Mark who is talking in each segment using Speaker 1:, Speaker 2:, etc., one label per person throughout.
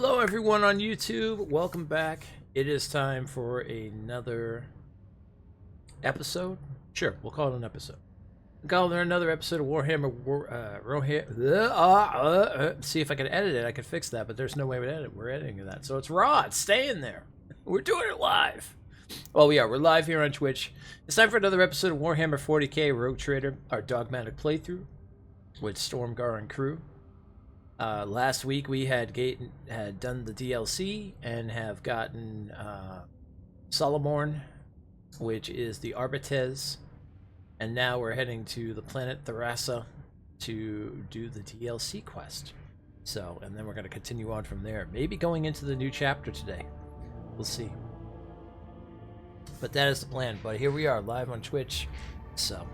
Speaker 1: Hello everyone on YouTube, welcome back. It is time for another episode. Sure, we'll call it an episode. We'll call it another episode of Warhammer see if I can edit it, I can fix that, but there's no way to edit it. We're editing that. So it's raw, it's staying there. We're doing it live. Well, we are. We're live here on Twitch. It's time for another episode of Warhammer 40K Rogue Trader, our dogmatic playthrough with Stormgar and crew. Last week we had done the DLC and have gotten Solomorn, which is the Arbites, and now we're heading to the planet Tharassa to do the DLC quest. So, and then we're going to continue on from there. Maybe going into the new chapter today. We'll see. But that is the plan. But here we are, live on Twitch. So,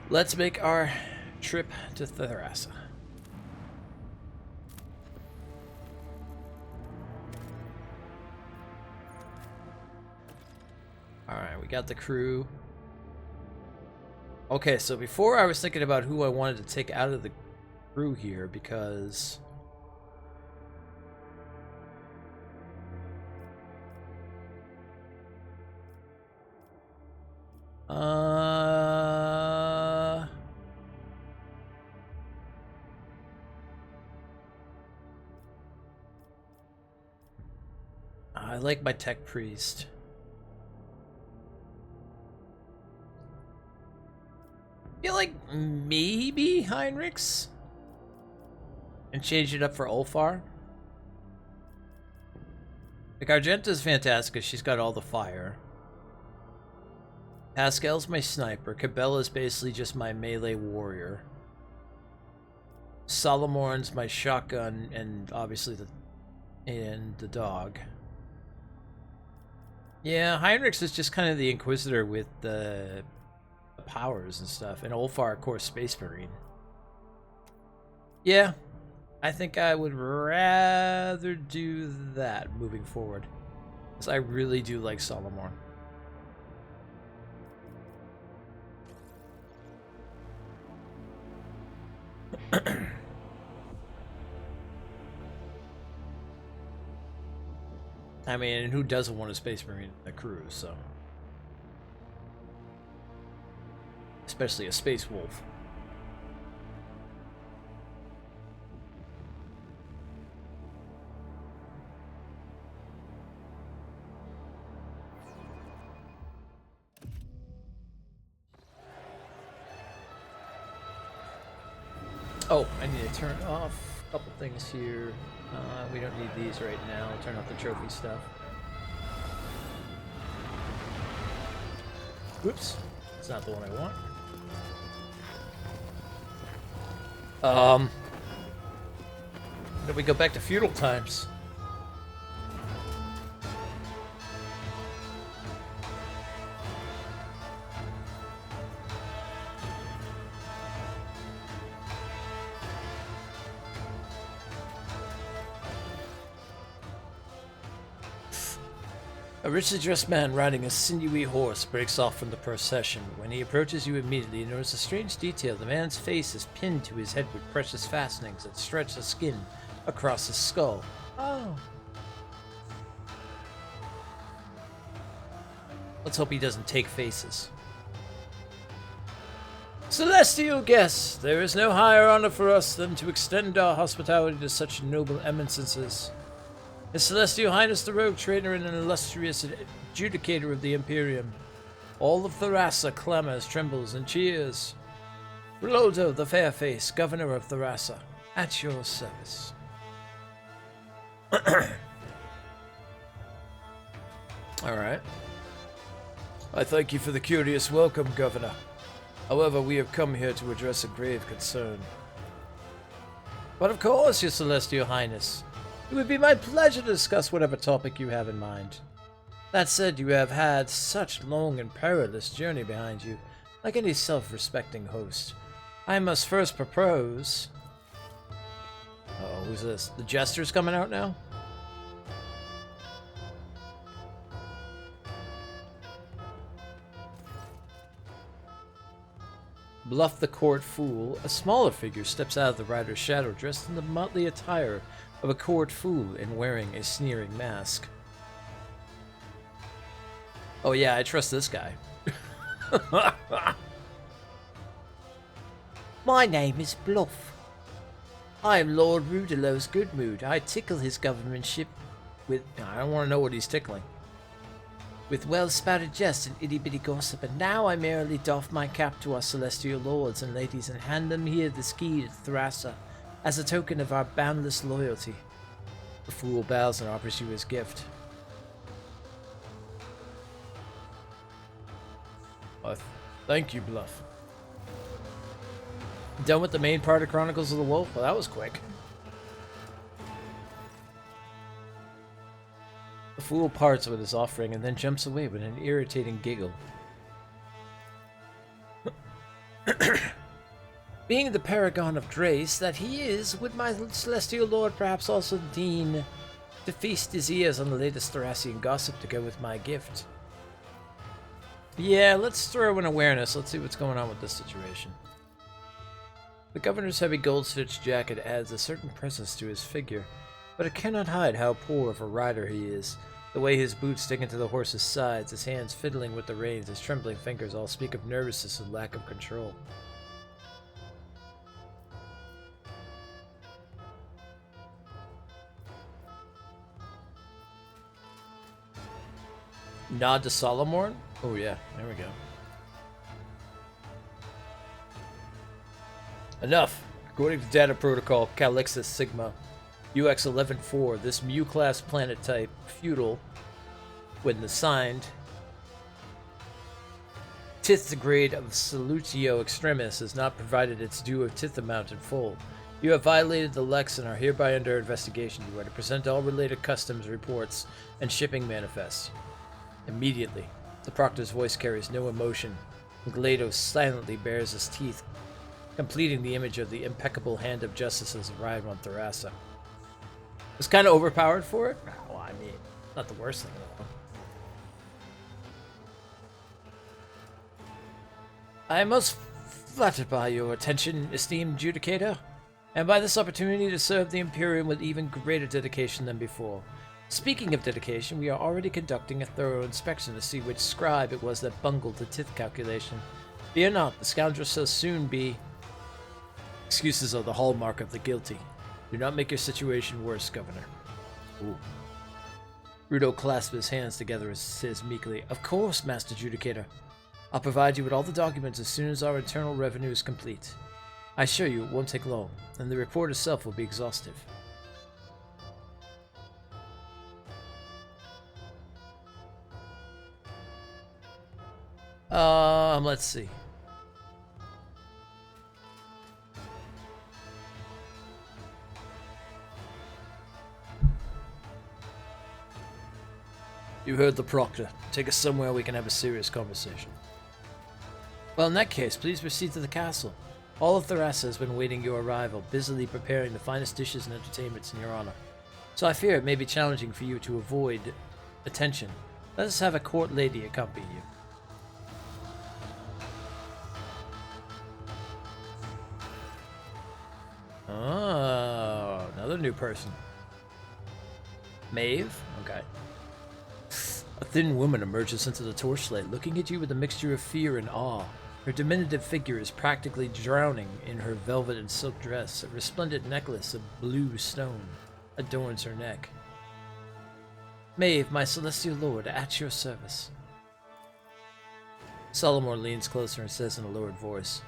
Speaker 1: let's make our trip to Tharassa. Alright, we got the crew. Okay, so before I was thinking about who I wanted to take out of the crew here because I like my tech priest. I feel like maybe Heinrichs and change it up for Ulfar. Like Argenta's fantastic because she's got all the fire. Pascal's my sniper. Cabela's basically just my melee warrior. Solomorn's my shotgun and obviously the dog. Yeah, Heinrichs is just kind of the Inquisitor with the powers and stuff, and Ulfar, of course, Space Marine. Yeah, I think I would rather do that moving forward, because I really do like Solomon. I mean, who doesn't want a Space Marine in the crew, so. Especially a Space Wolf. Oh, I need to turn off a couple things here. We don't need these right now. I'll turn off the trophy stuff. Whoops. That's not the one I want. Then we go back to feudal times. A richly dressed man riding a sinewy horse breaks off from the procession. When he approaches you immediately, you notice a strange detail. The man's face is pinned to his head with precious fastenings that stretch the skin across his skull. Oh. Let's hope he doesn't take faces. Celestial guests, there is no higher honor for us than to extend our hospitality to such noble eminences. His Celestial Highness the Rogue Trader and an illustrious adjudicator of the Imperium. All of Tharassa clamors, trembles, and cheers. Roldo the Fairface, Governor of Tharassa, at your service. Alright. I thank you for the courteous welcome, Governor. However, we have come here to address a grave concern. But of course, your Celestial Highness. It would be my pleasure to discuss whatever topic you have in mind. That said, you have had such long and perilous journey behind you, like any self-respecting host. I must first propose... Uh-oh, who's this? The Jester's coming out now? Bluff the court fool, a smaller figure steps out of the rider's shadow dressed in the motley attire of a court fool and wearing a sneering mask. Oh yeah, I trust this guy.
Speaker 2: My name is Bluff. I am Lord Rudelow's Goodmood. I tickle his governmentship with...
Speaker 1: I don't want to know what he's tickling.
Speaker 2: With well-spouted jest and itty-bitty gossip, and now I merrily doff my cap to our celestial lords and ladies and hand them here the ski to Thrasa as a token of our boundless loyalty.
Speaker 1: The fool bows and offers you his gift. Thank you, Bluff. Done with the main part of Chronicles of the Wolf? Well, that was quick. The fool parts with his offering and then jumps away with an irritating giggle.
Speaker 2: Being the paragon of grace that he is, would my celestial lord perhaps also deign to feast his ears on the latest Thracian gossip to go with my gift?
Speaker 1: Yeah, let's throw in awareness. Let's see what's going on with this situation. The governor's heavy gold-stitched jacket adds a certain presence to his figure, but it cannot hide how poor of a rider he is. The way his boots stick into the horse's sides, his hands fiddling with the reins, his trembling fingers all speak of nervousness and lack of control. Nod to Solomorn? Oh yeah, there we go. Enough! According to Data Protocol Calixus Sigma, UX 11-4, this Mu-class planet type, feudal, when assigned Tith grade of Salutio Extremis has not provided its due of Tith amount in full. You have violated the Lex and are hereby under investigation. You are to present all related customs reports and shipping manifests. Immediately. The Proctor's voice carries no emotion. Glado silently bares his teeth, completing the image of the impeccable hand of justice as arrived on Thrasa. Was kind of overpowered for it? Well, I mean, not the worst thing in the world. I am most flattered by your attention, esteemed Judicator, and by this opportunity to serve the Imperium with even greater dedication than before. Speaking of dedication, we are already conducting a thorough inspection to see which scribe it was that bungled the Tith calculation. Fear not, the scoundrel shall soon be... Excuses are the hallmark of the guilty. Do not make your situation worse, Governor. Ooh. Rudo clasped his hands together and says meekly, Of course, Master Judicator. I'll provide you with all the documents as soon as our internal revenue is complete. I assure you it won't take long, and the report itself will be exhaustive. Let's see. You heard the Proctor. Take us somewhere we can have a serious conversation. Well, in that case, please proceed to the castle. All of Thrasa has been waiting your arrival, busily preparing the finest dishes and entertainments in your honor. So I fear it may be challenging for you to avoid attention. Let us have a court lady accompany you. Oh, another new person. Maeve? Okay. A thin woman emerges into the torchlight, looking at you with a mixture of fear and awe. Her diminutive figure is practically drowning in her velvet and silk dress. A resplendent necklace of blue stone adorns her neck. Maeve, my celestial lord, at your service. Solomon leans closer and says in a lowered voice,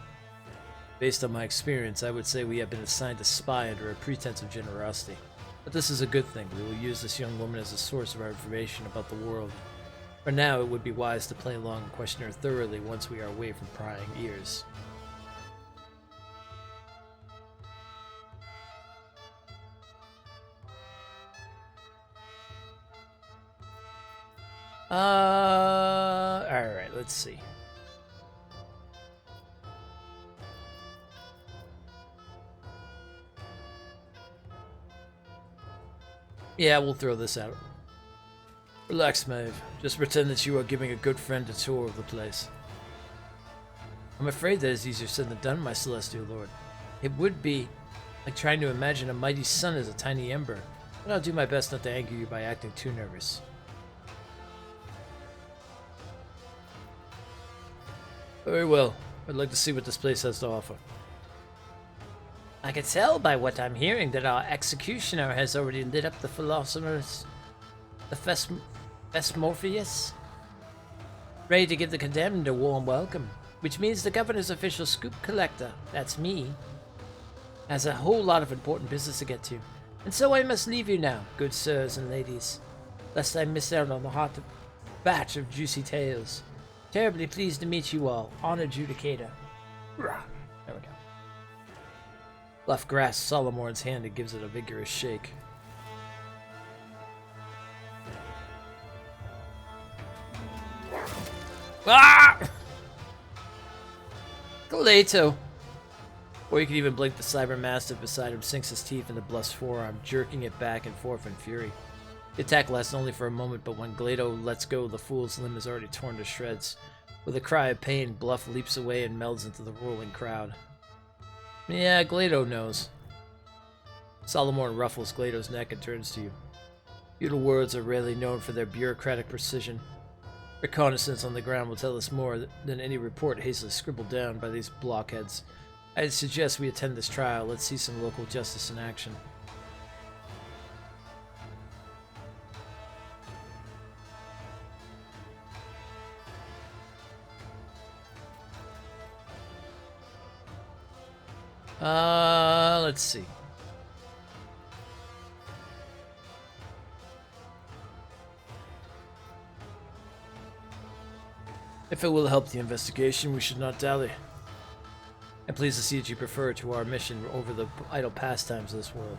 Speaker 1: Based on my experience, I would say we have been assigned to spy under a pretense of generosity. But this is a good thing. We will use this young woman as a source of our information about the world. For now, it would be wise to play along and question her thoroughly once we are away from prying ears. Alright, let's see. Yeah, we'll throw this out. Relax, Maeve. Just pretend that you are giving a good friend a tour of the place.
Speaker 2: I'm afraid that is easier said than done, my celestial lord. It would be like trying to imagine a mighty sun as a tiny ember, but I'll do my best not to anger you by acting too nervous. Very well. I'd like to see what this place has to offer. I can tell by what I'm hearing that our executioner has already lit up the philosophers, the Morpheus, ready to give the condemned a warm welcome, which means the governor's official scoop collector, that's me, has a whole lot of important business to get to. And so I must leave you now, good sirs and ladies, lest I miss out on the hot batch of juicy tales. Terribly pleased to meet you all, honored Judicator. There we go. Bluff grasps Solomorn's hand and gives it a vigorous shake. Ah! Galeto. Or you can even blink the cyber mastiff beside him, sinks his teeth into Bluff's forearm, jerking it back and forth in fury. The attack lasts only for a moment, but when Galeto lets go, the fool's limb is already torn to shreds. With a cry of pain, Bluff leaps away and melds into the rolling crowd. Yeah, Galeto knows. Solomon ruffles Galeto's neck and turns to you. Feudal words are rarely known for their bureaucratic precision. Reconnaissance on the ground will tell us more than any report hastily scribbled down by these blockheads. I'd suggest we attend this trial. Let's see some local justice in action. Let's see. If it will help the investigation, we should not dally. I'm pleased to see that you prefer to our mission over the idle pastimes of this world.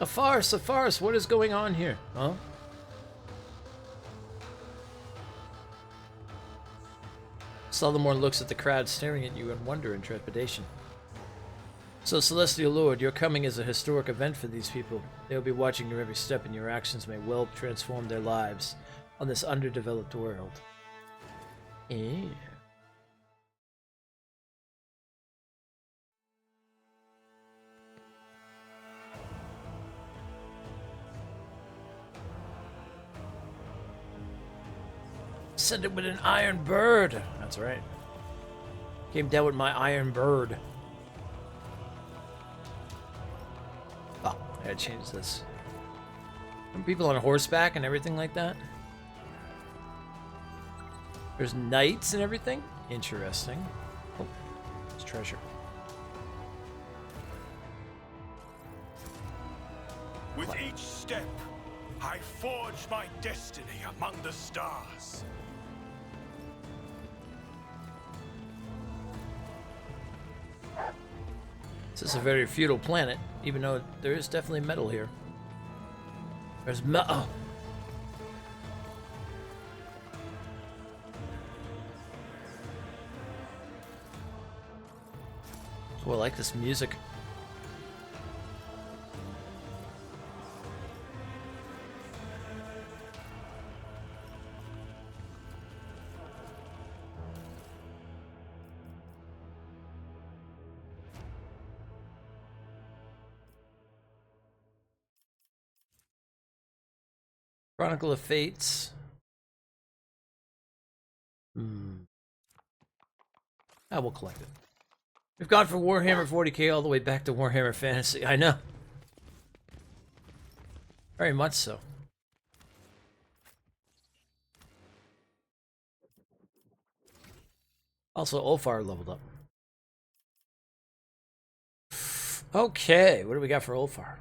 Speaker 2: A farce, a farce! What is going on here? Huh? Solomon looks at the crowd staring at you in wonder and trepidation. So, Celestial Lord, your coming is a historic event for these people. They'll be watching your every step, and your actions may well transform their lives on this underdeveloped world. Yeah. Send it with an iron bird. That's right. Came down with my iron bird. Oh, I gotta change this. People on horseback and everything like that. There's knights and everything. Interesting. Oh, it's treasure.
Speaker 3: With each step, I forge my destiny among the stars.
Speaker 2: This is a very feudal planet, even though there is definitely metal here. There's metal. Oh, I like this music. Chronicle of Fates. I will collect it. We've gone from Warhammer 40K all the way back to Warhammer Fantasy. I know. Very much so. Also, Ulfar leveled up. Okay, what do we got for Ulfar?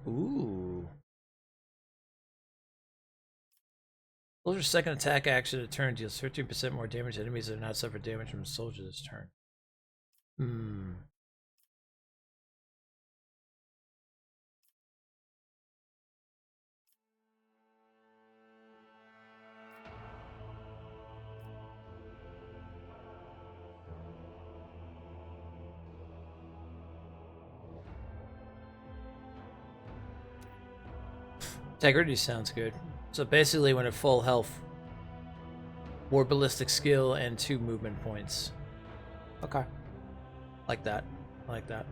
Speaker 2: Ooh. Soldier's second attack action at turn deals 13% more damage to enemies that do not suffer damage from a soldier this turn.
Speaker 1: Integrity sounds good. So basically, when at full health, more ballistic skill and 2 movement points. Okay. Like that. I like that.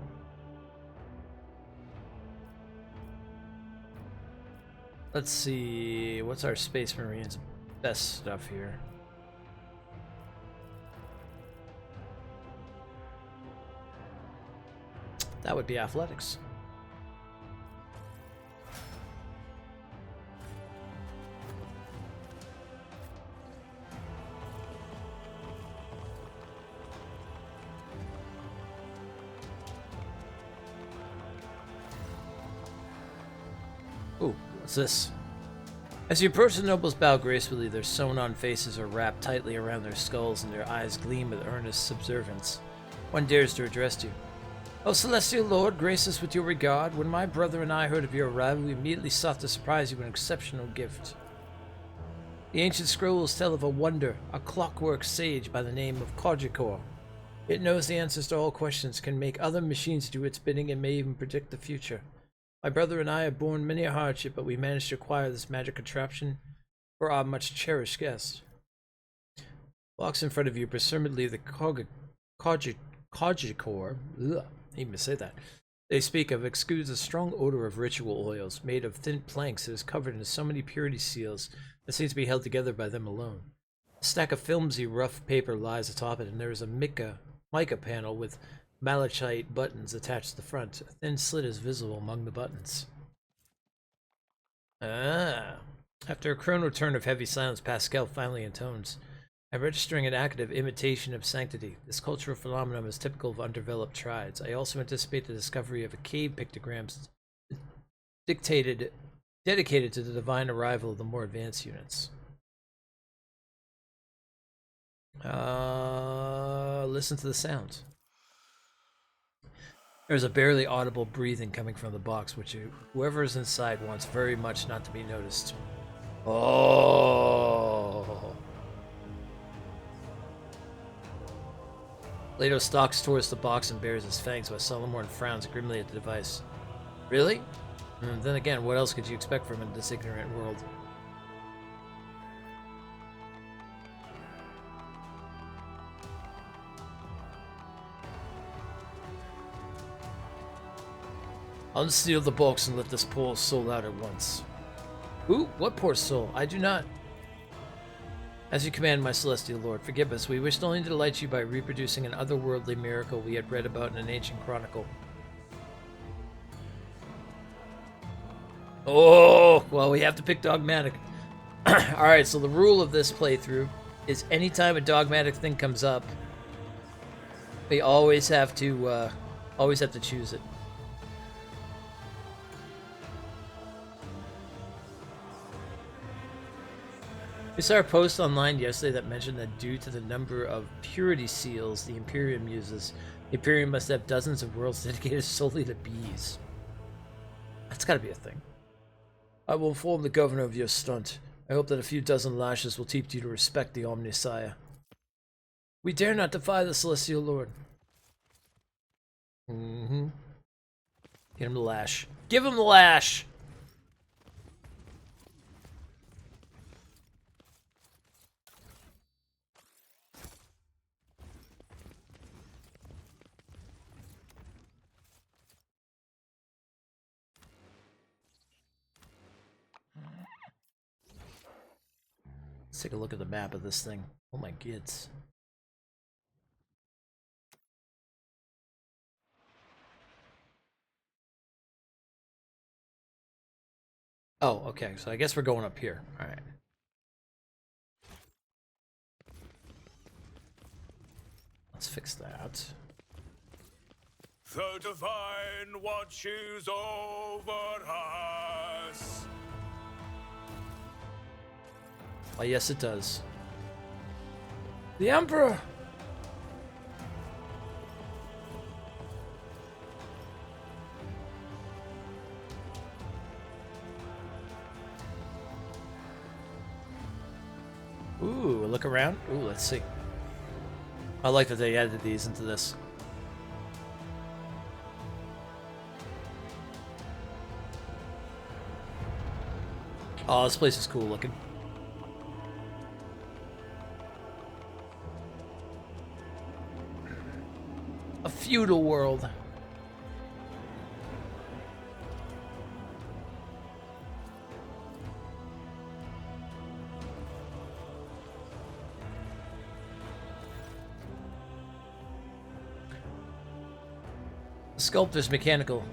Speaker 1: Let's see. What's our Space Marines' best stuff here? That would be athletics. Ooh, what's this? As you approach, the nobles bow gracefully. Their sewn-on faces are wrapped tightly around their skulls, and their eyes gleam with earnest observance. One dares to address you. "O Celestial Lord, grace us with your regard. When my brother and I heard of your arrival, we immediately sought to surprise you with an exceptional gift. The ancient scrolls tell of a wonder, a clockwork sage by the name of Kojikor. It knows the answers to all questions, can make other machines do its bidding, and may even predict the future. My brother and I have borne many a hardship, but we managed to acquire this magic contraption for our much cherished guest." Walks in front of you, presumably the Kojikor. Ugh, I even say that. They speak of exudes a strong odor of ritual oils, made of thin planks that is covered in so many purity seals that seems to be held together by them alone. A stack of filmy rough paper lies atop it, and there is a mica panel with malachite buttons attached to the front. A thin slit is visible among the buttons. Ah. After a chrono turn of heavy silence, Pascal finally intones. "I'm registering an active imitation of sanctity. This cultural phenomenon is typical of undeveloped tribes. I also anticipate the discovery of a cave pictograms dedicated to the divine arrival of the more advanced units." Listen to the sound. There's a barely audible breathing coming from the box, which whoever is inside wants very much not to be noticed. Oh. Leto stalks towards the box and bares his fangs, while Solomon frowns grimly at the device. Really? Then again, what else could you expect from this ignorant world? Unseal the box and let this poor soul out at once. Who? What poor soul? I do not. As you command, my celestial lord, forgive us. We wished only to delight you by reproducing an otherworldly miracle we had read about in an ancient chronicle. Oh, well, we have to pick dogmatic. Alright, so the rule of this playthrough is anytime a dogmatic thing comes up, we always have to choose it. We saw a post online yesterday that mentioned that due to the number of purity seals the Imperium uses, the Imperium must have dozens of worlds dedicated solely to bees. That's gotta be a thing. I will inform the governor of your stunt. I hope that a few dozen lashes will teach you to respect the Omnisire. We dare not defy the Celestial Lord. Mm-hmm. Get him the lash. Give him the lash! Let's take a look at the map of this thing. Oh my kids. Oh, okay, so I guess we're going up here. Alright. Let's fix that.
Speaker 3: The divine watches over us.
Speaker 1: Why, yes, it does. The Emperor! Ooh, look around. Ooh, let's see. I like that they added these into this. Oh, this place is cool looking. A feudal world. The sculptor's mechanical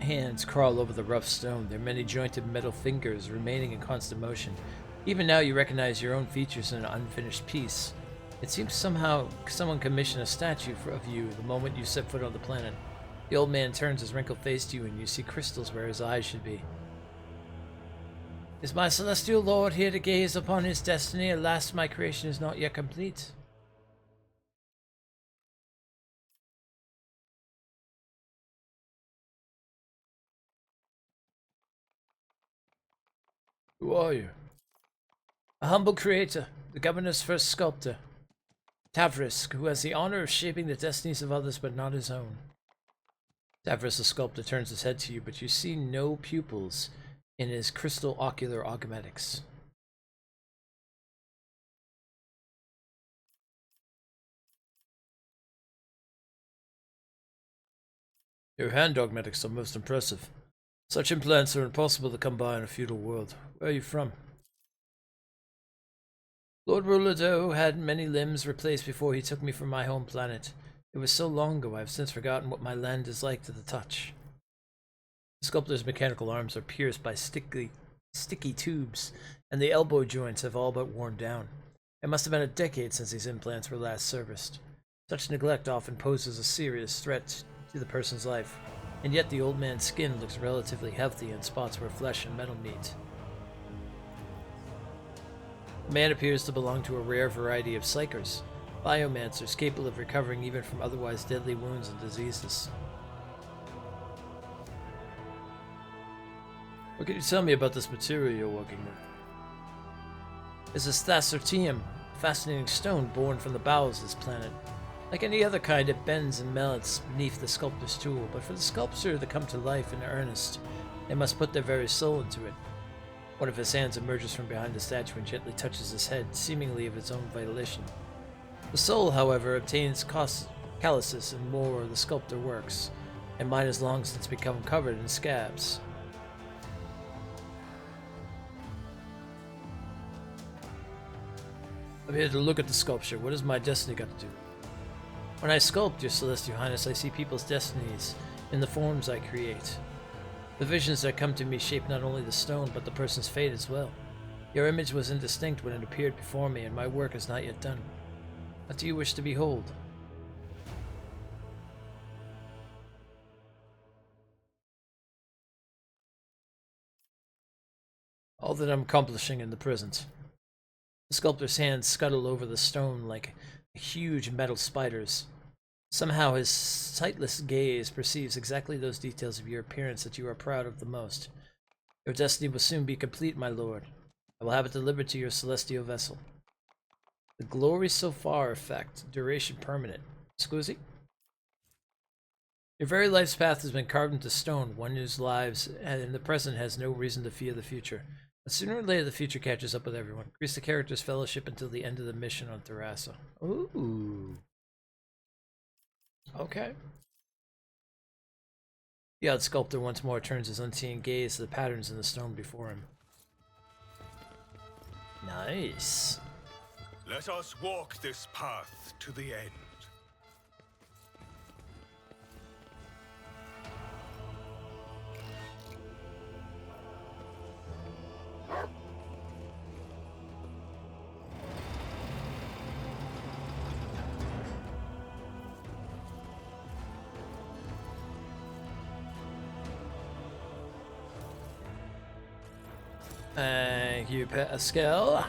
Speaker 1: hands crawl over the rough stone, their many-jointed metal fingers remaining in constant motion. Even now you recognize your own features in an unfinished piece. It seems somehow someone commissioned a statue of you the moment you set foot on the planet. The old man turns his wrinkled face to you and you see crystals where his eyes should be.
Speaker 2: Is my celestial lord here to gaze upon his destiny? Alas, my creation is not yet complete.
Speaker 1: Who are you?
Speaker 2: A humble creator, the governor's first sculptor. Tavrisk, who has the honor of shaping the destinies of others but not his own.
Speaker 1: Tavrisk the sculptor turns his head to you, but you see no pupils in his crystal ocular augmetics. Your hand augmetics are most impressive. Such implants are impossible to come by in a feudal world. Where are you from?
Speaker 2: Lord Rulado had many limbs replaced before he took me from my home planet. It was so long ago I have since forgotten what my land is like to the touch.
Speaker 1: The sculptor's mechanical arms are pierced by sticky tubes, and the elbow joints have all but worn down. It must have been a decade since these implants were last serviced. Such neglect often poses a serious threat to the person's life, and yet the old man's skin looks relatively healthy in spots where flesh and metal meet. The man appears to belong to a rare variety of psychers, biomancers capable of recovering even from otherwise deadly wounds and diseases. What can you tell me about this material you're working with?
Speaker 2: It's a Thacertium, a fascinating stone born from the bowels of this planet. Like any other kind, it bends and melts beneath the sculptor's tool, but for the sculptor to come to life in earnest, they must put their very soul into it.
Speaker 1: One of his hands emerges from behind the statue and gently touches his head, seemingly of its own volition. The soul, however, obtains calluses and more of the sculptor works, and mine has long since become covered in scabs. I'm here to look at the sculpture. What has my destiny got to do? When I sculpt, your celestial highness, I see people's destinies in the forms I create. The visions that come to me shape not only the stone, but the person's fate as well. Your image was indistinct when it appeared before me, and my work is not yet done. What do you wish to behold? All that I'm accomplishing in the present. The sculptor's hands scuttle over the stone like huge metal spiders. Somehow his sightless gaze perceives exactly those details of your appearance that you are proud of the most. Your destiny will soon be complete, my lord. I will have it delivered to your celestial vessel. The glory so far effect, duration permanent. Scusi? Your very life's path has been carved into stone, one whose lives in the present has no reason to fear the future. But sooner or later the future catches up with everyone. Increase the character's fellowship until the end of the mission on Tharassa. Ooh. Okay. The odd sculptor once more turns his unseeing gaze to the patterns in the stone before him. Nice.
Speaker 3: Let us walk this path to the end.
Speaker 1: Thank you, Pascal.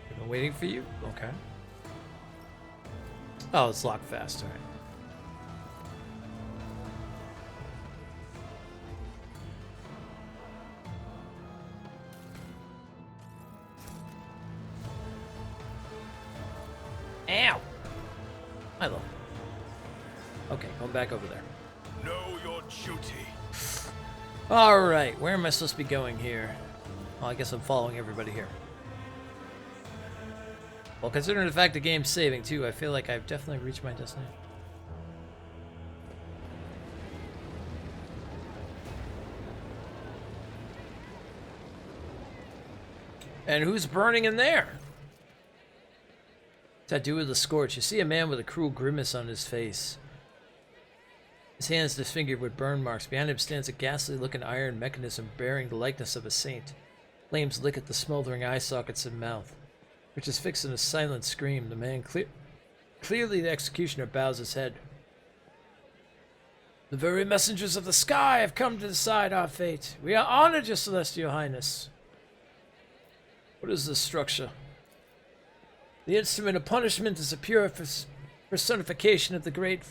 Speaker 1: Been waiting for you? Okay. Oh, it's locked fast, alright. Ow! Milo. Okay, going back over there.
Speaker 3: Know your duty.
Speaker 1: Alright, where am I supposed to be going here? Well, I guess I'm following everybody here. Well, considering the fact the game's saving too, I feel like I've definitely reached my destination. And who's burning in there? Tattoo of the Scorch. You see a man with a cruel grimace on his face. His hands disfigured with burn marks. Behind him stands a ghastly-looking iron mechanism bearing the likeness of a saint. Flames lick at the smoldering eye sockets and mouth, which is fixed in a silent scream. The man clearly the executioner bows his head. The very messengers of the sky have come to decide our fate. We are honored, your celestial highness. What is this structure? The instrument of punishment is a pure personification of the great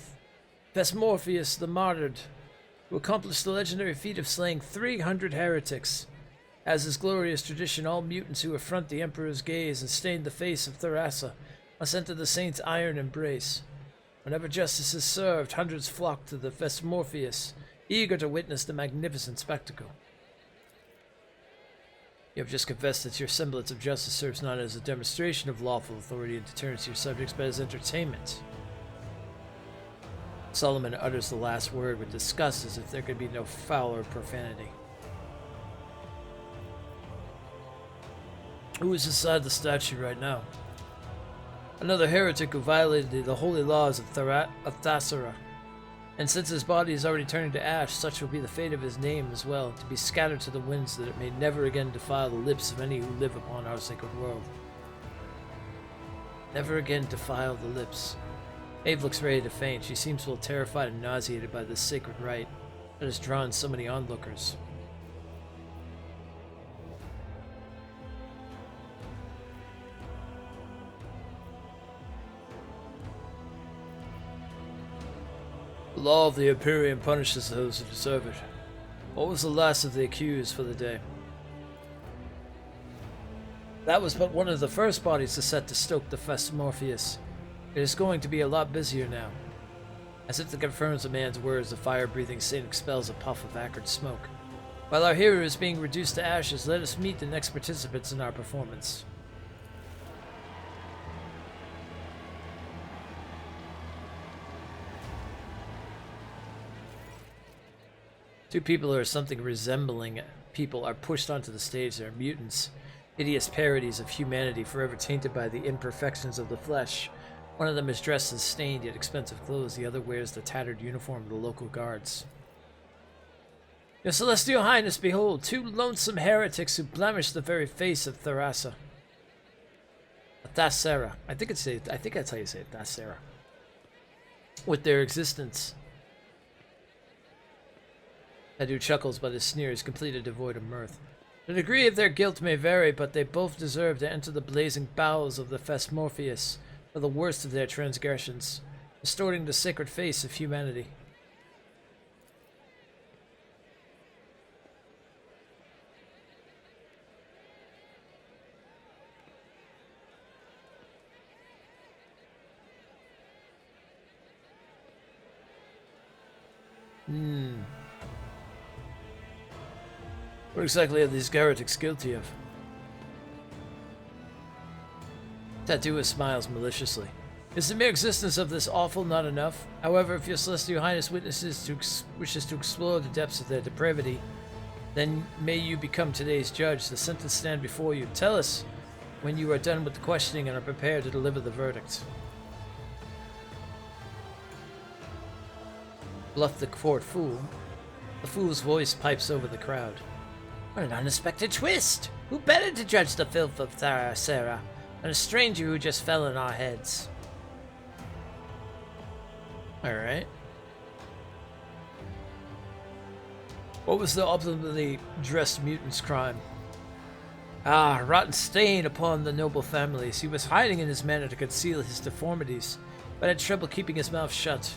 Speaker 1: Vesmorpheus the martyred, who accomplished the legendary feat of slaying 300 heretics. As is glorious tradition, all mutants who affront the Emperor's gaze and stain the face of Tharassa must enter the saint's iron embrace. Whenever justice is served, hundreds flock to the Vesmorpheus, eager to witness the magnificent spectacle. You have just confessed that your semblance of justice serves not as a demonstration of lawful authority and deterrence to your subjects, but as entertainment. Solomon utters the last word with disgust, as if there could be no fouler profanity. Who is inside the statue right now? Another heretic who violated the holy laws of Thasara. And since his body is already turning to ash, such will be the fate of his name as well, to be scattered to the winds, that it may never again defile the lips of any who live upon our sacred world. Never again defile the lips. Ave looks ready to faint. She seems a little terrified and nauseated by this sacred rite that has drawn so many onlookers. The law of the Imperium punishes those who deserve it. What was the last of the accused for the day? That was but one of the first bodies to set to stoke the Vesmorpheus. It is going to be a lot busier now. As if to confirm the man's words, the fire-breathing saint expels a puff of acrid smoke. While our hero is being reduced to ashes, let us meet the next participants in our performance. Two people or something resembling people are pushed onto the stage. They are mutants, hideous parodies of humanity forever tainted by the imperfections of the flesh. One of them is dressed in stained yet expensive clothes. The other wears the tattered uniform of the local guards. Your Celestial Highness, behold, two lonesome heretics who blemish the very face of Tharassa. Thasara. I think that's how you say it, Thasara. With their existence. Tadu chuckles, but his sneer is completely devoid of mirth. The degree of their guilt may vary, but they both deserve to enter the blazing bowels of the Vesmorpheus for the worst of their transgressions, distorting the sacred face of humanity. What exactly are these heretics guilty of? Tattooist smiles maliciously. Is the mere existence of this awful not enough? However, if your Celestial Highness wishes to explore the depths of their depravity, then may you become today's judge. The sentence stand before you. Tell us when you are done with the questioning and are prepared to deliver the verdict. Bluff the court fool. The fool's voice pipes over the crowd. What an unexpected twist! Who better to judge the filth of Tharassa than a stranger who just fell in our heads? Alright. What was the optimally dressed mutant's crime? Ah, rotten stain upon the noble families. He was hiding in his manner to conceal his deformities, but had trouble keeping his mouth shut.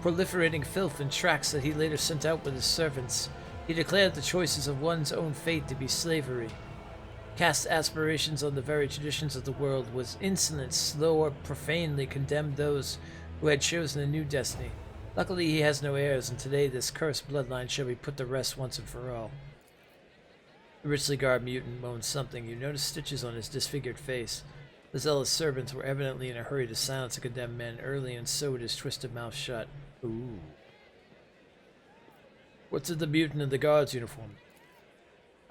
Speaker 1: Proliferating filth in tracts that he later sent out with his servants, he declared the choices of one's own fate to be slavery.
Speaker 2: cast aspirations on the very traditions of the world, was insolent, slow, or profanely condemned those who had chosen a new destiny. Luckily, he has no heirs, and today this cursed bloodline shall be put to rest once and for all. The richly garbed mutant moaned something. You noticed stitches on his disfigured face. The zealous servants were evidently in a hurry to silence the condemned men early and sewed his twisted mouth shut. Ooh. What's of the mutant in the guard's uniform?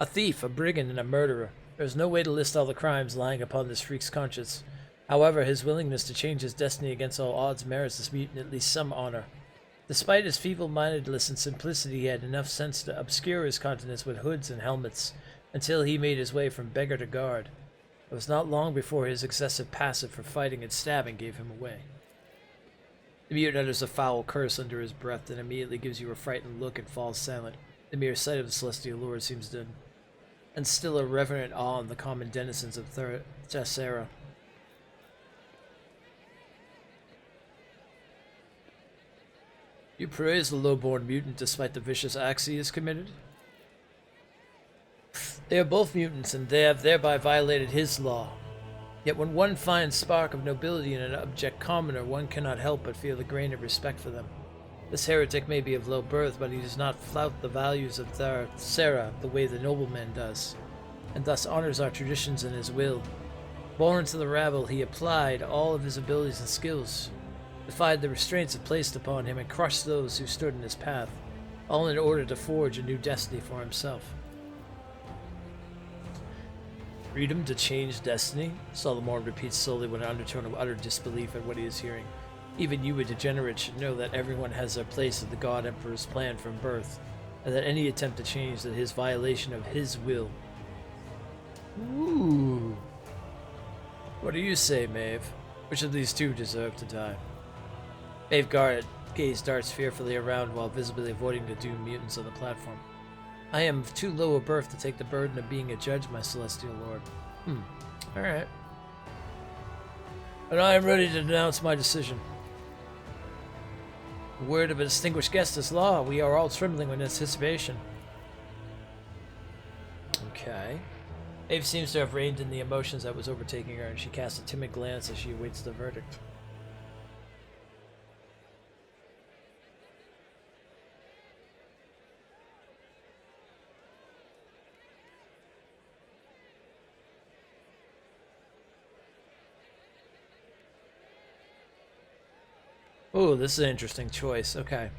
Speaker 2: A thief, a brigand, and a murderer. There's no way to list all the crimes lying upon this freak's conscience. However, his willingness to change his destiny against all odds merits this mutant at least some honor. Despite his feeble-mindedness and simplicity, he had enough sense to obscure his countenance with hoods and helmets until he made his way from beggar to guard. It was not long before his excessive passive for fighting and stabbing gave him away. The mutant utters a foul curse under his breath and immediately gives you a frightened look and falls silent. The mere sight of the celestial lord seems to instill a reverent awe in the common denizens of Thessera. You praise the low-born mutant despite the vicious acts he has committed? They are both mutants, and they have thereby violated his law. Yet when one finds spark of nobility in an abject commoner, one cannot help but feel a grain of respect for them. This heretic may be of low birth, but he does not flout the values of Thessera the way the nobleman does, and thus honors our traditions in his will. Born into the rabble, he applied all of his abilities and skills, defied the restraints placed upon him, and crushed those who stood in his path, all in order to forge a new destiny for himself. Freedom to change destiny? Solomon repeats slowly with an undertone of utter disbelief at what he is hearing. Even you, a degenerate, should know that everyone has their place in the God Emperor's plan from birth, and that any attempt to change that is violation of his will. Ooh. What do you say, Maeve? Which of these two deserve to die? Maeve gazed darts fearfully around while visibly avoiding the doomed mutants on the platform. I am of too low a birth to take the burden of being a judge, my celestial lord. Alright. But I am ready to denounce my decision. The word of a distinguished guest is law. We are all trembling with anticipation. Okay. Maeve seems to have reined in the emotions that was overtaking her, and she casts a timid glance as she awaits the verdict. Oh, this is an interesting choice. Okay.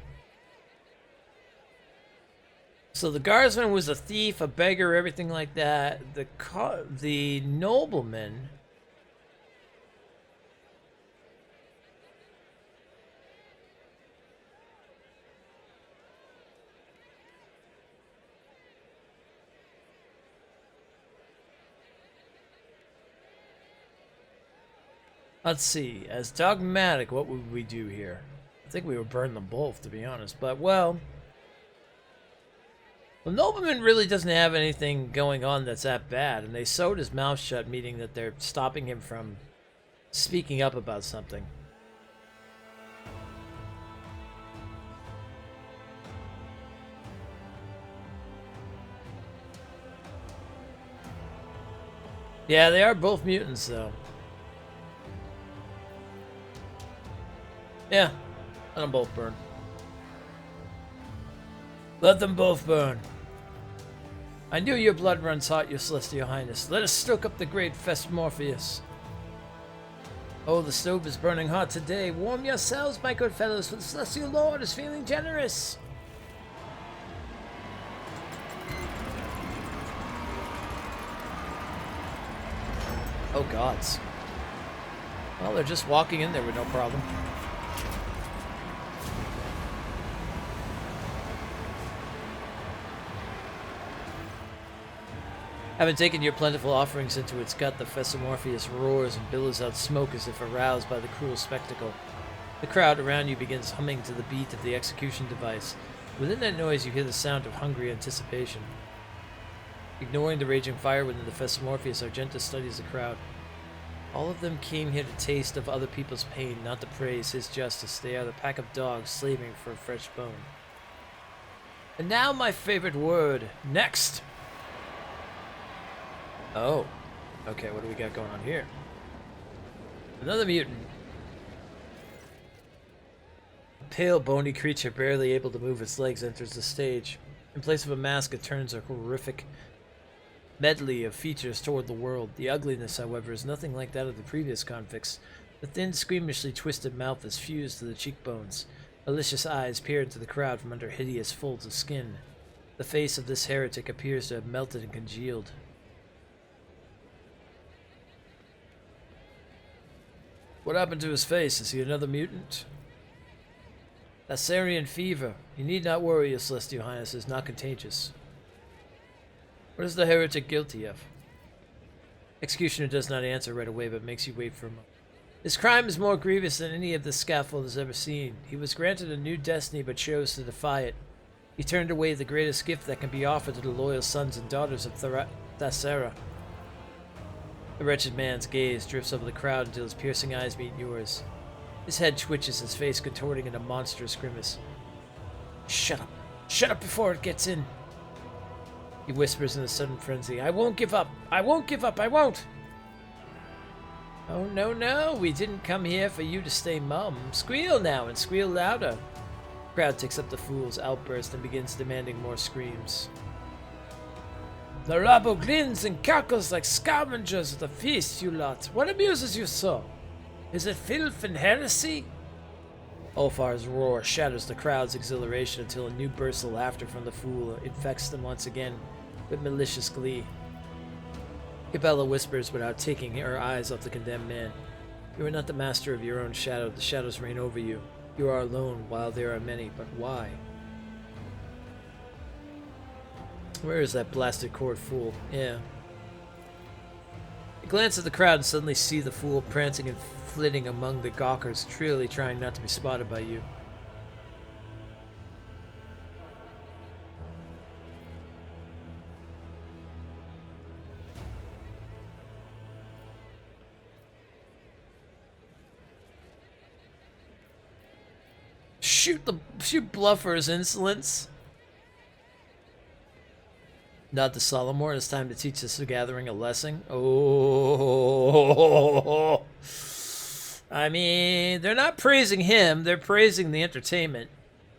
Speaker 2: So the guardsman was a thief, a beggar, everything like that. The nobleman... Let's see, as dogmatic, what would we do here? I think we would burn them both, to be honest, but well... The nobleman really doesn't have anything going on that's that bad, and they sewed his mouth shut, meaning that they're stopping him from speaking up about something. Yeah, they are both mutants, though. Yeah, let them both burn. Let them both burn. I knew your blood runs hot, your celestial highness. Let us stoke up the great Morpheus. Oh, the stove is burning hot today. Warm yourselves, my good fellows, for the celestial lord is feeling generous. Oh, gods. Well, they're just walking in there with no problem. Having taken your plentiful offerings into its gut, the Morpheus roars and billows out smoke as if aroused by the cruel spectacle. The crowd around you begins humming to the beat of the execution device. Within that noise, you hear the sound of hungry anticipation. Ignoring the raging fire within the Morpheus, Argenta studies the crowd. All of them came here to taste of other people's pain, not to praise his justice. They are the pack of dogs slaving for a fresh bone. And now my favorite word. Next!
Speaker 1: Oh. Okay, what do we got going on here? Another mutant. A pale, bony creature barely able to move its legs enters the stage. In place of a mask, it turns a horrific medley of features toward the world. The ugliness, however, is nothing like that of the previous convicts. The thin, squeamishly twisted mouth is fused to the cheekbones. Malicious eyes peer into the crowd from under hideous folds of skin. The face of this heretic appears to have melted and congealed. What happened to his face? Is he another mutant? Thessarian fever. You need not worry, Your Celestial Highness. It is not contagious. What is the heretic guilty of? Executioner does not answer right away, but makes you wait for a moment. His crime is more grievous than any of the scaffold has ever seen. He was granted a new destiny, but chose to defy it. He turned away the greatest gift that can be offered to the loyal sons and daughters of Thessera. The wretched man's gaze drifts over the crowd until his piercing eyes meet yours. His head twitches, his face contorting in a monstrous grimace. Shut up. Shut up before it gets in. He whispers in a sudden frenzy. I won't give up. I won't give up. I won't. Oh, no, no. We didn't come here for you to stay mum. Squeal now and squeal louder. The crowd takes up the fool's outburst and begins demanding more screams. The rabble grins and cackles like scavengers at the feast, you lot. What amuses you so? Is it filth and heresy? Ulfar's roar shatters the crowd's exhilaration until a new burst of laughter from the fool infects them once again with malicious glee. Cabela whispers without taking her eyes off the condemned man. You are not the master of your own shadow. The shadows reign over you. You are alone while there are many, but why? Where is that blasted court fool? Yeah. You glance at the crowd and suddenly see the fool prancing and flitting among the gawkers, truly trying not to be spotted by you. Shoot bluffer's insolence. Nod to Solomore. It's time to teach this gathering a lesson. Oh, I mean, they're not praising him. They're praising the entertainment.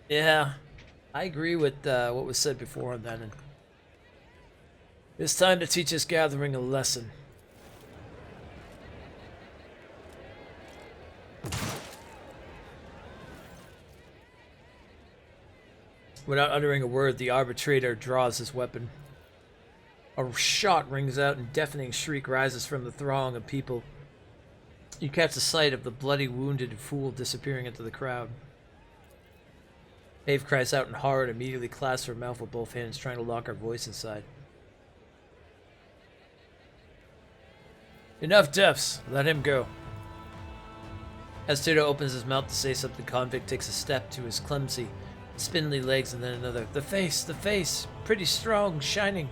Speaker 1: Yeah, I agree with what was said before on that. It's time to teach this gathering a lesson. Without uttering a word, the arbitrator draws his weapon. A shot rings out and a deafening shriek rises from the throng of people. You catch the sight of the bloody, wounded fool disappearing into the crowd. Maeve cries out in horror and immediately clasps her mouth with both hands, trying to lock her voice inside. Enough deaths. Let him go. As Tito opens his mouth to say something, the convict takes a step to his clumsy, spindly legs and then another. The face, pretty strong, shining.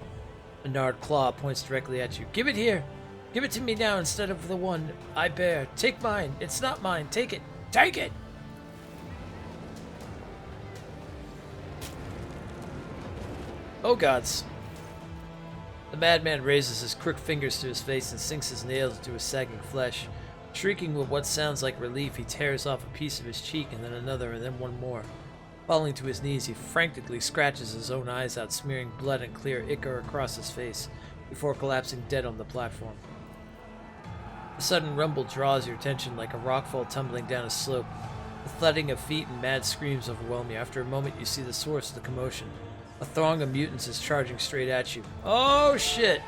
Speaker 1: A gnarled claw points directly at you. Give it here. Give it to me now instead of the one I bear. Take mine. It's not mine. Take it. Take it! Oh gods. The madman raises his crooked fingers to his face and sinks his nails into his sagging flesh. Shrieking with what sounds like relief, he tears off a piece of his cheek and then another and then one more. Falling to his knees, he frantically scratches his own eyes out, smearing blood and clear ichor across his face, before collapsing dead on the platform. A sudden rumble draws your attention like a rockfall tumbling down a slope. The thudding of feet and mad screams overwhelm you. After a moment, you see the source of the commotion. A throng of mutants is charging straight at you. Oh shit!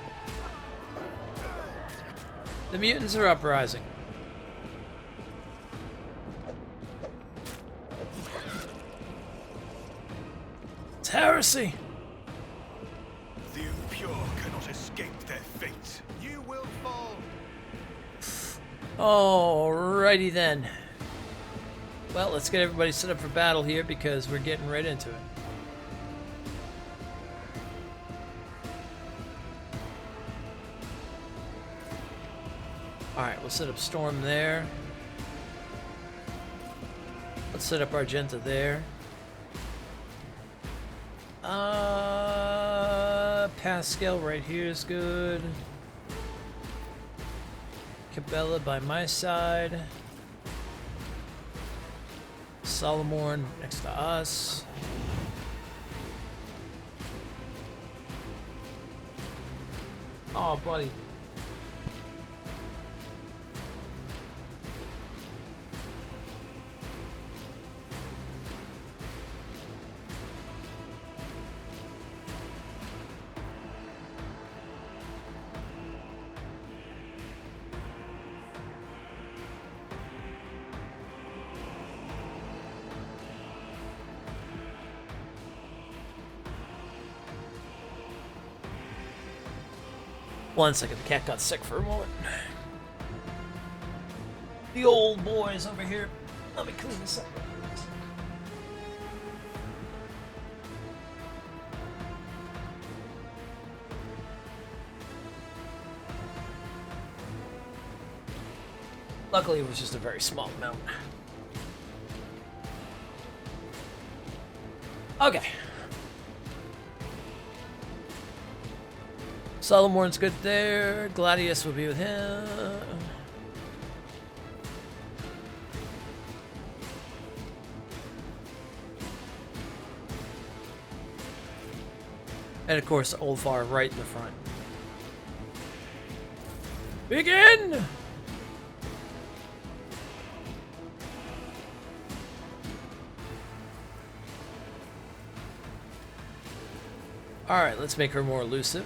Speaker 1: The mutants are uprising. It's heresy!
Speaker 3: The impure cannot escape their fate. You will fall.
Speaker 1: Alrighty then. Well, let's get everybody set up for battle here because we're getting right into it. Alright, we'll set up Storm there. Let's set up Argenta there. Pascal right here is good. Cabela by my side. Solomorn next to us. Oh, buddy. One second, the cat got sick for a moment. The old boys over here. Let me clean this up. Luckily, it was just a very small amount. Okay. Solomorn's good there. Gladius will be with him. And of course, Ulfar right in the front. Begin! Alright, let's make her more elusive.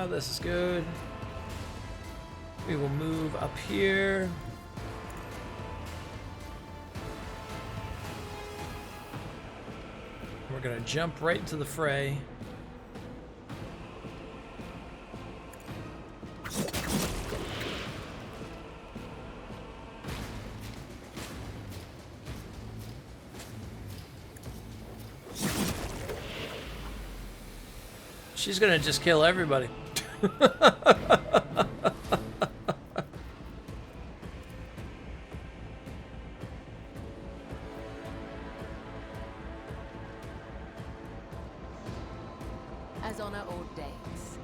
Speaker 1: This is good. We will move up here. We're gonna jump right into the fray. She's gonna just kill everybody.
Speaker 4: As honor ordains.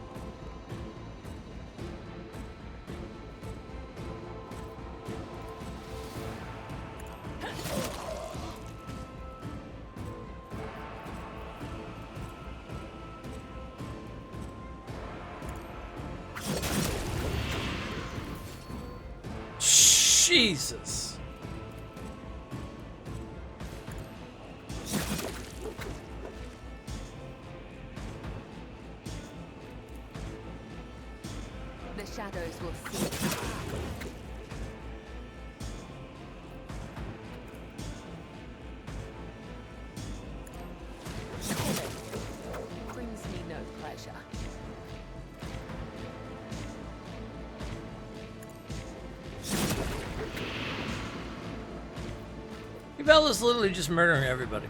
Speaker 1: Jesus.
Speaker 4: The shadows will see. Brings me no pleasure.
Speaker 1: Bella's literally just murdering everybody.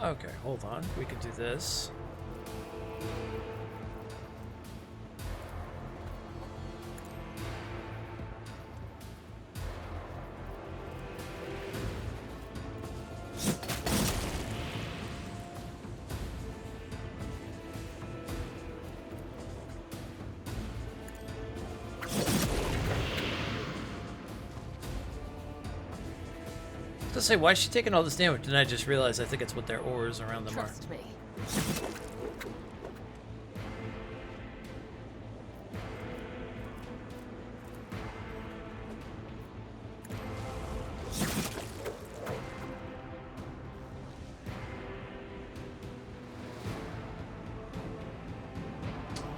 Speaker 1: Okay, hold on. We can do this. I was gonna say, why is she taking all this damage? Didn't I just realize I think it's what their auras around them are.
Speaker 4: Trust me.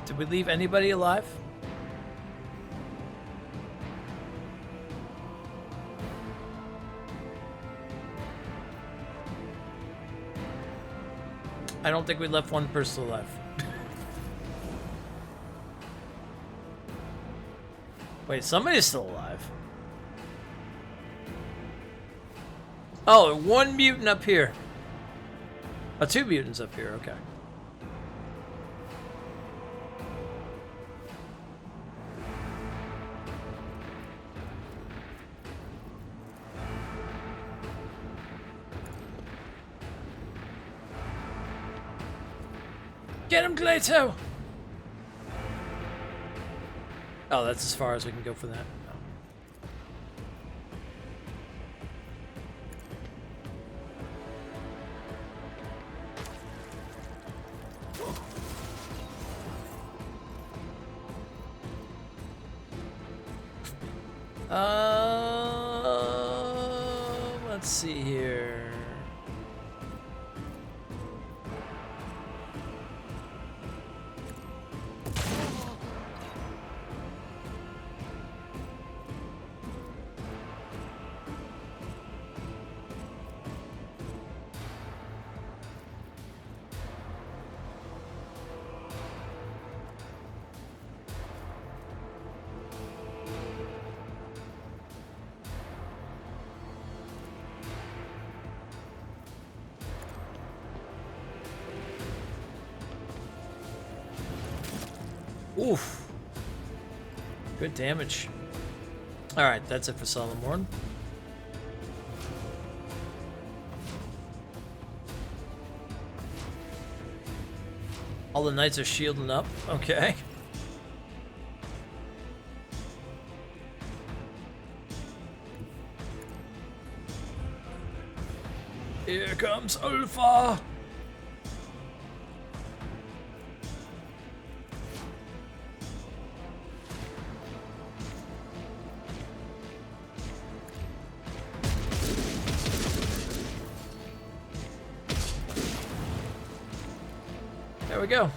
Speaker 1: Did we leave anybody alive? I don't think we left one person alive. Wait, somebody's still alive. Oh, one mutant up here. Oh, two mutants up here, okay. Get him, Glato! Oh, that's as far as we can go for that. Let's see here. Oof. Good damage. Alright, that's it for Solomorn. All the knights are shielding up. Okay. Here comes Ulfa! There we go.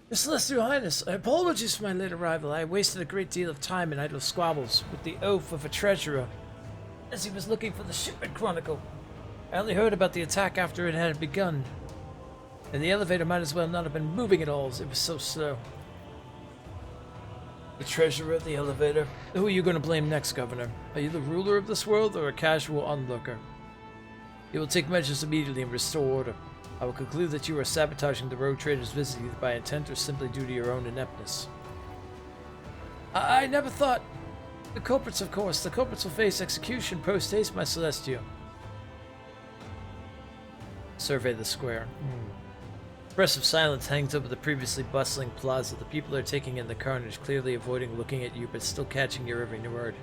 Speaker 1: Your Celestial Highness, apologies for my late arrival. I wasted a great deal of time in idle squabbles with the oaf of a treasurer as he was looking for the shipment chronicle. I only heard about the attack after it had begun, and the elevator might as well not have been moving at all as it was so slow. The treasurer at the elevator. Who are you going to blame next, Governor? Are you the ruler of this world or a casual onlooker? You will take measures immediately and restore order. I will conclude that you are sabotaging the rogue trader's visit either by intent or simply due to your own ineptness. I never thought... The culprits, of course. The culprits will face execution post-haste, my Celestial. Survey the square. Impressive silence hangs over the previously bustling plaza. The people are taking in the carnage, clearly avoiding looking at you, but still catching your every word.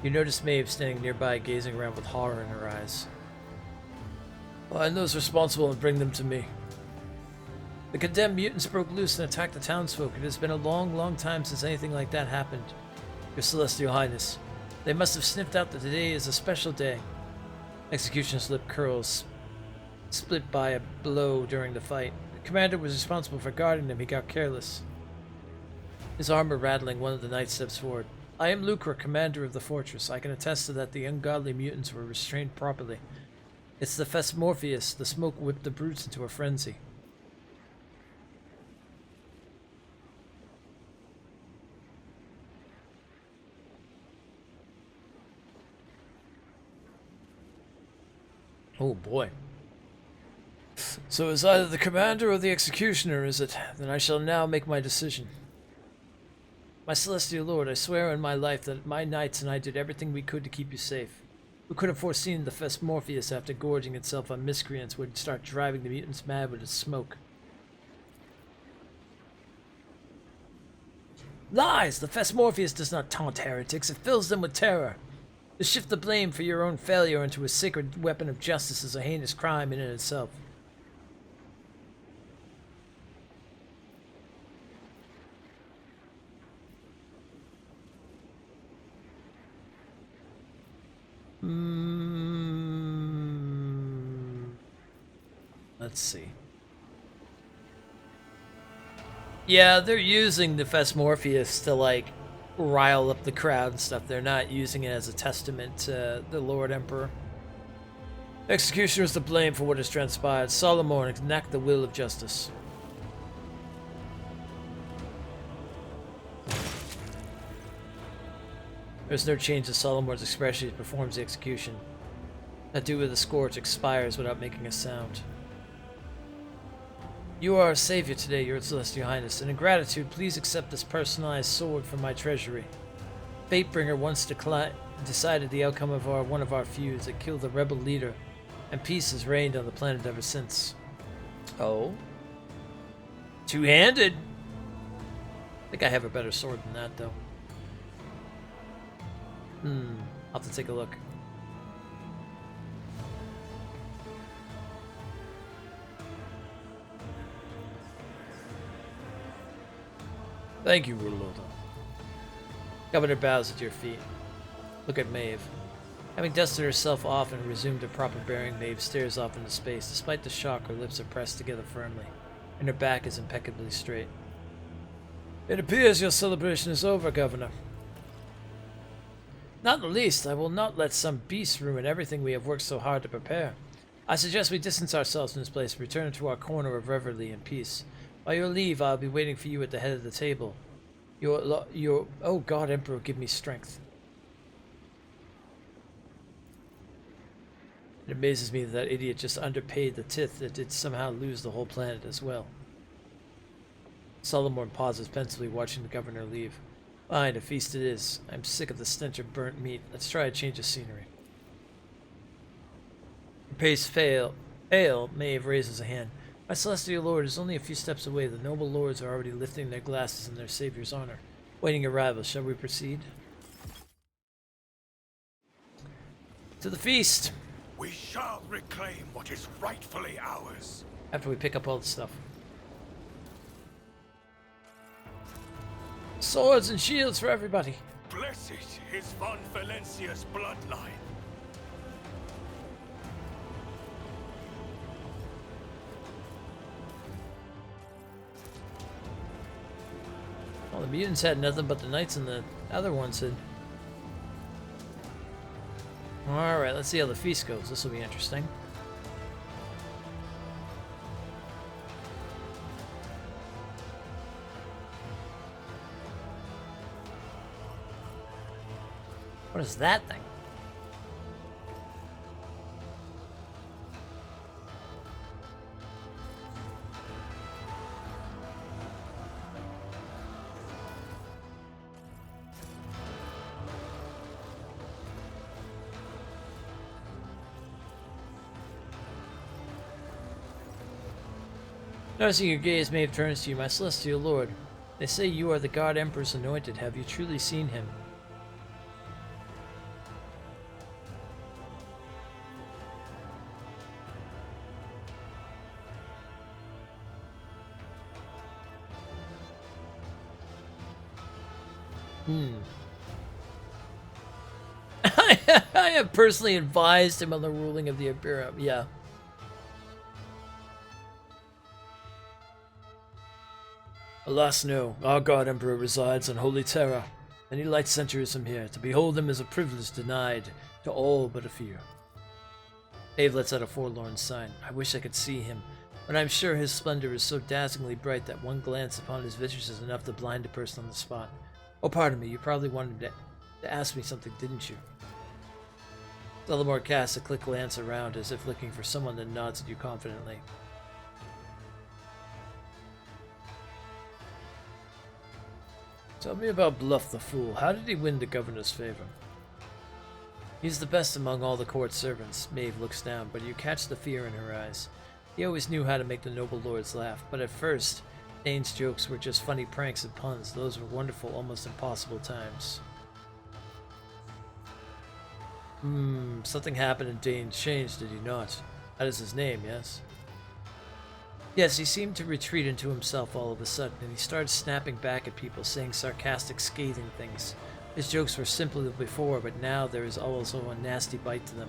Speaker 1: You notice Maeve standing nearby, gazing around with horror in her eyes. Find those responsible and bring them to me. The condemned mutants broke loose and attacked the townsfolk. It has been a long, long time since anything like that happened, Your Celestial Highness. They must have sniffed out that today is a special day. Executioner's lip curls, split by a blow during the fight. The commander was responsible for guarding them. He got careless. His armor rattling, one of the knights steps forward. I am Lucra, commander of the fortress. I can attest to that the ungodly mutants were restrained properly. It's the Fesmorpheus. The smoke whipped the brutes into a frenzy. Oh boy. So it's either the commander or the executioner, is it? Then I shall now make my decision. My Celestial Lord, I swear on my life that my knights and I did everything we could to keep you safe. Who could have foreseen the Fesmorpheus, after gorging itself on miscreants, would start driving the mutants mad with its smoke? Lies! The Fesmorpheus does not taunt heretics, it fills them with terror. To shift the blame for your own failure into a sacred weapon of justice is a heinous crime in and itself. Let's see. Yeah, they're using the Fesmorpheus to, like, rile up the crowd and stuff. They're not using it as a testament to the Lord Emperor. Executioner is to blame for what has transpired. Solomon enact the will of justice. There's no change in Solomon's expression as he performs the execution. That dude with the scourge expires without making a sound. You are our savior today, your celestial highness, and in gratitude, please accept this personalized sword from my treasury. Fatebringer once decided the outcome of one of our feuds. It killed the rebel leader, and peace has reigned on the planet ever since. Oh? Two-handed? I think I have a better sword than that, though. I'll have to take a look. Thank you, Ruloto. Governor bows at your feet. Look at Maeve. Having dusted herself off and resumed her proper bearing, Maeve stares off into space. Despite the shock, her lips are pressed together firmly, and her back is impeccably straight. It appears your celebration is over, Governor. Not in the least. I will not let some beast ruin everything we have worked so hard to prepare. I suggest we distance ourselves from this place and return to our corner of revelry and peace. By your leave, I'll be waiting for you at the head of the table. Oh God, Emperor, give me strength. It amazes me that idiot just underpaid the tithe that did somehow lose the whole planet as well. Solomon pauses pensively, watching the governor leave. Fine, a feast it is. I'm sick of the stench of burnt meat. Let's try a change of scenery. Her pace pale, Maeve raises a hand. My celestial lord is only a few steps away. The noble lords are already lifting their glasses in their savior's honor, waiting arrival. Shall we proceed? To the feast!
Speaker 3: We shall reclaim what is rightfully ours.
Speaker 1: After we pick up all the stuff. Swords and shields for everybody.
Speaker 3: Blessed is Von Valencia's bloodline.
Speaker 1: Well, the mutants had nothing, but the knights and the other ones had. Alright, let's see how the feast goes. This will be interesting. What is that thing? Noticing your gaze, Maeve turns to you, my celestial lord. They say you are the God Emperor's anointed. Have you truly seen him? I have personally advised him on the ruling of the Imperium. Yeah. Alas, no. Our God Emperor resides on Holy Terra. Many light centuries from here. To behold him is a privilege denied to all but a few. Maeve lets out a forlorn sigh. I wish I could see him, but I'm sure his splendor is so dazzlingly bright that one glance upon his visage is enough to blind a person on the spot. Oh, pardon me. You probably wanted to ask me something, didn't you? Delamore casts a quick glance around as if looking for someone, then nods at you confidently. Tell me about Bluff the Fool. How did he win the governor's favor? He's the best among all the court servants. Maeve looks down, but you catch the fear in her eyes. He always knew how to make the noble lords laugh, but at first, Dane's jokes were just funny pranks and puns. Those were wonderful, almost impossible times. Something happened and Dane changed, did he not? That is his name, yes? Yes, he seemed to retreat into himself all of a sudden, and he started snapping back at people, saying sarcastic, scathing things. His jokes were simple before, but now there is also a nasty bite to them.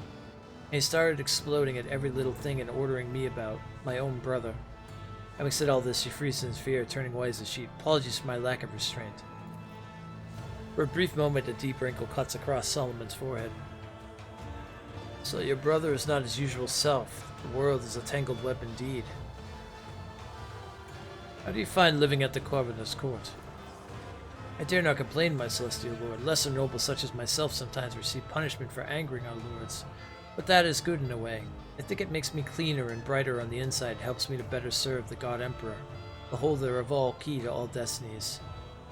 Speaker 1: And he started exploding at every little thing and ordering me about my own brother. Having said all this, she freezes in fear, turning white as a sheet. Apologies for my lack of restraint. For a brief moment, a deep wrinkle cuts across Solomon's forehead. So your brother is not his usual self. The world is a tangled web indeed. How do you find living at the governor's court? I dare not complain, my celestial lord. Lesser nobles such as myself sometimes receive punishment for angering our lords, but that is good in a way. I think it makes me cleaner and brighter on the inside, helps me to better serve the God Emperor, the holder of all key to all destinies.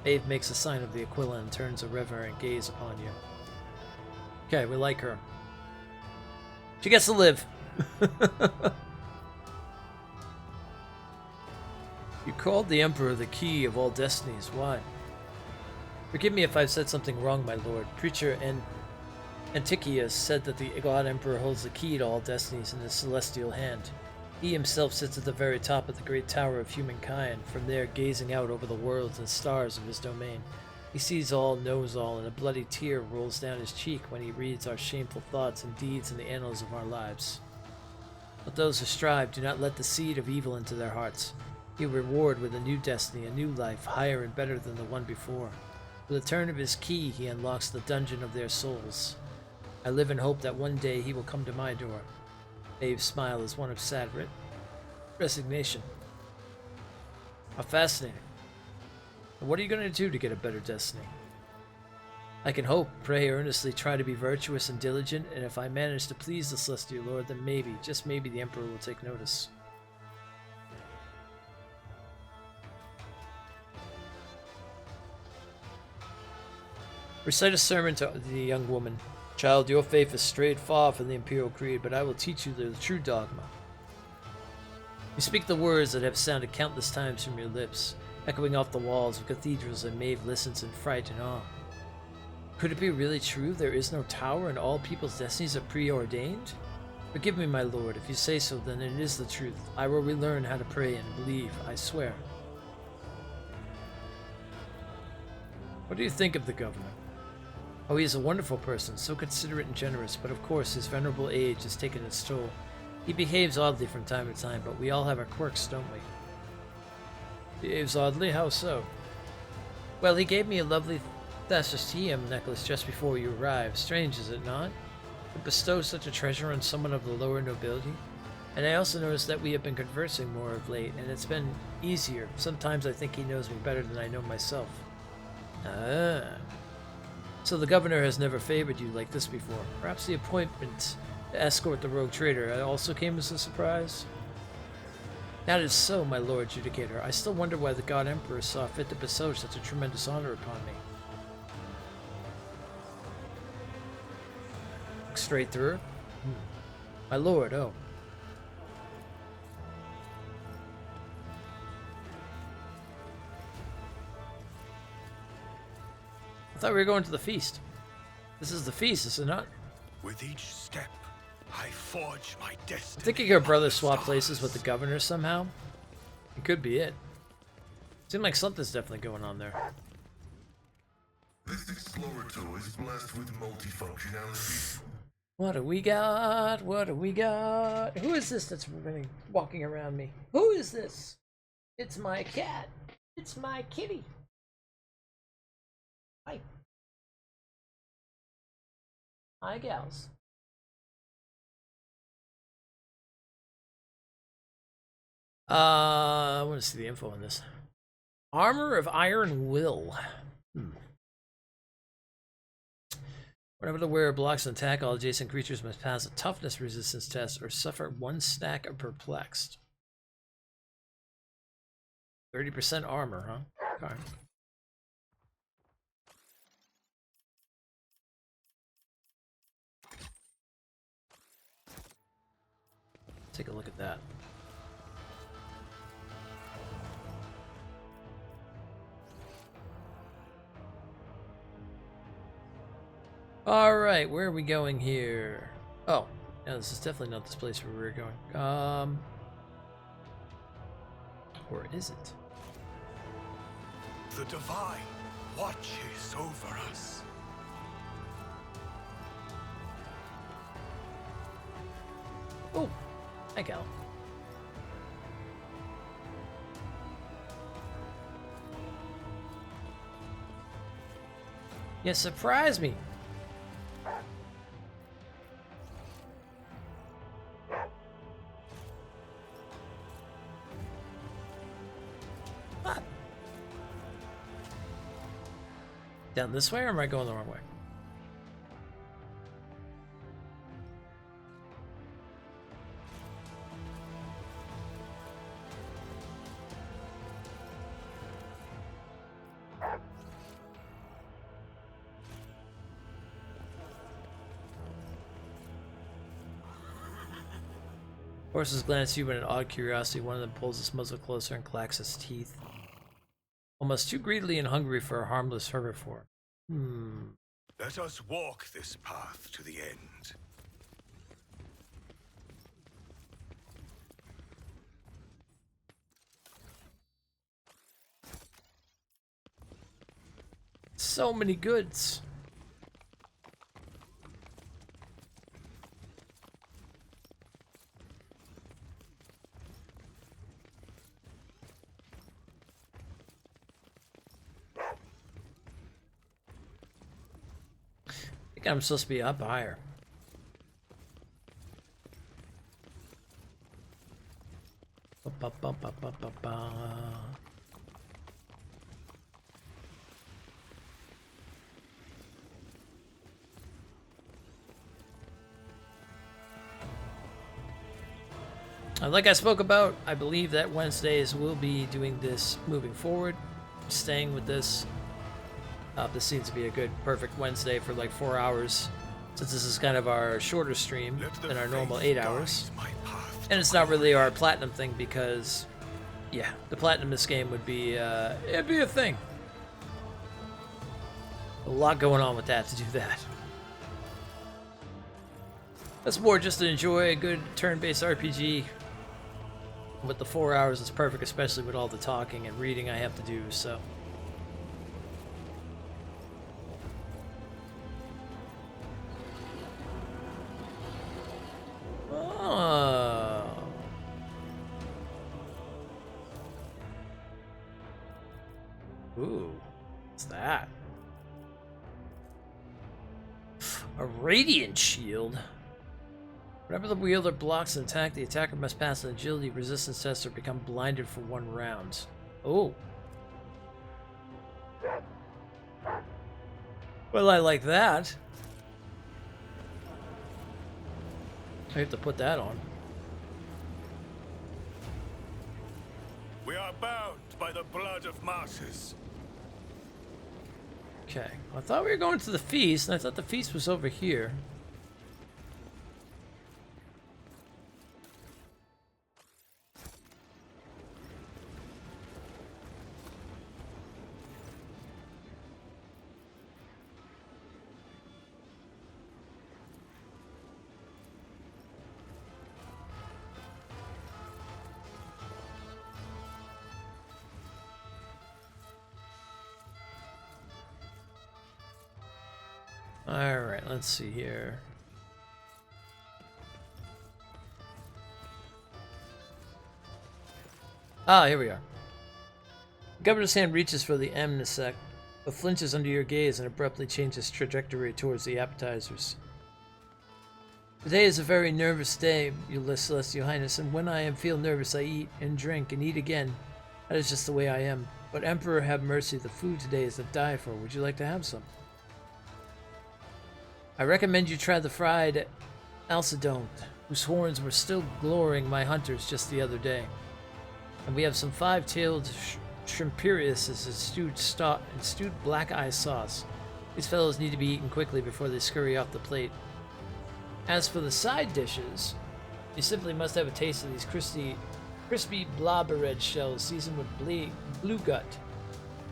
Speaker 1: Maeve makes a sign of the Aquila and turns a reverent gaze upon you. Okay, we like her. She gets to live. You called the Emperor the key of all destinies. Why? Forgive me if I've said something wrong, my lord. Preacher Antichius said that the God Emperor holds the key to all destinies in his celestial hand. He himself sits at the very top of the great tower of humankind, from there gazing out over the worlds and stars of his domain. He sees all, knows all, and a bloody tear rolls down his cheek when he reads our shameful thoughts and deeds in the annals of our lives. But those who strive do not let the seed of evil into their hearts. He will reward with a new destiny, a new life, higher and better than the one before. With the turn of his key, he unlocks the dungeon of their souls. I live in hope that one day he will come to my door. Maeve's smile is one of sad resignation. How fascinating. And what are you going to do to get a better destiny? I can hope, pray earnestly, try to be virtuous and diligent, and if I manage to please the Celestial Lord, then maybe, just maybe, the Emperor will take notice. Recite a sermon to the young woman. Child, your faith has strayed far from the Imperial Creed, but I will teach you the true dogma. You speak the words that have sounded countless times from your lips, echoing off the walls of cathedrals, and Maeve listens in fright and awe. Could it be really true there is no tower and all people's destinies are preordained? Forgive me, my lord, if you say so, then it is the truth. I will relearn how to pray and believe, I swear. What do you think of the governor? Oh, he is a wonderful person, so considerate and generous, but of course his venerable age has taken its toll. He behaves oddly from time to time, but we all have our quirks, don't we? Behaves oddly? How so? Well, he gave me a lovely Thassastium necklace just before you arrived. Strange, is it not? To bestow such a treasure on someone of the lower nobility? And I also noticed that we have been conversing more of late, and it's been easier. Sometimes I think he knows me better than I know myself. Ah. So the governor has never favored you like this before. Perhaps the appointment to escort the rogue trader also came as a surprise? That is so, my lord Judicator. I still wonder why the God Emperor saw fit to bestow such a tremendous honor upon me. Look straight through her? My lord, oh. I thought we were going to the feast. This is the feast, is it not?
Speaker 3: With each step, I forge my destiny.
Speaker 1: I think your brother swapped places with the governor somehow. It could be it. Seemed like something's definitely going on there.
Speaker 5: This Explorator is blessed with multifunctionality.
Speaker 1: What do we got? What do we got? Who is this that's walking around me? Who is this? It's my cat. It's my kitty. Hi. Hi, gals. I want to see the info on this. Armor of Iron Will. Whenever the wearer blocks an attack, all adjacent creatures must pass a toughness resistance test or suffer 1 stack of perplexed. 30% armor, huh? Okay. Take a look at that. Alright, where are we going here? Oh, no, this is definitely not this place where we're going. Or is it?
Speaker 3: The Divine watches over us.
Speaker 1: Oh, hi, Gal. You surprised me. Down this way, or am I going the wrong way? Horses glance at you with an odd curiosity. One of them pulls its muzzle closer and clacks its teeth. Almost too greedily and hungry for a harmless herbivore.
Speaker 3: Let us walk this path to the end.
Speaker 1: So many goods. I think I'm supposed to be up higher. Ba-ba-ba-ba-ba-ba. Like I spoke about, I believe that Wednesdays will be doing this moving forward, staying with this. This seems to be a good, perfect Wednesday for like 4 hours, since this is kind of our shorter stream than our normal 8 hours. And it's not really our platinum thing because, yeah, the platinum this game would be, it'd be a thing. A lot going on with that to do that. That's more just to enjoy a good turn-based RPG. With the 4 hours, it's perfect, especially with all the talking and reading I have to do, so. Oh. Ooh, what's that? A radiant shield. Whenever the wielder blocks an attack, the attacker must pass an agility resistance test or become blinded for 1 round. Oh. Well, I like that. I have to put that on.
Speaker 3: We are bound by the blood of martyrs.
Speaker 1: Okay. I thought we were going to the feast, and I thought the feast was over here. Alright, let's see here. Ah, here we are. The governor's hand reaches for the amnesec, but flinches under your gaze and abruptly changes trajectory towards the appetizers. Today is a very nervous day, your celestial highness, and when I feel nervous I eat and drink and eat again. That is just the way I am. But Emperor have mercy, the food today is to die for. Would you like to have some? I recommend you try the fried alcedone, whose horns were still glorying my hunters just the other day. And we have some 5-tailed shrimperiuses and stewed black eye sauce. These fellows need to be eaten quickly before they scurry off the plate. As for the side dishes, you simply must have a taste of these crispy blobbered shells seasoned with blue gut.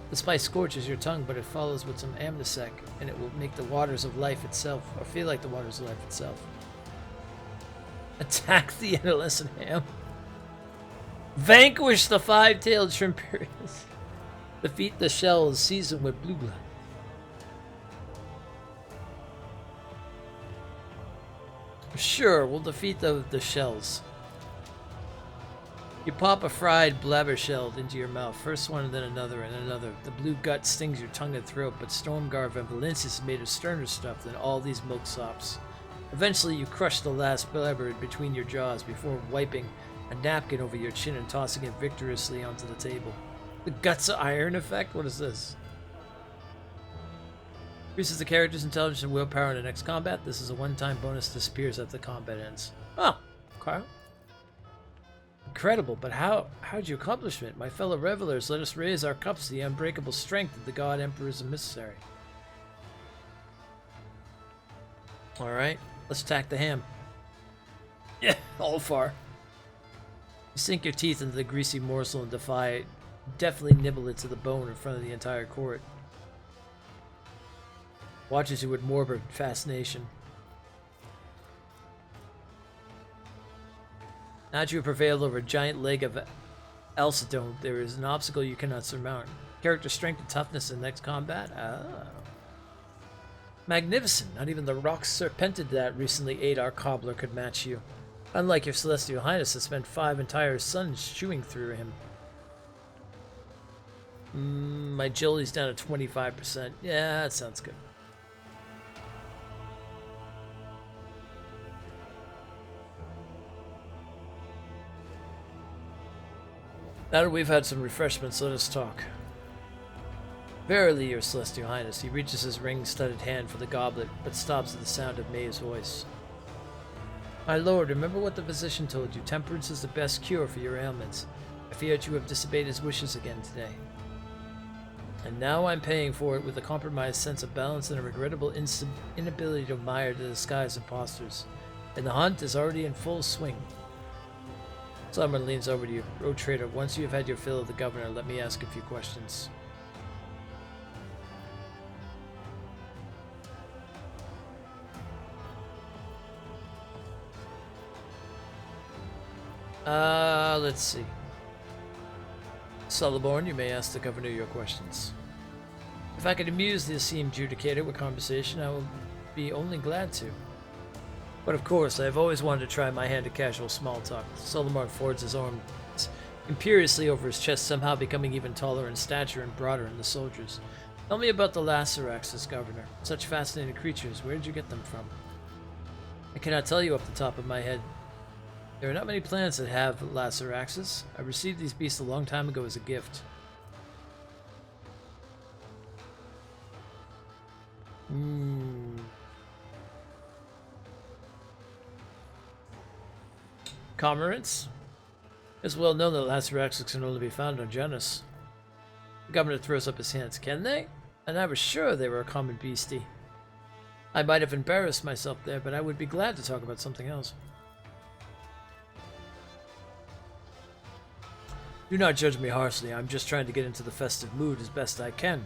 Speaker 1: The spice scorches your tongue, but it follows with some amnesec, and it will make the waters of life itself, or feel like the waters of life itself. Attack the adolescent ham. Vanquish the 5-tailed shrimperius. Defeat the shells seasoned with blue blood. Sure, we'll defeat the shells. You pop a fried blabber shell into your mouth, first one and then another and another. The blue gut stings your tongue and throat, but Stormgarv and Valencius is made of sterner stuff than all these milksops. Eventually you crush the last blabber between your jaws before wiping a napkin over your chin and tossing it victoriously onto the table. The guts of iron effect? What is this? Increases the character's intelligence and willpower in the next combat. This is a one-time bonus, disappears after the combat ends. Oh, okay. Incredible, but how'd you accomplish it? My fellow revelers, let us raise our cups to the unbreakable strength of the God Emperor's emissary. Alright, let's attack the ham. Yeah, all far. You sink your teeth into the greasy morsel and definitely nibble it to the bone in front of the entire court. Watches you with morbid fascination. Now that you have prevailed over a giant leg of Elsadone, there is an obstacle you cannot surmount. Character strength and toughness in the next combat? Oh. Magnificent! Not even the rock serpentid that recently ate our cobbler could match you. Unlike your celestial highness that spent 5 entire suns chewing through him. My agility's down to 25%. Yeah, that sounds good. Now that we've had some refreshments, let us talk. Verily, your celestial highness. He reaches his ring-studded hand for the goblet, but stops at the sound of May's voice. My lord, remember what the physician told you. Temperance is the best cure for your ailments. I fear that you have disobeyed his wishes again today. And now I'm paying for it with a compromised sense of balance and a regrettable inability to admire the disguised imposters. And the hunt is already in full swing. Someone leans over to you. Road trader, once you have had your fill of the governor, let me ask a few questions. Let's see. Celeborn, you may ask the governor your questions. If I could amuse the esteemed judicator with conversation, I will be only glad to. But of course, I have always wanted to try my hand at casual small talk. Solomon folds his arms imperiously over his chest, somehow becoming even taller in stature and broader in the soldiers. Tell me about the Laceraxes, Governor. Such fascinating creatures. Where did you get them from? I cannot tell you off the top of my head. There are not many planets that have Laceraxes. I received these beasts a long time ago as a gift. Cormorants? It's well known that Laceraxes can only be found on Janus. The governor throws up his hands. Can they? And I was sure they were a common beastie. I might have embarrassed myself there, but I would be glad to talk about something else. Do not judge me harshly. I'm just trying to get into the festive mood as best I can.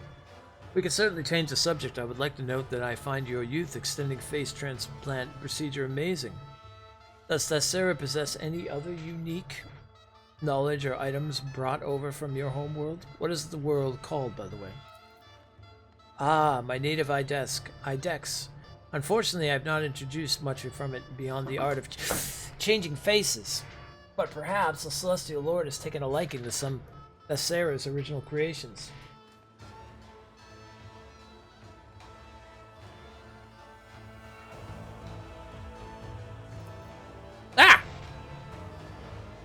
Speaker 1: We can certainly change the subject. I would like to note that I find your youth extending face transplant procedure amazing. Does Sarah possess any other unique knowledge or items brought over from your homeworld? What is the world called, by the way? Ah, my native Idex. Unfortunately, I have not introduced much from it beyond the art of changing faces. But perhaps the Celestial Lord has taken a liking to some of Sarah's original creations. Ah!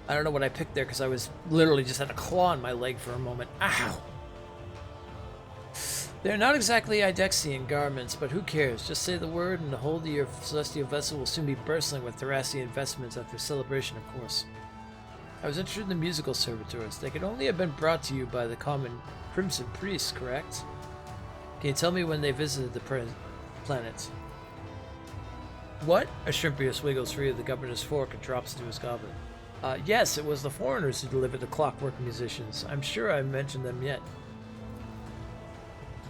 Speaker 1: I don't know what I picked there because I was literally just had a claw in my leg for a moment. Ow! They're not exactly Idexian garments, but who cares? Just say the word and the hold of your celestial vessel will soon be bursting with Thracian investments after celebration, of course. I was interested in the musical servitors. They could only have been brought to you by the common Crimson Priests, correct? Can you tell me when they visited the planet? What? Ashrimpius wiggles free of the governor's fork and drops into his goblet. Yes, it was the foreigners who delivered the clockwork musicians. I'm sure I mentioned them yet.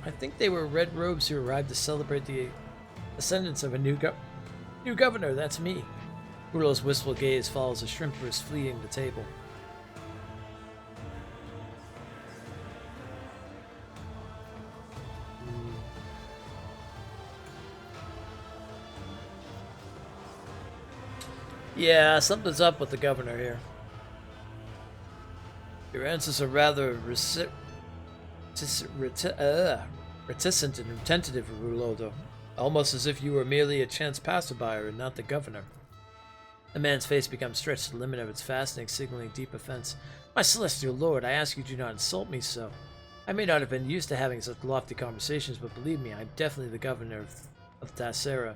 Speaker 1: I think they were red robes who arrived to celebrate the ascendance of a new governor. That's me. Urlo's wistful gaze follows the shrimpers fleeing the table. Yeah, something's up with the governor here. Your answers are rather reticent and tentative, Rulodo. Almost as if you were merely a chance passerby and not the governor. The man's face becomes stretched to the limit of its fastening, signaling deep offense. My celestial lord, I ask you do not insult me so. I may not have been used to having such lofty conversations, but believe me, I'm definitely the governor of Tassera.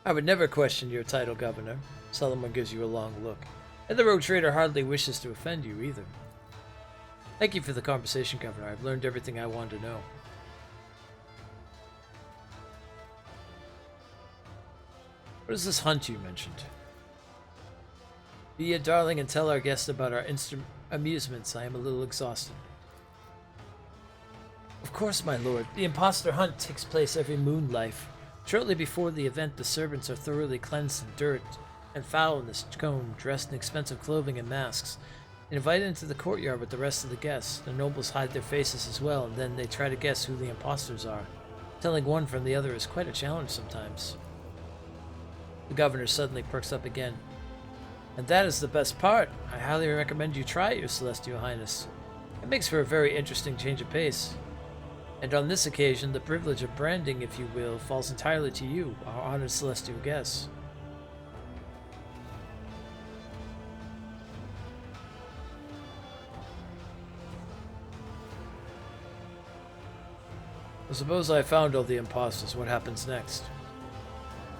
Speaker 1: I would never question your title, Governor. Solomon gives you a long look. And the rogue trader hardly wishes to offend you either. Thank you for the conversation, Governor. I've learned everything I wanted to know. What is this hunt you mentioned? Be a darling and tell our guests about our amusements. I am a little exhausted. Of course, my lord. The imposter hunt takes place every moon life. Shortly before the event, the servants are thoroughly cleansed in dirt and foulness, combed, dressed in expensive clothing and masks, and invited into the courtyard with the rest of the guests. The nobles hide their faces as well, and then they try to guess who the imposters are. Telling one from the other is quite a challenge sometimes. The governor suddenly perks up again. And that is the best part. I highly recommend you try it, Your Celestial Highness. It makes for a very interesting change of pace. And on this occasion, the privilege of branding, if you will, falls entirely to you, our honored celestial guests. Well, suppose I found all the imposters, what happens next?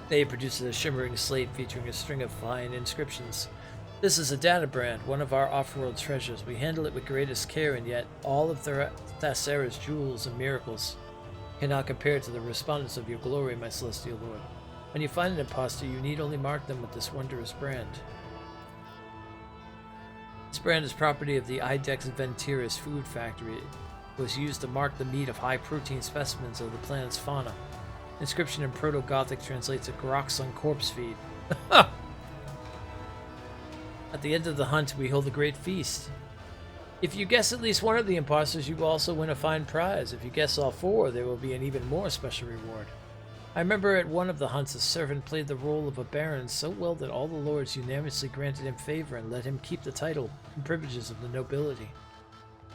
Speaker 1: Dave produces a shimmering slate featuring a string of fine inscriptions. This is a data brand, one of our off-world treasures. We handle it with greatest care, and yet all of Tassera's jewels and miracles cannot compare to the respondents of your glory, my celestial lord. When you find an impostor, you need only mark them with this wondrous brand. This brand is property of the Idex Ventiris food factory. It was used to mark the meat of high-protein specimens of the planet's fauna. Inscription in Proto-Gothic translates to Groxon corpse feed. At the end of the hunt, we hold a great feast. If you guess at least one of the imposters, you will also win a fine prize. If you guess all four, there will be an even more special reward. I remember at one of the hunts, a servant played the role of a baron so well that all the lords unanimously granted him favor and let him keep the title and privileges of the nobility.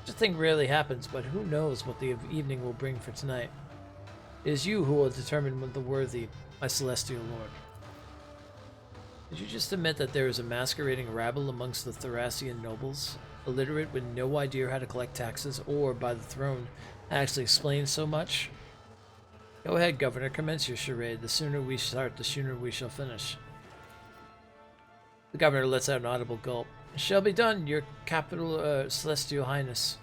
Speaker 1: Such a thing rarely happens, but who knows what the evening will bring for tonight. It is you who will determine the worthy, my celestial lord. Did you just admit that there is a masquerading rabble amongst the Thracian nobles, illiterate with no idea how to collect taxes or, by the throne, actually explain so much? Go ahead, Governor, commence your charade. The sooner we start, the sooner we shall finish. The governor lets out an audible gulp. It shall be done, your capital, celestial highness.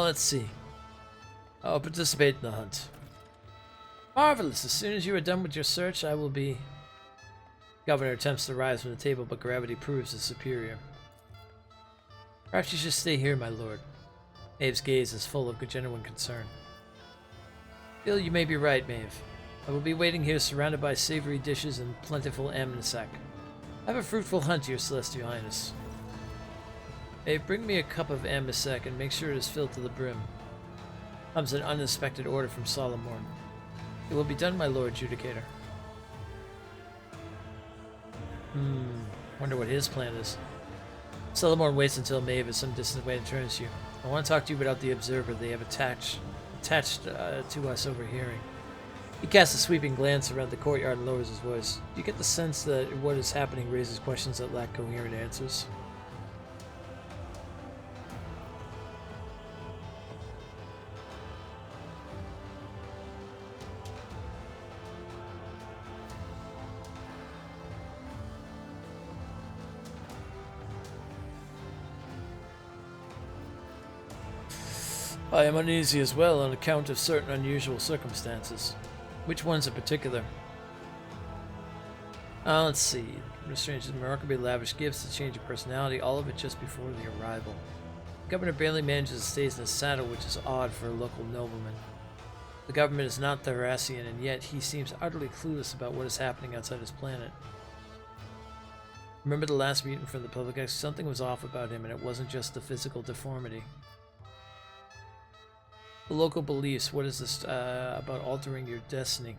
Speaker 1: Let's see. I'll participate in the hunt. Marvelous. As soon as you are done with your search, I will be... Governor attempts to rise from the table, but gravity proves his superior. Perhaps you should stay here, my lord. Maeve's gaze is full of genuine concern. Feel you may be right, Maeve. I will be waiting here surrounded by savory dishes and plentiful amnesec. Have a fruitful hunt, your celestial highness. Maeve, bring me a cup of amnesec and make sure it is filled to the brim. Comes an unexpected order from Solomon. It will be done, my lord Judicator. Wonder what his plan is. Solomon waits until Maeve is some distance away and turns to you. I want to talk to you about the observer they have attached to us overhearing. He casts a sweeping glance around the courtyard and lowers his voice. Do you get the sense that what is happening raises questions that lack coherent answers? I am uneasy as well on account of certain unusual circumstances. Which ones in particular? Let's see. Stranger's remarkably lavish gifts, a change of personality, all of it just before the arrival. The governor barely manages to stay in his saddle, which is odd for a local nobleman. The government is not Thracian, and yet he seems utterly clueless about what is happening outside his planet. Remember the last mutant from the public X? Something was off about him, and it wasn't just the physical deformity. The local beliefs, what is this about altering your destiny?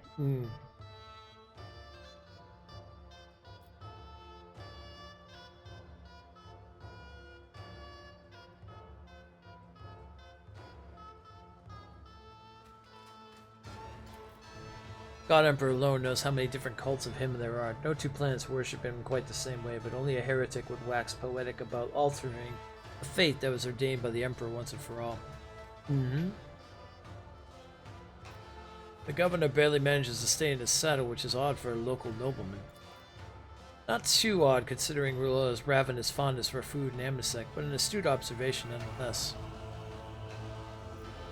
Speaker 1: God Emperor alone knows how many different cults of him there are. No two planets worship him in quite the same way, but only a heretic would wax poetic about altering a fate that was ordained by the Emperor once and for all. The governor barely manages to stay in his saddle, which is odd for a local nobleman. Not too odd considering Ruloa's ravenous fondness for food and Amnesec, but an astute observation nonetheless.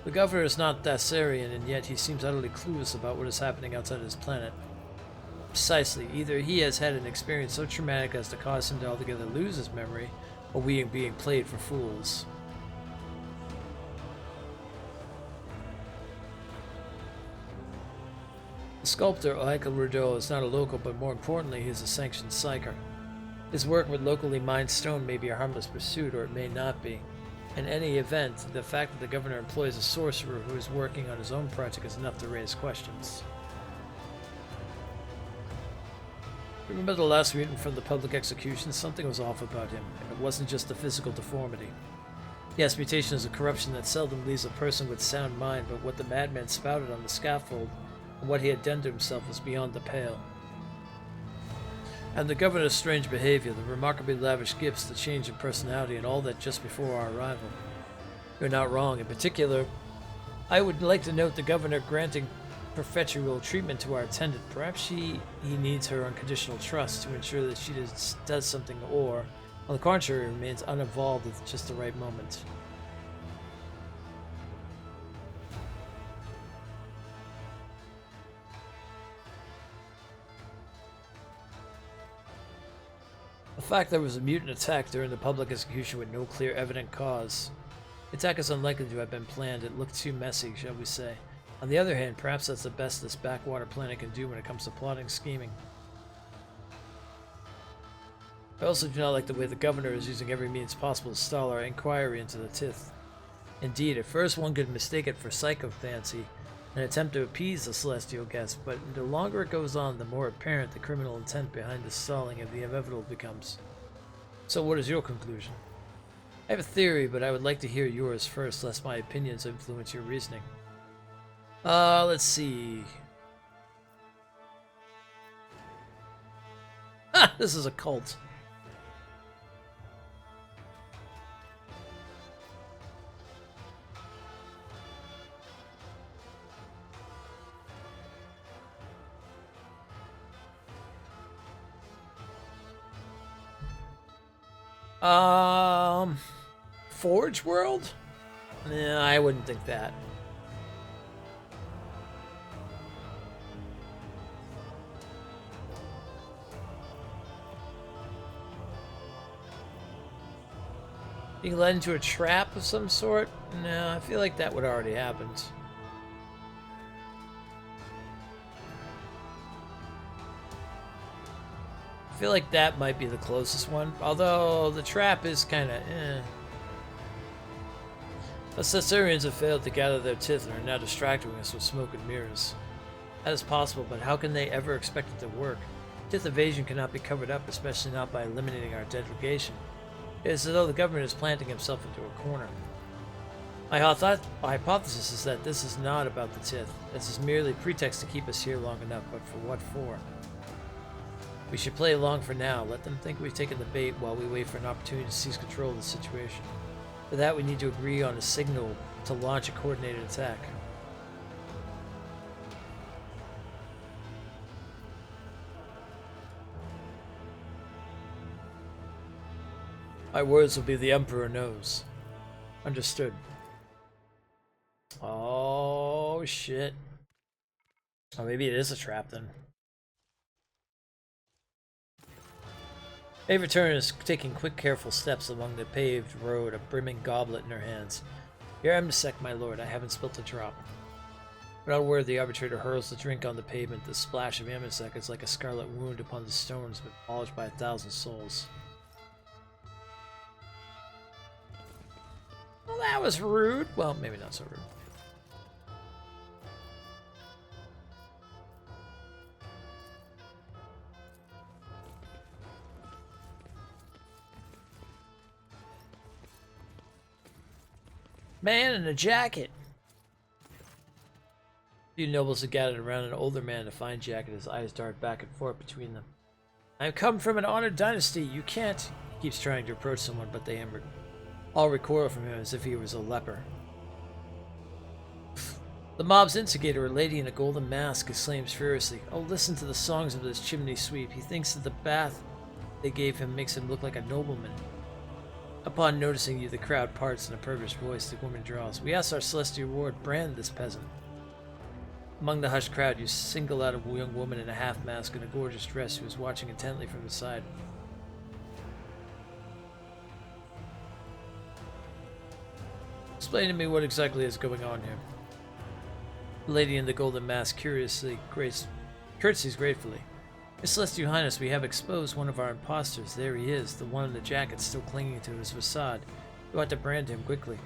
Speaker 1: The governor is not Thessarian, and yet he seems utterly clueless about what is happening outside his planet. Precisely, either he has had an experience so traumatic as to cause him to altogether lose his memory, or we are being played for fools. The sculptor Michael Rudeau is not a local, but more importantly, he is a sanctioned psyker. His work with locally mined stone may be a harmless pursuit, or it may not be. In any event, the fact that the governor employs a sorcerer who is working on his own project is enough to raise questions. Remember the last mutant from the public execution? Something was off about him, and it wasn't just a physical deformity. Yes, mutation is a corruption that seldom leaves a person with sound mind, but what the madman spouted on the scaffold and what he had done to himself was beyond the pale. And the governor's strange behavior, the remarkably lavish gifts, the change in personality, and all that just before our arrival. You're not wrong. In particular, I would like to note the governor granting perpetual treatment to our attendant. Perhaps he needs her unconditional trust to ensure that she does something, or, on the contrary, remains uninvolved at just the right moment. The fact there was a mutant attack during the public execution with no clear evident cause. The attack is unlikely to have been planned. It looked too messy, shall we say. On the other hand, perhaps that's the best this backwater planet can do when it comes to plotting scheming. I also do not like the way the governor is using every means possible to stall our inquiry into the Tith. Indeed, at first one could mistake it for psychophancy, an attempt to appease the celestial guest, but the longer it goes on, the more apparent the criminal intent behind the stalling of the inevitable becomes. So what is your conclusion? I have a theory, but I would like to hear yours first, lest my opinions influence your reasoning. Let's see. Ha! This is a cult. Forge World? Nah, I wouldn't think that. Being led into a trap of some sort? No, I feel like that would already happened. I feel like that might be the closest one, although the trap is kind of The Caesarians have failed to gather their Tith and are now distracting us with smoke and mirrors. That is possible, but how can they ever expect it to work? Tith evasion cannot be covered up, especially not by eliminating our delegation. It is as though the government is planting himself into a corner. My hypothesis is that this is not about the Tith. This is merely pretext to keep us here long enough, but for what for? We should play along for now. Let them think we've taken the bait while we wait for an opportunity to seize control of the situation. For that, we need to agree on a signal to launch a coordinated attack. My words will be the Emperor knows. Understood. Oh, shit. Oh, maybe it is a trap then. Ava Turner is taking quick, careful steps along the paved road, a brimming goblet in her hands. Your Amnesec, my lord, I haven't spilt a drop. Without a word, the arbitrator hurls the drink on the pavement. The splash of Amnesec is like a scarlet wound upon the stones, but polished by 1,000 souls. Well, that was rude. Well, maybe not so rude. Man in a jacket. few nobles had gathered around an older man to find Jack, and his eyes dart back and forth between them. I have come from an honored dynasty. You can't. He keeps trying to approach someone, but they all recoil from him as if he was a leper. The mob's instigator, a lady in a golden mask, exclaims furiously, "Oh, listen to the songs of this chimney sweep. He thinks that the bath they gave him makes him look like a nobleman." Upon noticing you, the crowd parts in a perverse voice. The woman draws, "We ask our celestial lord, brand this peasant." Among the hushed crowd, you single out a young woman in a half mask and a gorgeous dress who is watching intently from the side. Explain to me what exactly is going on here. The lady in the golden mask curtsies gratefully. Your Celestial Highness, we have exposed one of our impostors. There he is, the one in the jacket still clinging to his facade. You ought to brand him quickly.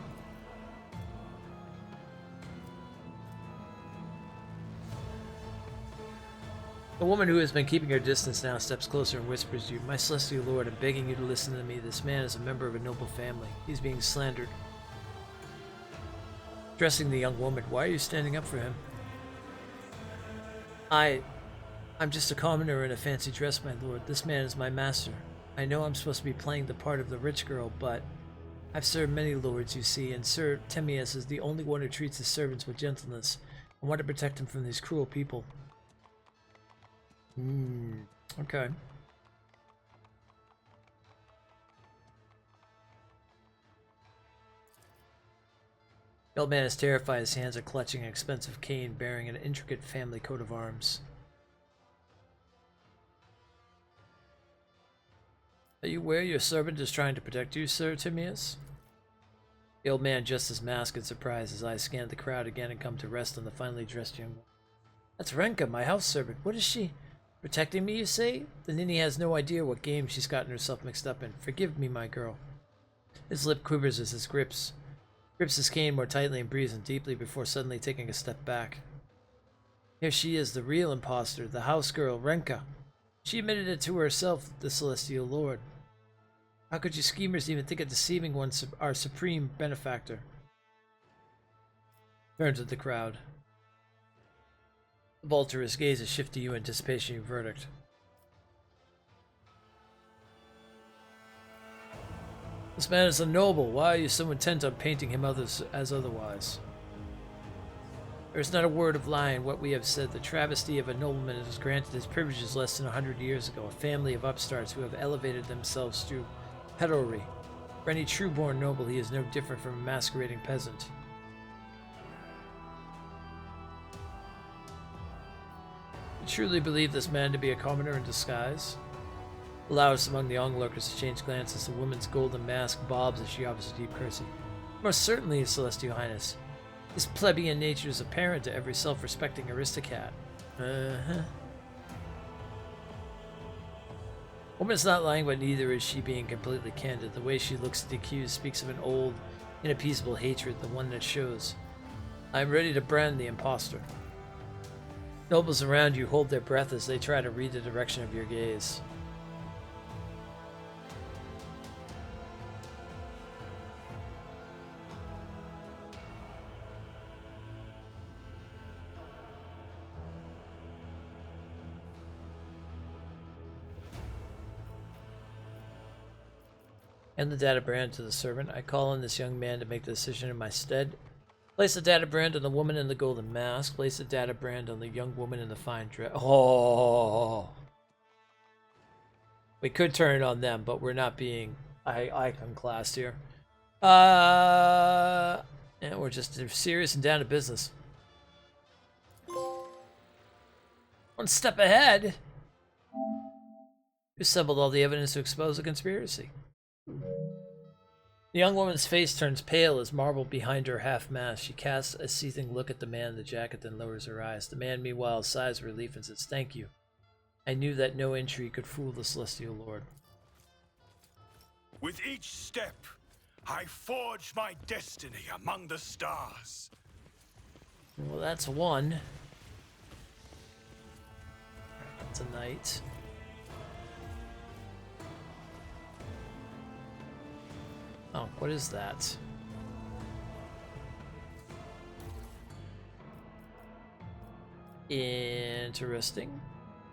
Speaker 1: The woman who has been keeping her distance now steps closer and whispers to you, "My Celestial Lord, I'm begging you to listen to me. This man is a member of a noble family. He's being slandered." Addressing the young woman, "Why are you standing up for him?" I'm just a commoner in a fancy dress, my lord. This man is my master. I know I'm supposed to be playing the part of the rich girl, but I've served many lords, you see, and Sir Temius is the only one who treats his servants with gentleness. I want to protect him from these cruel people. Okay. The old man is terrified. His hands are clutching an expensive cane bearing an intricate family coat of arms. Are you aware your servant is trying to protect you, Sir Timius? The old man adjusts his mask in surprise. His eyes scan the crowd again and come to rest on the finely dressed young woman. That's Renka, my house servant. What is she? Protecting me, you say? The ninny has no idea what game she's gotten herself mixed up in. Forgive me, my girl. His lip quivers as he grips his cane more tightly and breathes in deeply before suddenly taking a step back. Here she is, the real impostor, the house girl, Renka. She admitted it to herself, the Celestial Lord. How could you schemers even think of deceiving our supreme benefactor? Turns to the crowd. The vulturous gazes shift to you in anticipation of your verdict. This man is a noble. Why are you so intent on painting him as otherwise? There is not a word of lie in what we have said. The travesty of a nobleman is granted his privileges less than 100 years ago. A family of upstarts who have elevated themselves through pedalry. For any true-born noble, he is no different from a masquerading peasant. You truly believe this man to be a commoner in disguise? The loudest among the onlookers exchange glances. The woman's golden mask bobs as she offers a deep curtsy. Most certainly, Celestial Highness. His plebeian nature is apparent to every self-respecting aristocrat. Woman's not lying, but neither is she being completely candid. The way she looks at the accused speaks of an old, inappeasable hatred, the one that shows. I am ready to brand the impostor. Nobles around you hold their breath as they try to read the direction of your gaze. And the data brand to the servant. I call on this young man to make the decision in my stead. Place the data brand on the woman in the golden mask. Place the data brand on the young woman in the fine dress. Oh, we could turn it on them, but we're not being iconoclast here. And we're just serious and down to business. One step ahead. You assembled all the evidence to expose a conspiracy. The young woman's face turns pale as marble behind her half-mask. She casts a seething look at the man in the jacket, then lowers her eyes. The man, meanwhile, sighs with relief and says, "Thank you. I knew that no intrigue could fool the Celestial Lord."
Speaker 3: With each step, I forge my destiny among the stars.
Speaker 1: Well, that's one. That's a knight. Oh, what is that? Interesting.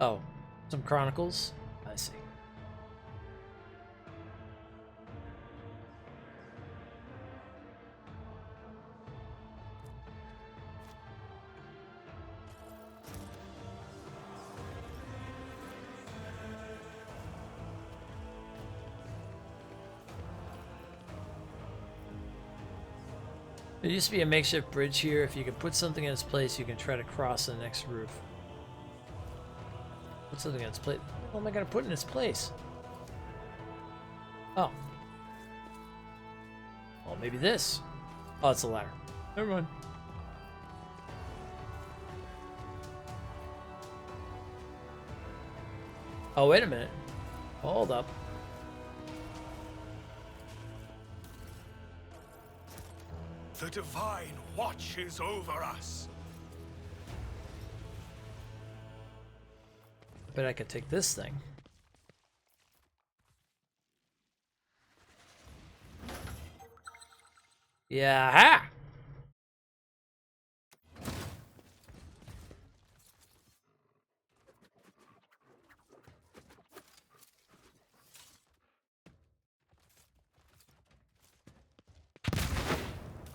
Speaker 1: Oh, some chronicles. I see. There used to be a makeshift bridge here. If you can put something in its place, you can try to cross the next roof. Put something in its place. What am I going to put in its place? Oh. Well, maybe this. Oh, it's a ladder. Never mind. Oh, wait a minute. Hold up.
Speaker 3: The Divine watches over us.
Speaker 1: Bet I could take this thing. Yeah. Ha!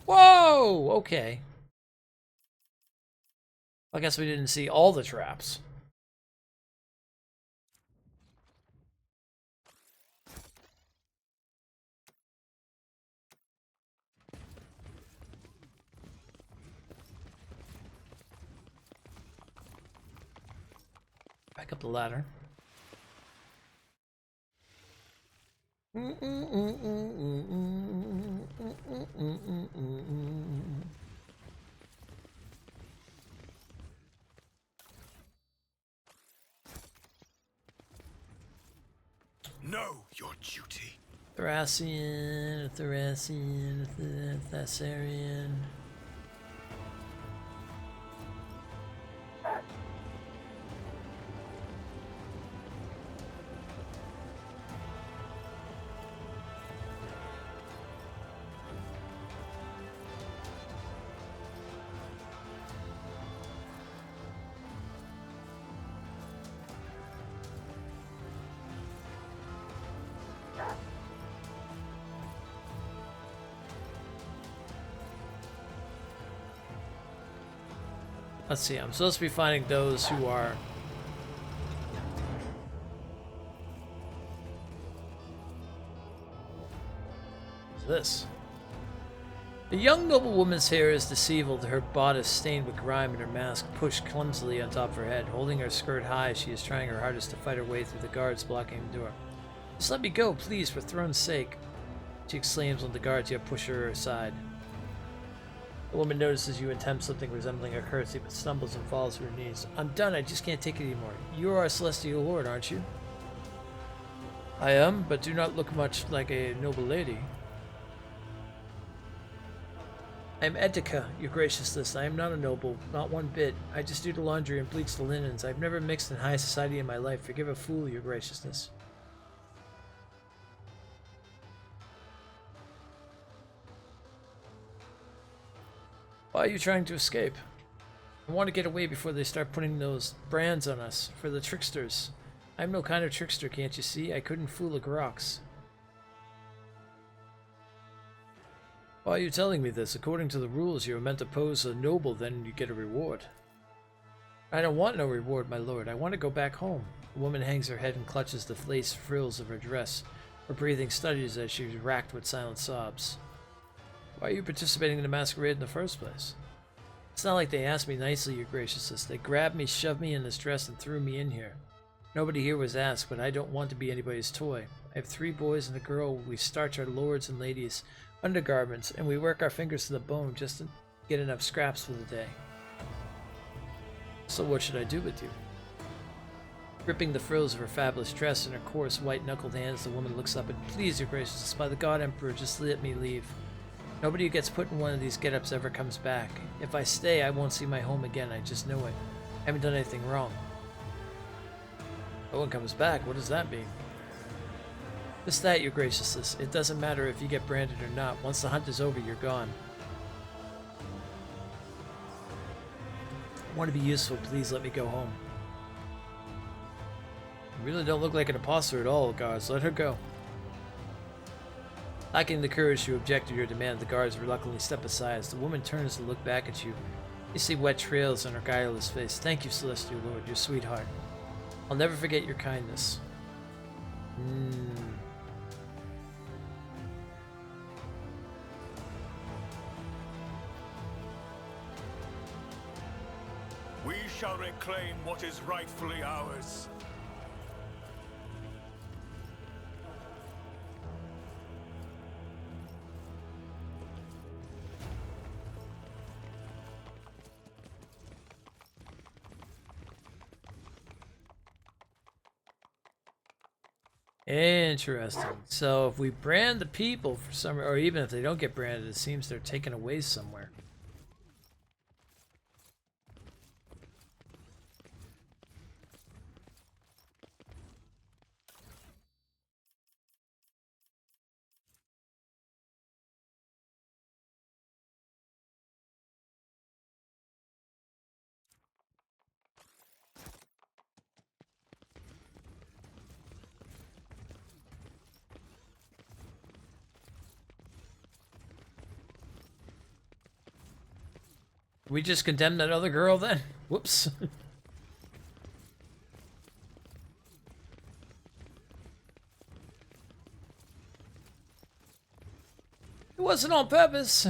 Speaker 1: Whoa! Okay. I guess we didn't see all the traps. Back up the ladder.
Speaker 3: Know your duty.
Speaker 1: Thracian, Thessarian. Let's see, I'm supposed to be finding those who are... What's this? The young noblewoman's hair is disheveled, her bodice stained with grime and her mask pushed clumsily on top of her head. Holding her skirt high, she is trying her hardest to fight her way through the guards blocking the door. Just let me go, please, for throne's sake, she exclaims when the guards yet push her aside. The woman notices you and attempts something resembling a curtsy, but stumbles and falls to her knees. I'm done, I just can't take it anymore. You are our celestial lord, aren't you? I am, but do not look much like a noble lady. I am Etika, your graciousness. I am not a noble, not one bit. I just do the laundry and bleach the linens. I've never mixed in high society in my life. Forgive a fool, your graciousness. Why are you trying to escape? I want to get away before they start putting those brands on us, for the tricksters. I'm no kind of trickster, can't you see? I couldn't fool a Grox. Why are you telling me this? According to the rules, you are meant to pose a noble, then you get a reward. I don't want no reward, my lord. I want to go back home. The woman hangs her head and clutches the lace frills of her dress. Her breathing steadies as she is racked with silent sobs. Why are you participating in the masquerade in the first place? It's not like they asked me nicely, your graciousness. They grabbed me, shoved me in this dress, and threw me in here. Nobody here was asked, but I don't want to be anybody's toy. I have 3 boys and a girl. We starch our lords and ladies' undergarments, and we work our fingers to the bone just to get enough scraps for the day. So what should I do with you? Gripping the frills of her fabulous dress in her coarse, white-knuckled hands, the woman looks up and, please, your graciousness, by the God Emperor, just let me leave. Nobody who gets put in one of these get-ups ever comes back. If I stay, I won't see my home again. I just know it. I haven't done anything wrong. No one comes back? What does that mean? Just that, your graciousness. It doesn't matter if you get branded or not. Once the hunt is over, you're gone. I want to be useful. Please let me go home. You really don't look like an imposter at all, guards. Let her go. Lacking the courage to object to your demand, the guards reluctantly step aside. As the woman turns to look back at you, you see wet trails on her guileless face. Thank you, Celestial Lord, your sweetheart. I'll never forget your kindness.
Speaker 3: We shall reclaim what is rightfully ours.
Speaker 1: Interesting. So if we brand the people for some, or even if they don't get branded, it seems they're taken away somewhere. We just condemned that other girl then? Whoops. It wasn't on purpose.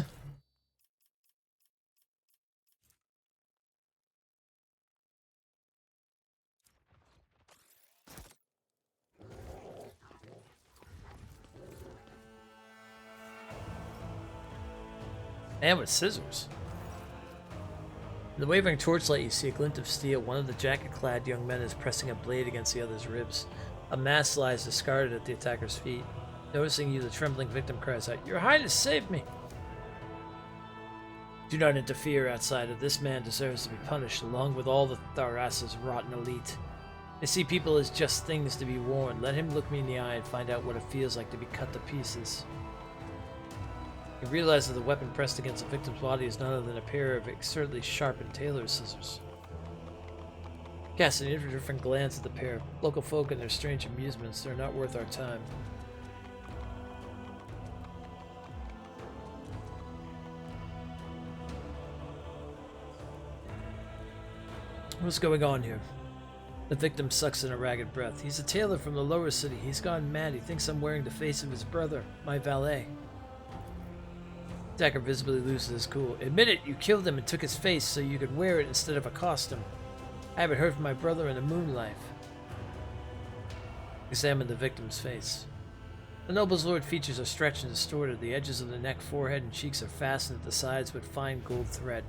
Speaker 1: And with scissors. In the wavering torchlight, you see a glint of steel. One of the jacket-clad young men is pressing a blade against the other's ribs. A mask lies discarded at the attacker's feet. Noticing you, the trembling victim cries out, "Your Highness, save me!" Do not interfere, outsider. This man deserves to be punished, along with all the Tharasa's rotten elite. They see people as just things to be worn. Let him look me in the eye and find out what it feels like to be cut to pieces. You realize that the weapon pressed against the victim's body is none other than a pair of absurdly sharpened tailor's scissors. Cast an indifferent glance at the pair. Local folk and their strange amusements, they're not worth our time. What's going on here? The victim sucks in a ragged breath. He's a tailor from the lower city. He's gone mad. He thinks I'm wearing the face of his brother, my valet. Attacker visibly loses his cool. Admit it, you killed him and took his face so you could wear it instead of a costume. I haven't heard from my brother in the moon life. Examine the victim's face. The noble's lord features are stretched and distorted. The edges of the neck, forehead, and cheeks are fastened at the sides with fine gold thread.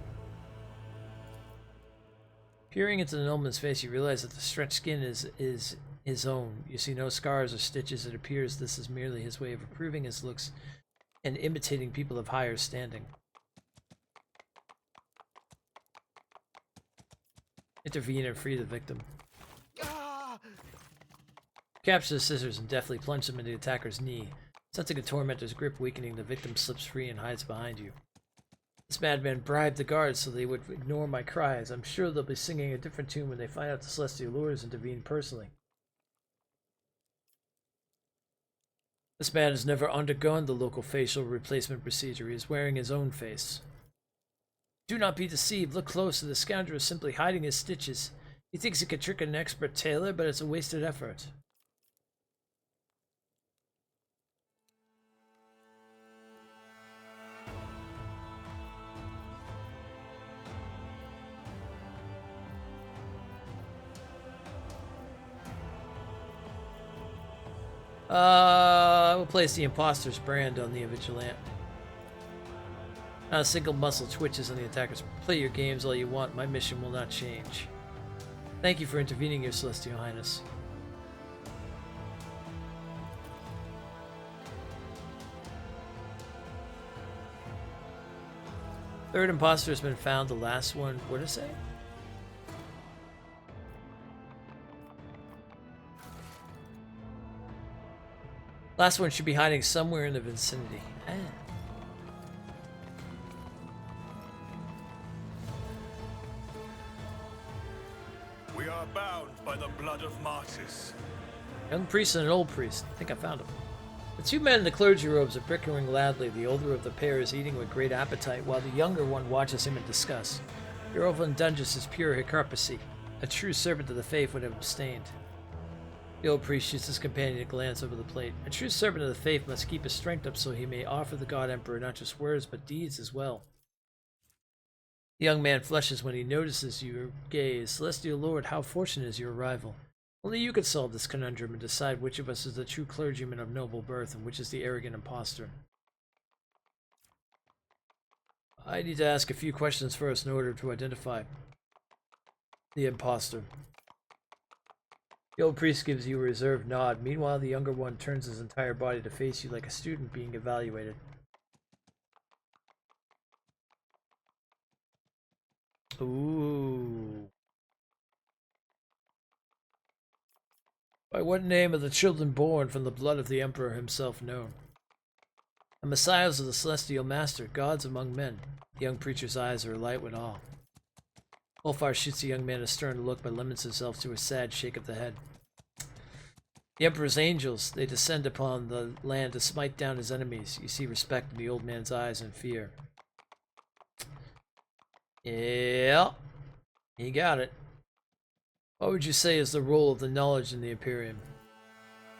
Speaker 1: Peering into the nobleman's face, you realize that the stretched skin is his own. You see no scars or stitches. It appears this is merely his way of improving his looks and imitating people of higher standing. Intervene and free the victim. Capture the scissors and deftly plunge them into the attacker's knee. Sensing a tormentor's grip weakening, the victim slips free and hides behind you. This madman bribed the guards so they would ignore my cries. I'm sure they'll be singing a different tune when they find out the Celestial Lord has intervened personally. This man has never undergone the local facial replacement procedure. He is wearing his own face. Do not be deceived. Look closer. The scoundrel is simply hiding his stitches. He thinks he can trick an expert tailor, but it's a wasted effort. I will place the imposter's brand on the vigilant. Not a single muscle twitches on the attackers. Play your games all you want. My mission will not change. Thank you for intervening, Your Celestial Highness. Third imposter has been found. The last one, what did it say? Last one should be hiding somewhere in the vicinity.
Speaker 3: are bound by the blood of martyrs.
Speaker 1: Young priest and an old priest. I think I found him. The two men in the clergy robes are bickering loudly. The older of the pair is eating with great appetite, while the younger one watches him in disgust. Your Overland Dungeons is pure hypocrisy. A true servant of the faith would have abstained. The old priest shoots his companion a glance over the plate. A true servant of the faith must keep his strength up so he may offer the God Emperor not just words, but deeds as well. The young man flushes when he notices your gaze. Celestial Lord, how fortunate is your arrival. Only you could solve this conundrum and decide which of us is the true clergyman of noble birth and which is the arrogant impostor. I need to ask a few questions first in order to identify the impostor. The old priest gives you a reserved nod. Meanwhile, the younger one turns his entire body to face you like a student being evaluated. Ooh. By what name are the children born from the blood of the Emperor himself known? The messiahs of the celestial master, gods among men. The young preacher's eyes are alight with awe. Ulfar shoots the young man a stern look but limits himself to a sad shake of the head. The Emperor's angels, they descend upon the land to smite down his enemies. You see respect in the old man's eyes and fear. Yeah, he got it. What would you say is the role of the knowledge in the Imperium?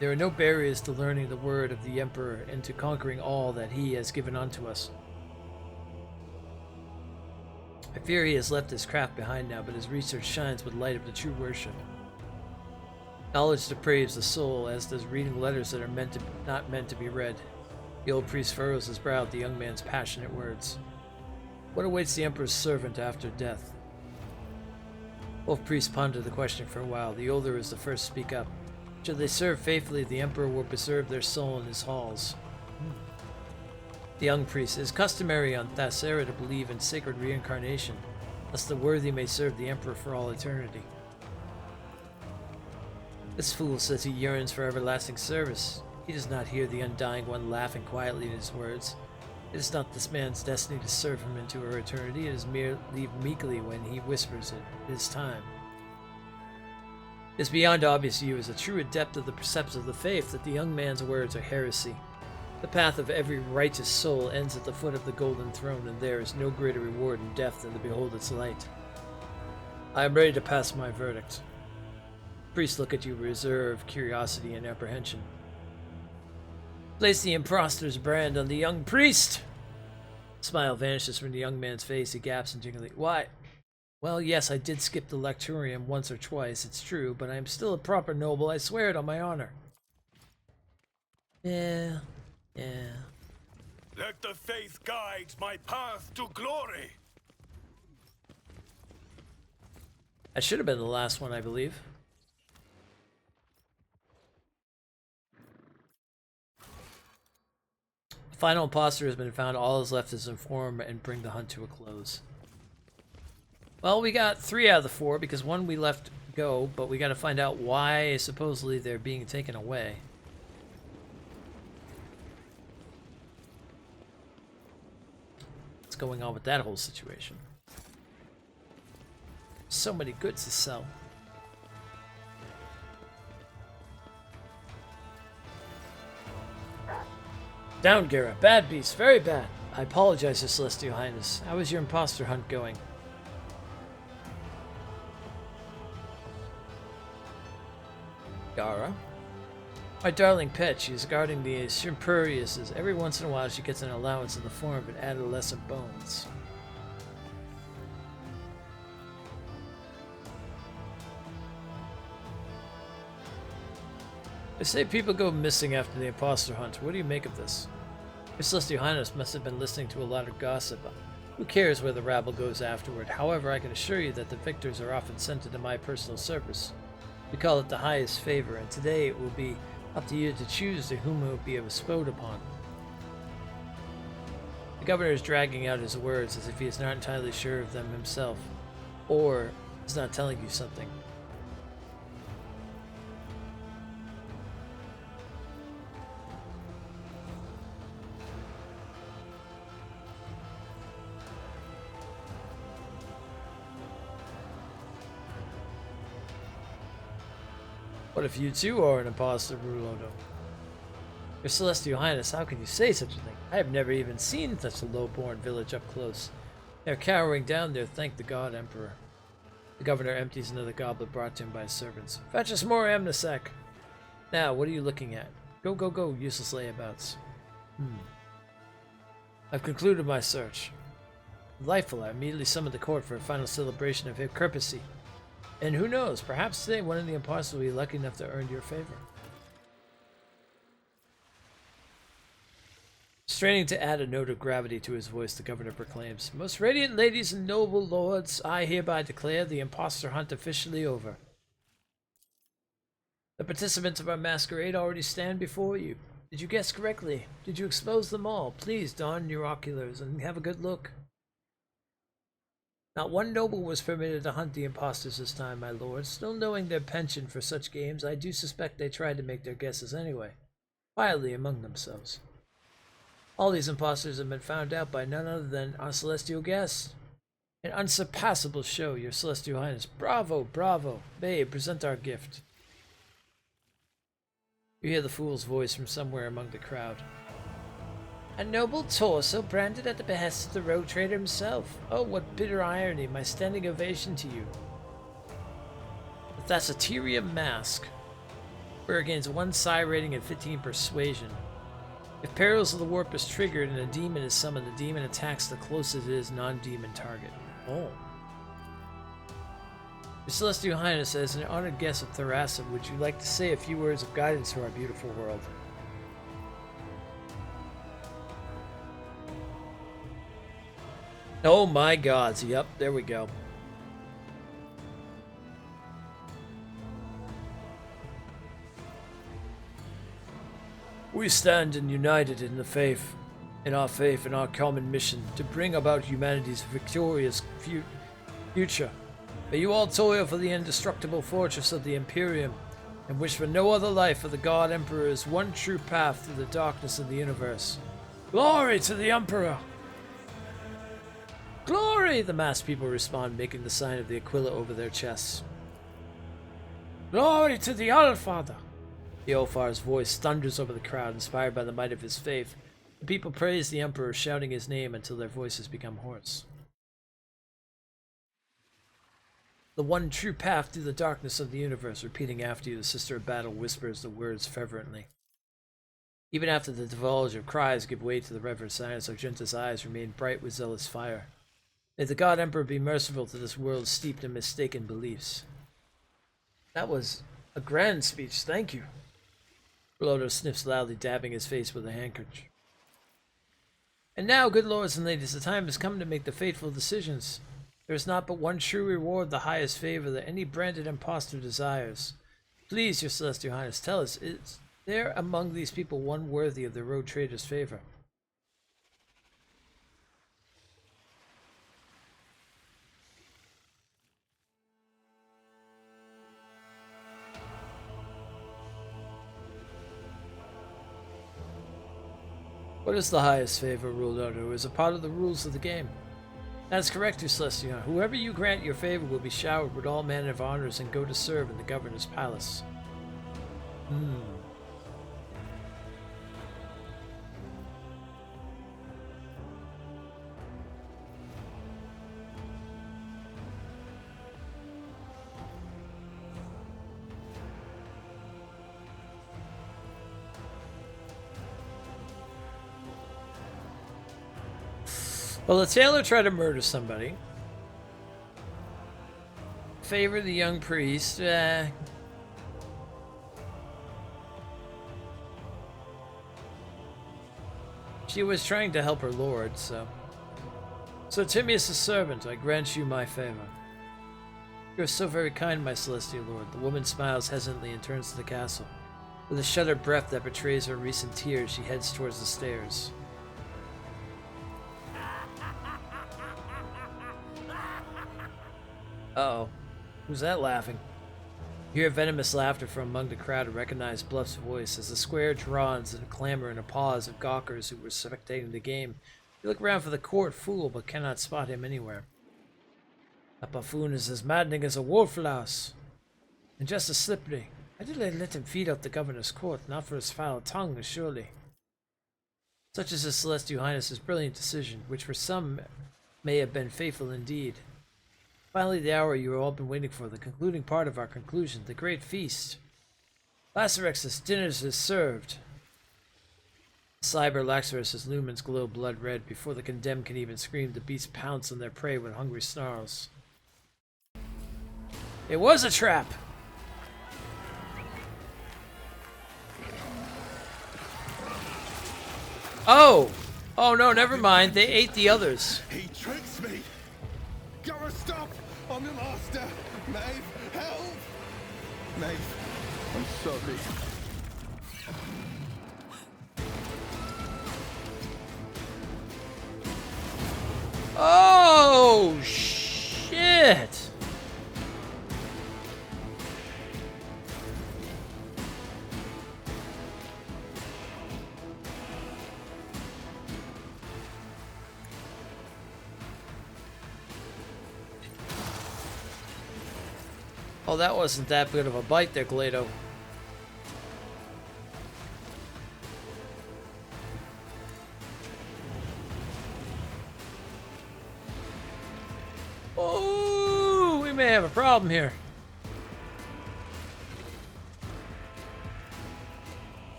Speaker 1: There are no barriers to learning the word of the Emperor and to conquering all that he has given unto us. I fear he has left his craft behind now, but his research shines with light of the true worship. Knowledge depraves the soul, as does reading letters that are not meant to be read. The old priest furrows his brow at the young man's passionate words. What awaits the Emperor's servant after death? Both priests ponder the question for a while. The older is the first to speak up. Should they serve faithfully, the Emperor will preserve their soul in his halls. The young priest, it is customary on Thasera to believe in sacred reincarnation, lest the worthy may serve the Emperor for all eternity. This fool says he yearns for everlasting service. He does not hear the undying one laughing quietly at his words. It is not this man's destiny to serve him into her eternity. It is mere leave meekly when he whispers it. It is time. It is beyond obvious to you as a true adept of the precepts of the faith that the young man's words are heresy. The path of every righteous soul ends at the foot of the golden throne, and there is no greater reward in death than to behold its light. I am ready to pass my verdict. Priests look at you with reserve, curiosity, and apprehension. Place the impostor's brand on the young priest! Smile vanishes from the young man's face. He gaps and jingly. Why? Well, yes, I did skip the lecturium once or twice, it's true, but I am still a proper noble. I swear it on my honor. Yeah.
Speaker 3: Let the faith guide my path to glory.
Speaker 1: That should have been the last one, I believe. The final imposter has been found. All is left is to inform and bring the hunt to a close. Well, we got 3 out of the 4 because one we left go, but we got to find out why supposedly they're being taken away. What's going on with that whole situation? So many goods to sell. Down, Gara. Bad beast. Very bad. I apologize, Your Celestial Highness. How is your imposter hunt going? Gara? My darling pet, she is guarding the Shrimperiuses. Every once in a while she gets an allowance in the form of adolescent bones. They say people go missing after the imposter hunt. What do you make of this? Your Celestial Highness must have been listening to a lot of gossip. Who cares where the rabble goes afterward? However, I can assure you that the victors are often sent into my personal service. We call it the highest favor, and today it will be up to you to choose to whom it will be bestowed upon. The governor is dragging out his words as if he is not entirely sure of them himself, or is not telling you something. What if you too are an imposter, Rulodo? Your Celestial Highness, how can you say such a thing? I have never even seen such a low-born village up close. They're cowering down there, thank the God Emperor. The governor empties another goblet brought to him by his servants. Fetch us more amnesec. Now, what are you looking at? Go, go, go, useless layabouts. I've concluded my search. Delightful, I immediately summoned the court for a final celebration of Hipcurpacy. And who knows, perhaps today one of the imposters will be lucky enough to earn your favor. Straining to add a note of gravity to his voice, the governor proclaims, Most radiant ladies and noble lords, I hereby declare the imposter hunt officially over. The participants of our masquerade already stand before you. Did you guess correctly? Did you expose them all? Please don your oculars and have a good look. Not one noble was permitted to hunt the imposters this time, my lord. Still knowing their penchant for such games, I do suspect they tried to make their guesses anyway, quietly among themselves. All these imposters have been found out by none other than our celestial guests. An unsurpassable show, your celestial highness. Bravo, bravo. Babe, present our gift. You hear the fool's voice from somewhere among the crowd. A noble torso branded at the behest of the rogue trader himself. Oh, what bitter irony, my standing ovation to you. With that Satyrian mask, we're against 1 psi rating and 15 persuasion. If Perils of the Warp is triggered and a demon is summoned, the demon attacks the closest it is non-demon target. Oh. Your Celestial Highness, as an honored guest of Tharassa, would you like to say a few words of guidance to our beautiful world? Oh my gods, yep, there we go. We stand and united in the faith, in our common mission to bring about humanity's victorious future. May you all toil for the indestructible fortress of the Imperium, and wish for no other life for the God Emperor's one true path through the darkness of the universe. Glory to the Emperor! Glory! The masked people respond, making the sign of the Aquila over their chests. Glory to the Allfather! The Ulfar's voice thunders over the crowd, inspired by the might of his faith. The people praise the Emperor, shouting his name until their voices become hoarse. The one true path through the darkness of the universe, repeating after you, the Sister of Battle whispers the words fervently. Even after the divulge of cries give way to the reverent silence, Argenta's eyes remain bright with zealous fire. May the God Emperor be merciful to this world steeped in mistaken beliefs. That was a grand speech, thank you. Rollo sniffs loudly, dabbing his face with a handkerchief. And now, good lords and ladies, the time has come to make the fateful decisions. There is not but one true reward, the highest favor that any branded impostor desires. Please, your Celestial Highness, tell us, is there among these people one worthy of the rogue trader's favor? What is the highest favor, Rulodo? Is a part of the rules of the game. That's correct, your Celestial. Whoever you grant your favor will be showered with all manner of honors and go to serve in the governor's palace. Well, the tailor tried to murder somebody. Favor the young priest. She was trying to help her lord, so... So Timius, the servant, I grant you my favor. You are so very kind, my celestial lord. The woman smiles hesitantly and turns to the castle. With a shuddered breath that betrays her recent tears, she heads towards the stairs. Uh-oh. Who's that laughing? You hear venomous laughter from among the crowd and recognize Bluff's voice as the square draws in a clamor and a pause of gawkers who were spectating the game. You look around for the court fool, but cannot spot him anywhere. That buffoon is as maddening as a wolf louse, and just as slippery.
Speaker 2: Why did I let him feed out the governor's court? Not for his foul tongue, surely. Such is his celestial highness's brilliant decision, which for some may have been fateful indeed. Finally, the hour you have all been waiting for, the concluding part of our conclusion, the great feast. Lacerexus, dinners is served. Cyber Lacerus's lumens glow blood red. Before the condemned can even scream, the beasts pounce on their prey with hungry snarls. It was a trap! Oh! Oh no, never mind. They ate the others.
Speaker 3: He tricks me. Gotta stop on the master. Maeve, help! Maeve, I'm sorry.
Speaker 2: Oh shit! Oh, that wasn't that good of a bite there, Glado. Oh, we may have a problem here.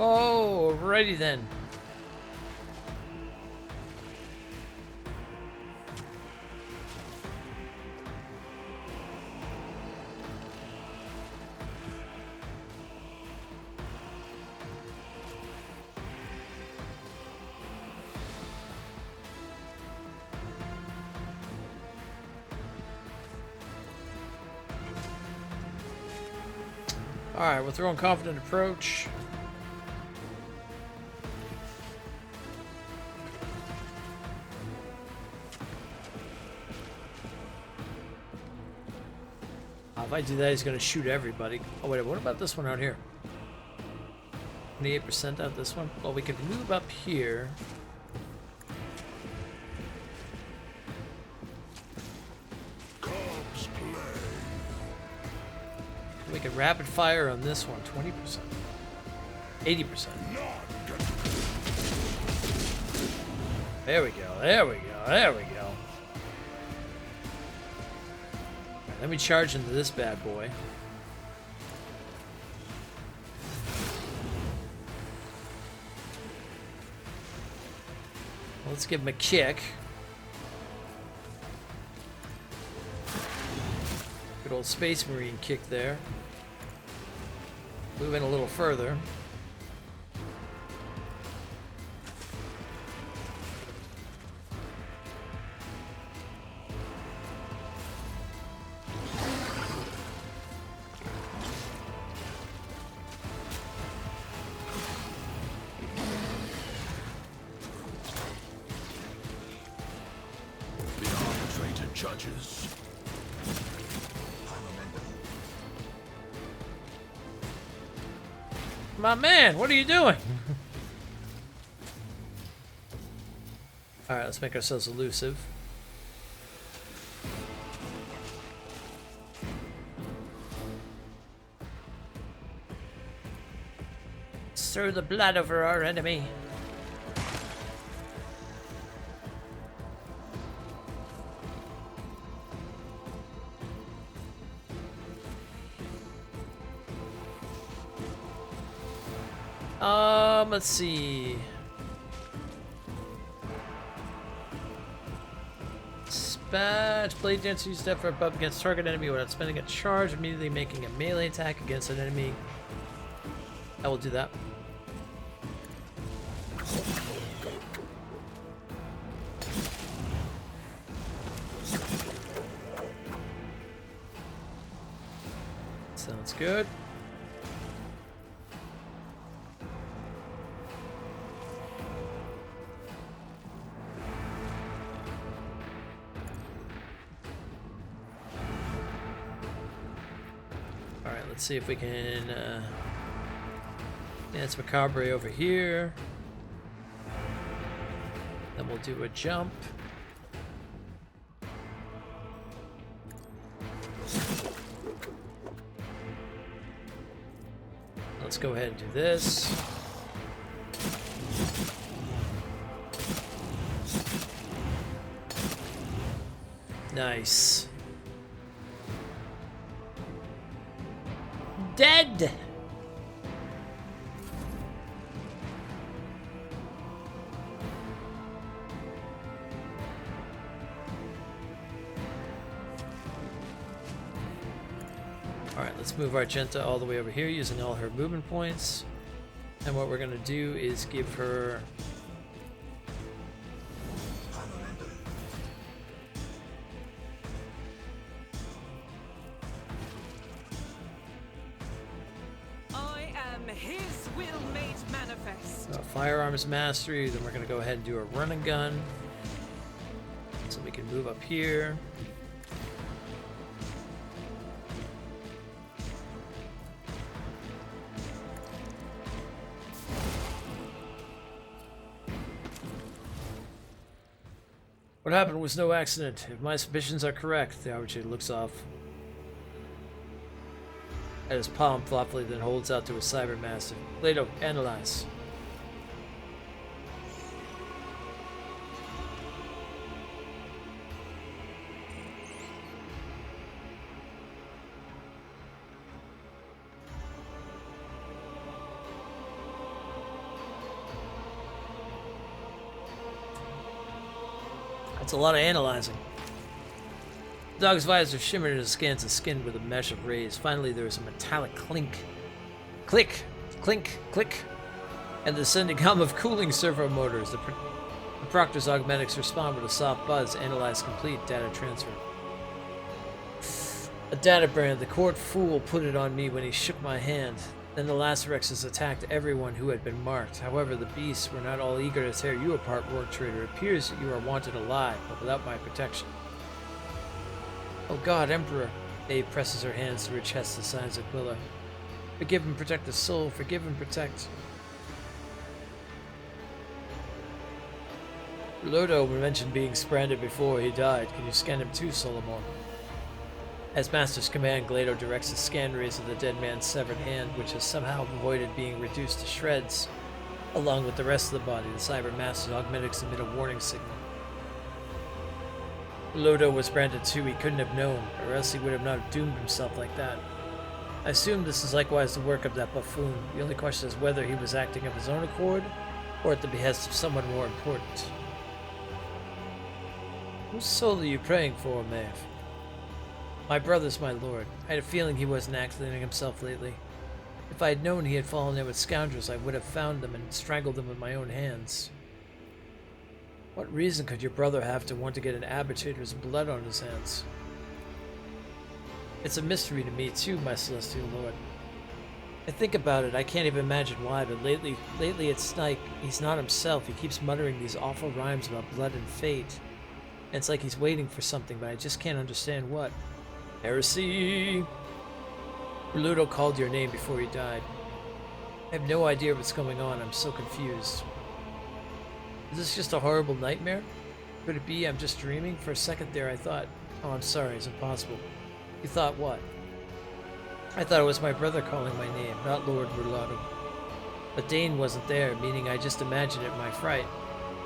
Speaker 2: Oh, alrighty then. Alright, we're throwing confident approach. If I do that, he's going to shoot everybody. Oh, wait, what about this one out here? 28% out this one? Well, we could move up here.
Speaker 3: Corpse play.
Speaker 2: We could rapid fire on this one, 20%. 80%. There we go, there we go, there we go. Let me charge into this bad boy. Let's give him a kick. Good old Space Marine kick there. Move in a little further.
Speaker 3: Judges.
Speaker 2: My man, what are you doing? Alright, let's make ourselves elusive. Stir the blood over our enemy. Let's see. Dispatch blade dance used step for a buff against target enemy without spending a charge, immediately making a melee attack against an enemy. I will do that.
Speaker 1: Sounds good. Alright, let's see if we can dance Macabre over here. Then we'll do a jump. Let's go ahead and do this. Nice. Dead! Alright, let's move Argenta all the way over here using all her movement points. And what we're going to do is give her...
Speaker 6: I am his will made manifest.
Speaker 1: Firearms mastery, then we're going to go ahead and do a run and gun. So we can move up here. What happened was no accident. If my suspicions are correct, the arbitrator looks off at his palm thoughtfully, then holds out to his cybermaster. Plato, analyze. That's a lot of analyzing. The dog's visor shimmered and scans the skin with a mesh of rays. Finally, there was a metallic clink. Click, clink, click, and the descending hum of cooling servo motors. The Proctor's augmentics respond with a soft buzz. Analyze complete. Data transfer. A data brand. The court fool put it on me when he shook my hand. Then the Lacerexes attacked everyone who had been marked. However, the beasts were not all eager to tear you apart, Rogue Trader. It appears that you are wanted alive, but without my protection. Oh God, Emperor. Dave presses her hands to her chest, the signs of Aquila. Forgive and protect the soul. Forgive and protect. Lodo mentioned being stranded before he died. Can you scan him too, Solomon? As Master's command, Glado directs the scan rays of the dead man's severed hand, which has somehow avoided being reduced to shreds. Along with the rest of the body, the Cyber Master's augmentics emit a warning signal. Lodo was branded too. He couldn't have known, or else he would have not doomed himself like that. I assume this is likewise the work of that buffoon. The only question is whether he was acting of his own accord, or at the behest of someone more important. Whose soul are you praying for, Maeve? My brother's, my lord. I had a feeling he wasn't acting himself lately. If I had known he had fallen in with scoundrels, I would have found them and strangled them with my own hands. What reason could your brother have to want to get an arbitrator's blood on his hands? It's a mystery to me too, my celestial lord. I think about it, I can't even imagine why, but lately it's like he's not himself. He keeps muttering these awful rhymes about blood and fate. And it's like he's waiting for something, but I just can't understand what. Heresy! Ludo called your name before he died. I have no idea what's going on. I'm so confused. Is this just a horrible nightmare? Could it be I'm just dreaming? For a second there I thought, oh, I'm sorry, it's impossible. You thought what? I thought it was my brother calling my name, not Lord Rulado. But Dane wasn't there, meaning I just imagined it in my fright.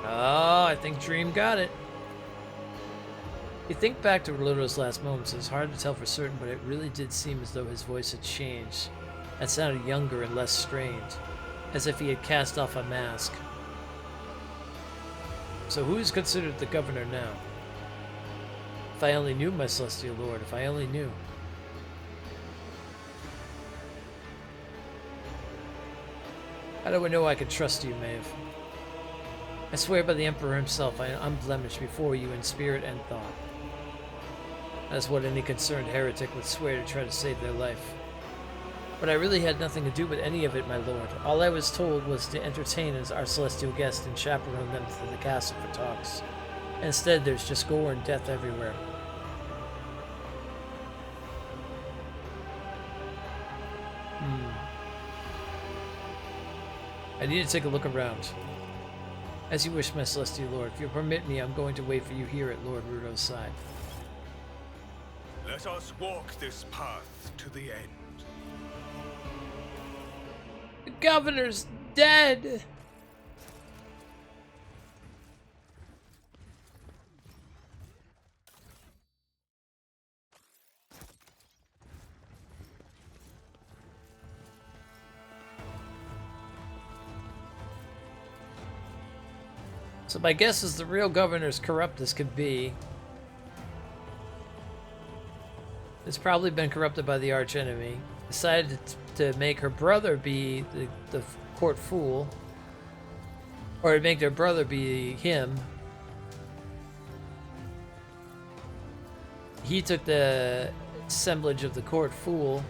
Speaker 1: Oh, I think Dream got it. You think back to Rulado's last moments, it's hard to tell for certain, but it really did seem as though his voice had changed. It sounded younger and less strained, as if he had cast off a mask. So who is considered the governor now? If I only knew, my celestial lord, if I only knew. How do I know I can trust you, Maeve? I swear by the Emperor himself, I am unblemished before you in spirit and thought. That's what any concerned heretic would swear to try to save their life.
Speaker 2: But I really had nothing to do with any of it, my lord. All I was told was to entertain as our celestial guest and chaperone them to the castle for talks. Instead, there's just gore and death everywhere. I need to take a look around. As you wish, my celestial lord. If you'll permit me, I'm going to wait for you here at Lord Rudo's side.
Speaker 3: Let us walk this path to the end.
Speaker 2: The governor's dead! So my guess is the real governor's corrupt as could be. It's probably been corrupted by the archenemy. Decided to make her brother be the court fool. Or to make their brother be him. He took the assemblage of the court fool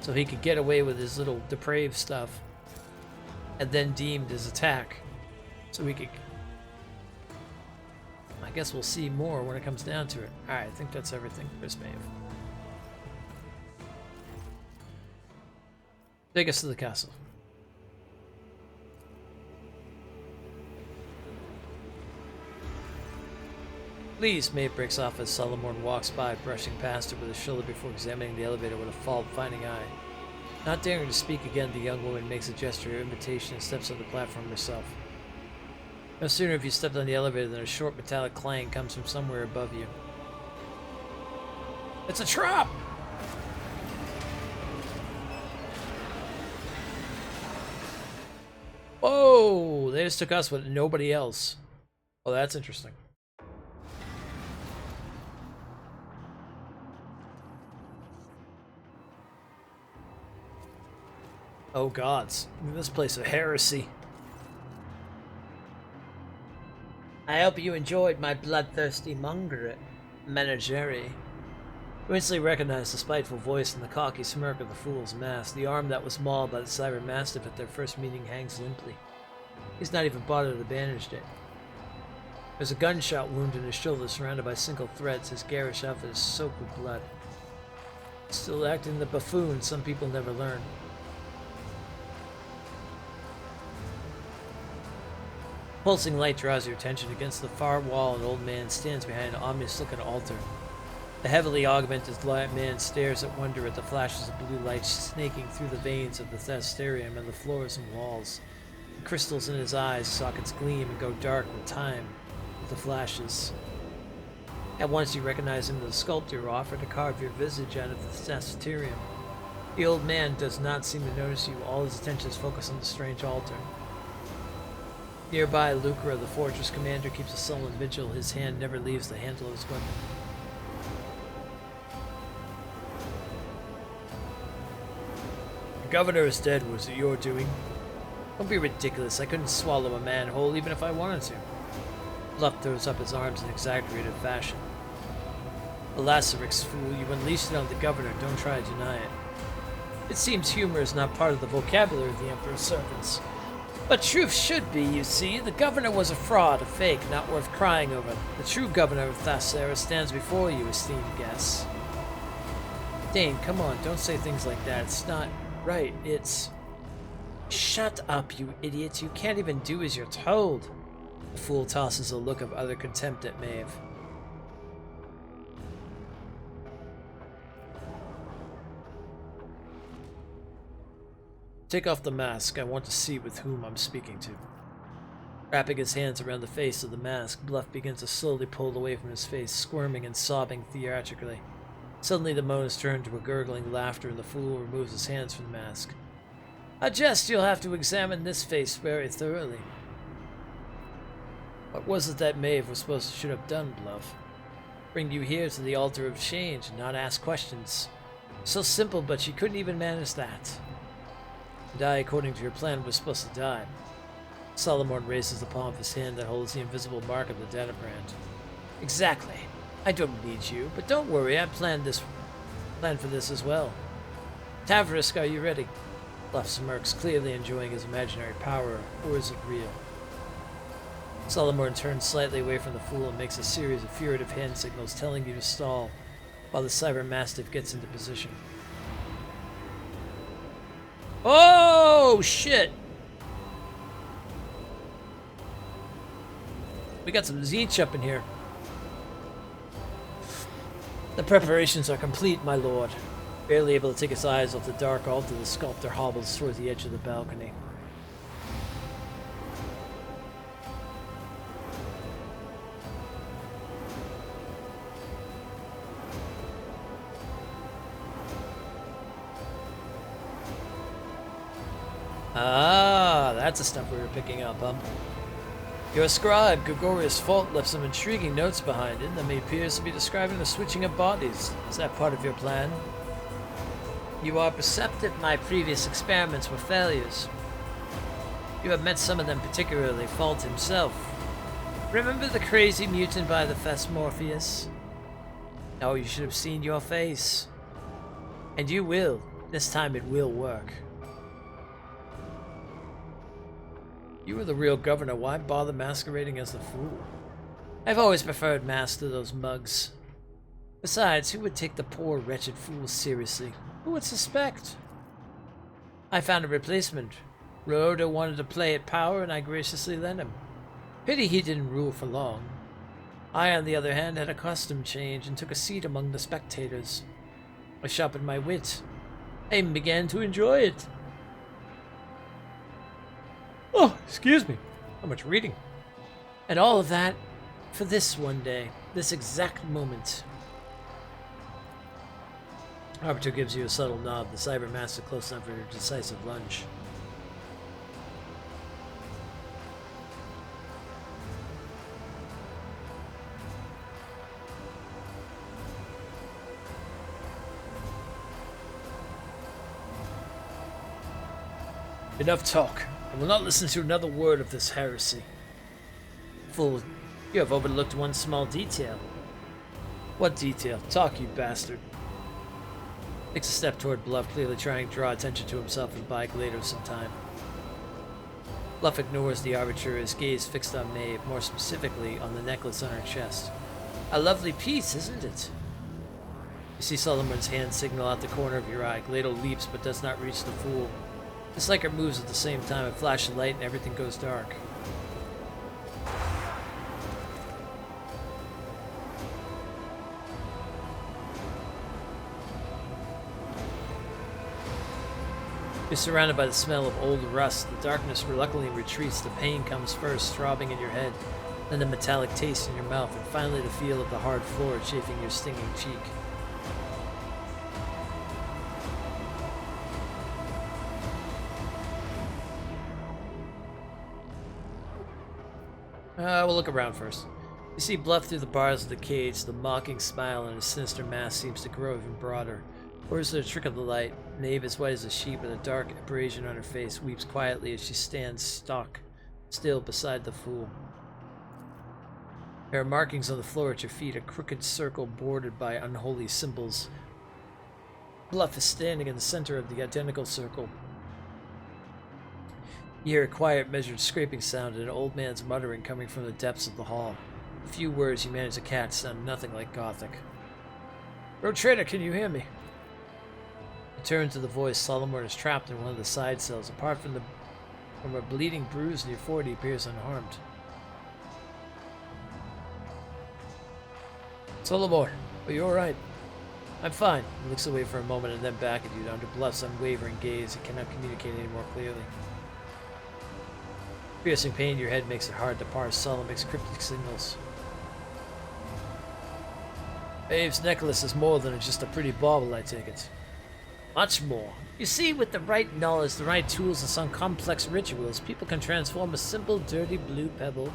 Speaker 2: so he could get away with his little depraved stuff. And then deemed his attack. So we could... I guess we'll see more when it comes down to it. Alright, I think that's everything for this Maeve. Take us to the castle. Please, Maeve breaks off as Solomon walks by, brushing past her with his shoulder before examining the elevator with a fault-finding eye. Not daring to speak again, the young woman makes a gesture of invitation and steps on the platform herself. No sooner have you stepped on the elevator than a short metallic clang comes from somewhere above you. It's a trap! Whoa! They just took us with nobody else. Oh, that's interesting. Oh gods, this place of heresy. I hope you enjoyed my bloodthirsty menagerie. You instantly recognized the spiteful voice and the cocky smirk of the fool's mask. The arm that was mauled by the cyber mastiff at their first meeting hangs limply. He's not even bothered to bandage it. There's a gunshot wound in his shoulder surrounded by single threads. His garish outfit is soaked with blood. Still acting the buffoon some people never learn. Pulsing light draws your attention. Against the far wall, an old man stands behind an ominous-looking altar. The heavily augmented man stares at wonder at the flashes of blue light snaking through the veins of the thesterium and the floors and walls. The crystals in his eyes sockets gleam and go dark with time, with the flashes. At once you recognize him as the sculptor who offered to carve your visage out of the thesterium. The old man does not seem to notice you. All his attention is focused on the strange altar. Nearby, Lucra, the fortress commander, keeps a sullen vigil. His hand never leaves the handle of his weapon. The governor is dead. Was it your doing? Don't be ridiculous. I couldn't swallow a man whole even if I wanted to. Bluff throws up his arms in exaggerated fashion. Alasarix, fool, you unleashed it on the governor. Don't try to deny it. It seems humor is not part of the vocabulary of the Emperor's servants. But truth should be, you see. The governor was a fraud, a fake, not worth crying over. The true governor of Thasera stands before you, esteemed guests. Dane, come on, don't say things like that. It's not right. It's... Shut up, you idiot. You can't even do as you're told. The fool tosses a look of utter contempt at Maeve. Take off the mask. I want to see with whom I'm speaking to. Wrapping his hands around the face of the mask, Bluff begins to slowly pull away from his face, squirming and sobbing theatrically. Suddenly the moans turn to a gurgling laughter and the fool removes his hands from the mask. I jest you'll have to examine this face very thoroughly. What was it that Maeve should have done, Bluff? Bring you here to the altar of change and not ask questions. So simple, but she couldn't even manage that. And I, according to your plan, was supposed to die. Solomon raises the palm of his hand that holds the invisible mark of the data brand. Exactly. I don't need you, but don't worry, I planned for this as well. Tavrisk, are you ready? Bluff smirks, clearly enjoying his imaginary power, or is it real? Solomon turns slightly away from the fool and makes a series of furtive hand signals telling you to stall, while the Cyber Mastiff gets into position. Oh, shit! We got some Zeech up in here. The preparations are complete, my lord. Barely able to take his eyes off the dark altar, the sculptor hobbles toward the edge of the balcony. Ah, that's the stuff we were picking up, huh? Your scribe, Gregorius Fault, left some intriguing notes behind him that may appears to be describing the switching of bodies. Is that part of your plan? You are perceptive my previous experiments were failures. You have met some of them, particularly Fault himself. Remember the crazy mutant by the Fest Morpheus? Oh, you should have seen your face. And you will. This time it will work. You were the real governor. Why bother masquerading as the fool? I've always preferred masks to those mugs. Besides, who would take the poor, wretched fool seriously? Who would suspect? I found a replacement. Rhoda wanted to play at power, and I graciously lent him. Pity he didn't rule for long. I, on the other hand, had a costume change and took a seat among the spectators. I sharpened my wit. I even began to enjoy it. Oh, excuse me. How much reading? And all of that for this one day, this exact moment. Arbiter gives you a subtle nod, the Cyber Master close enough for a decisive lunge. Enough talk. I will not listen to another word of this heresy. Fool, you have overlooked one small detail. What detail? Talk, you bastard. Takes a step toward Bluff, clearly trying to draw attention to himself and buy later some time. Bluff ignores the Arbiter, his gaze fixed on Maeve, more specifically on the necklace on her chest. A lovely piece, isn't it? You see Solomon's hand signal out the corner of your eye. Glado leaps but does not reach the fool. The Sliker moves at the same time, a flash of light and everything goes dark. You're surrounded by the smell of old rust. The darkness reluctantly retreats. The pain comes first, throbbing in your head, then the metallic taste in your mouth, and finally the feel of the hard floor chafing your stinging cheek. We'll look around first. You see Bluff through the bars of the cage. The mocking smile on his sinister mask seems to grow even broader. Or is it a trick of the light? Maeve, as white as a sheet with a dark abrasion on her face, weeps quietly as she stands stock still beside the fool. There are markings on the floor at your feet, a crooked circle bordered by unholy symbols. Bluff is standing in the center of the identical circle. You hear a quiet, measured scraping sound and an old man's muttering coming from the depths of the hall. The few words you manage to catch sound nothing like Gothic. Road Trader, can you hear me? You turn to the voice. Solomon is trapped in one of the side cells. Apart from a bleeding bruise in your forehead, he appears unharmed. Solomon, are you alright? I'm fine. He looks away for a moment and then back at you. Under Bluff's unwavering gaze, he cannot communicate any more clearly. Piercing pain in your head makes it hard to parse Solomon's cryptic signals. Maeve's necklace is more than just a pretty bauble, I take it. Much more. You see, with the right knowledge, the right tools, and some complex rituals, people can transform a simple, dirty blue pebble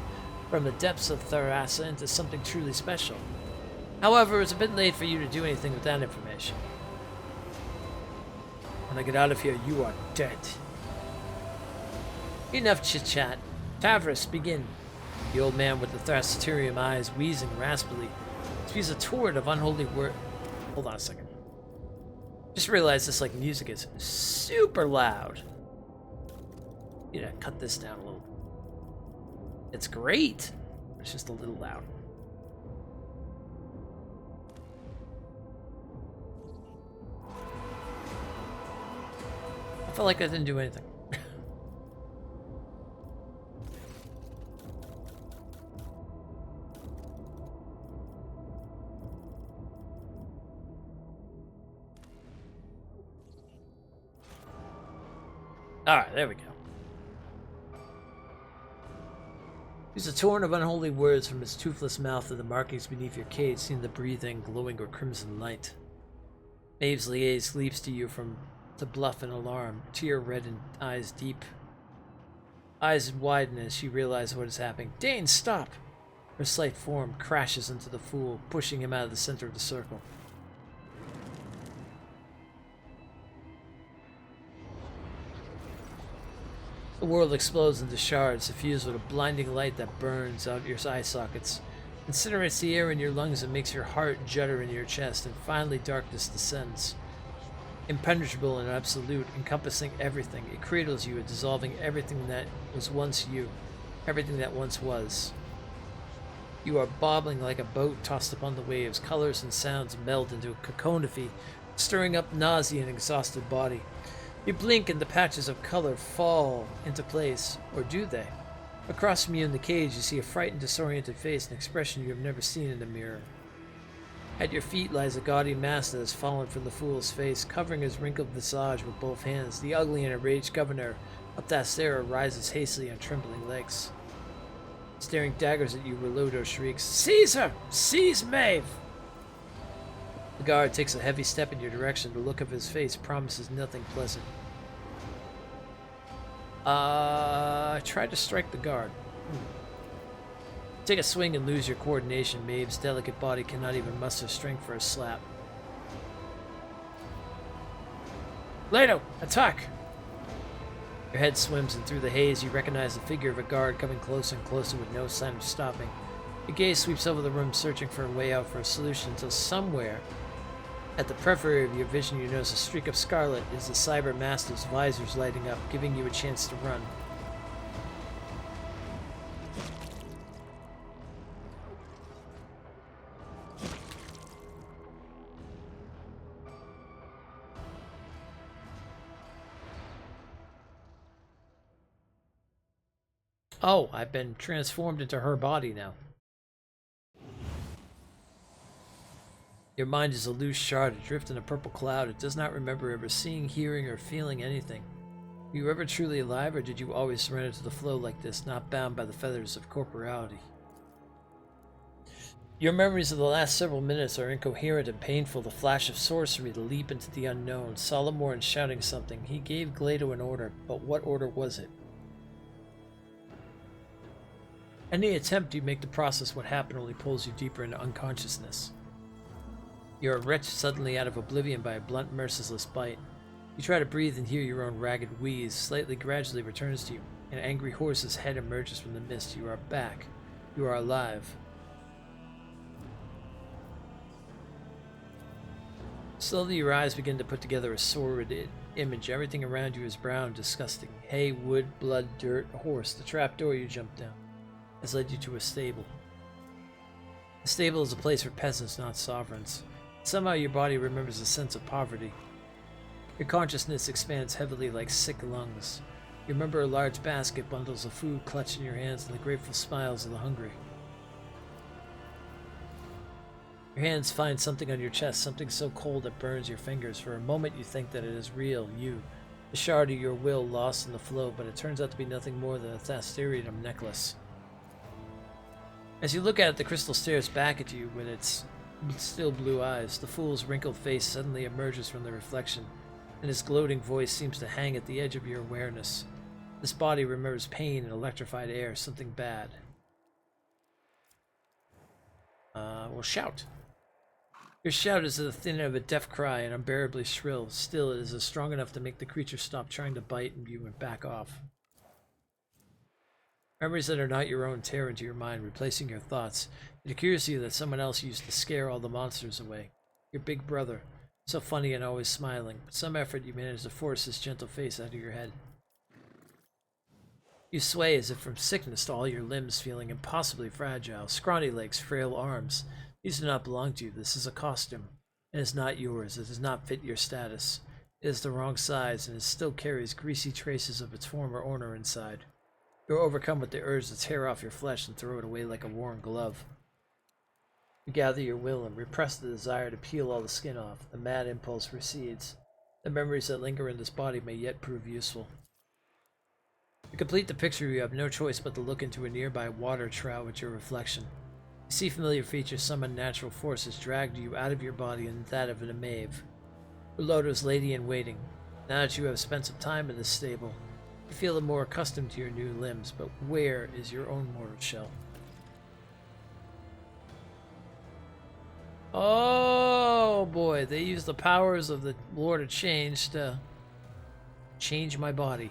Speaker 2: from the depths of Tharassa into something truly special. However, it's a bit late for you to do anything with that information. When I get out of here, you are dead. Enough chit-chat. Tavris, begin. The old man with the Thraciterium eyes, wheezing raspily, spews a torrent of unholy word. Hold on a second.
Speaker 1: Just realized this like music is super loud. You know, cut this down a little. It's great. It's just a little loud. I felt like I didn't do anything. Alright, there we go. Use a torrent of unholy words from his toothless mouth, and the markings beneath your cage seem to breathe in glowing or crimson light. Maeve's Liaise leaps to you from the bluff in alarm, tear reddened, eyes deep. Eyes widen as she realizes what is happening. Dane, stop! Her slight form crashes into the fool, pushing him out of the center of the circle. The world explodes into shards, suffused with a blinding light that burns out your eye sockets. Incinerates the air in your lungs and makes your heart judder in your chest, and finally darkness descends. Impenetrable and absolute, encompassing everything, it cradles you, dissolving everything that was once you, everything that once was. You are bobbling like a boat tossed upon the waves. Colors and sounds meld into a cacophony, stirring up nausea and exhausted body. You blink and the patches of color fall into place, or do they? Across from you in the cage, you see a frightened, disoriented face, an expression you have never seen in a mirror. At your feet lies a gaudy mask that has fallen from the fool's face, covering his wrinkled visage with both hands. The ugly and enraged governor of Thastera rises hastily on trembling legs. Staring daggers at you, Relodo shrieks, "Seize her! Seize Maeve!" The guard takes a heavy step in your direction. The look of his face promises nothing pleasant. Try to strike the guard. Take a swing and lose your coordination. Maeve's delicate body cannot even muster strength for a slap. Leto, attack! Your head swims, and through the haze you recognize the figure of a guard coming closer and closer with no sign of stopping. Your gaze sweeps over the room, searching for a way out, for a solution, until somewhere at the periphery of your vision you notice a streak of scarlet. It is the Cyber Master's visors lighting up, giving you a chance to run. Oh, I've been transformed into her body now. Your mind is a loose shard adrift in a purple cloud. It does not remember ever seeing, hearing, or feeling anything. Were you ever truly alive, or did you always surrender to the flow like this, not bound by the feathers of corporeality? Your memories of the last several minutes are incoherent and painful. The flash of sorcery, the leap into the unknown, Solomon shouting something. He gave Glado an order, but what order was it? Any attempt you make to process what happened only pulls you deeper into unconsciousness. You are wrenched suddenly out of oblivion by a blunt, merciless bite. You try to breathe and hear your own ragged wheeze. Slightly, gradually returns to you. An angry horse's head emerges from the mist. You are back. You are alive. Slowly your eyes begin to put together a sordid image. Everything around you is brown, disgusting. Hay, wood, blood, dirt, a horse. The trapdoor you jumped down has led you to a stable. The stable is a place for peasants, not sovereigns. Somehow your body remembers a sense of poverty. Your consciousness expands heavily like sick lungs. You remember a large basket, bundles of food clutched in your hands, and the grateful smiles of the hungry. Your hands find something on your chest, something so cold it burns your fingers. For a moment you think that it is real, you, the shard of your will lost in the flow, but it turns out to be nothing more than a Thasterium necklace. As you look at it, the crystal stares back at you with its still blue eyes. The fool's wrinkled face suddenly emerges from the reflection, and his gloating voice seems to hang at the edge of your awareness. This body remembers pain and electrified air, something bad. Well, shout. Your shout is the thin of a deaf cry and unbearably shrill. Still, it is strong enough to make the creature stop trying to bite and you and back off. Memories that are not your own tear into your mind, replacing your thoughts. It occurs to you that someone else used to scare all the monsters away. Your big brother. So funny and always smiling. With some effort, you manage to force his gentle face out of your head. You sway as if from sickness to all your limbs feeling impossibly fragile. Scrawny legs, frail arms. These do not belong to you. This is a costume. It is not yours. It does not fit your status. It is the wrong size, and it still carries greasy traces of its former owner inside. You are overcome with the urge to tear off your flesh and throw it away like a worn glove. You gather your will and repress the desire to peel all the skin off. The mad impulse recedes. The memories that linger in this body may yet prove useful. To complete the picture, you have no choice but to look into a nearby water trough with your reflection. You see familiar features, some unnatural force has dragged you out of your body and that of an Maeve. Lodo's lady in waiting. Now that you have spent some time in this stable, you feel more accustomed to your new limbs, but where is your own mortal shell? Oh boy, they use the powers of the Lord of Change to change my body.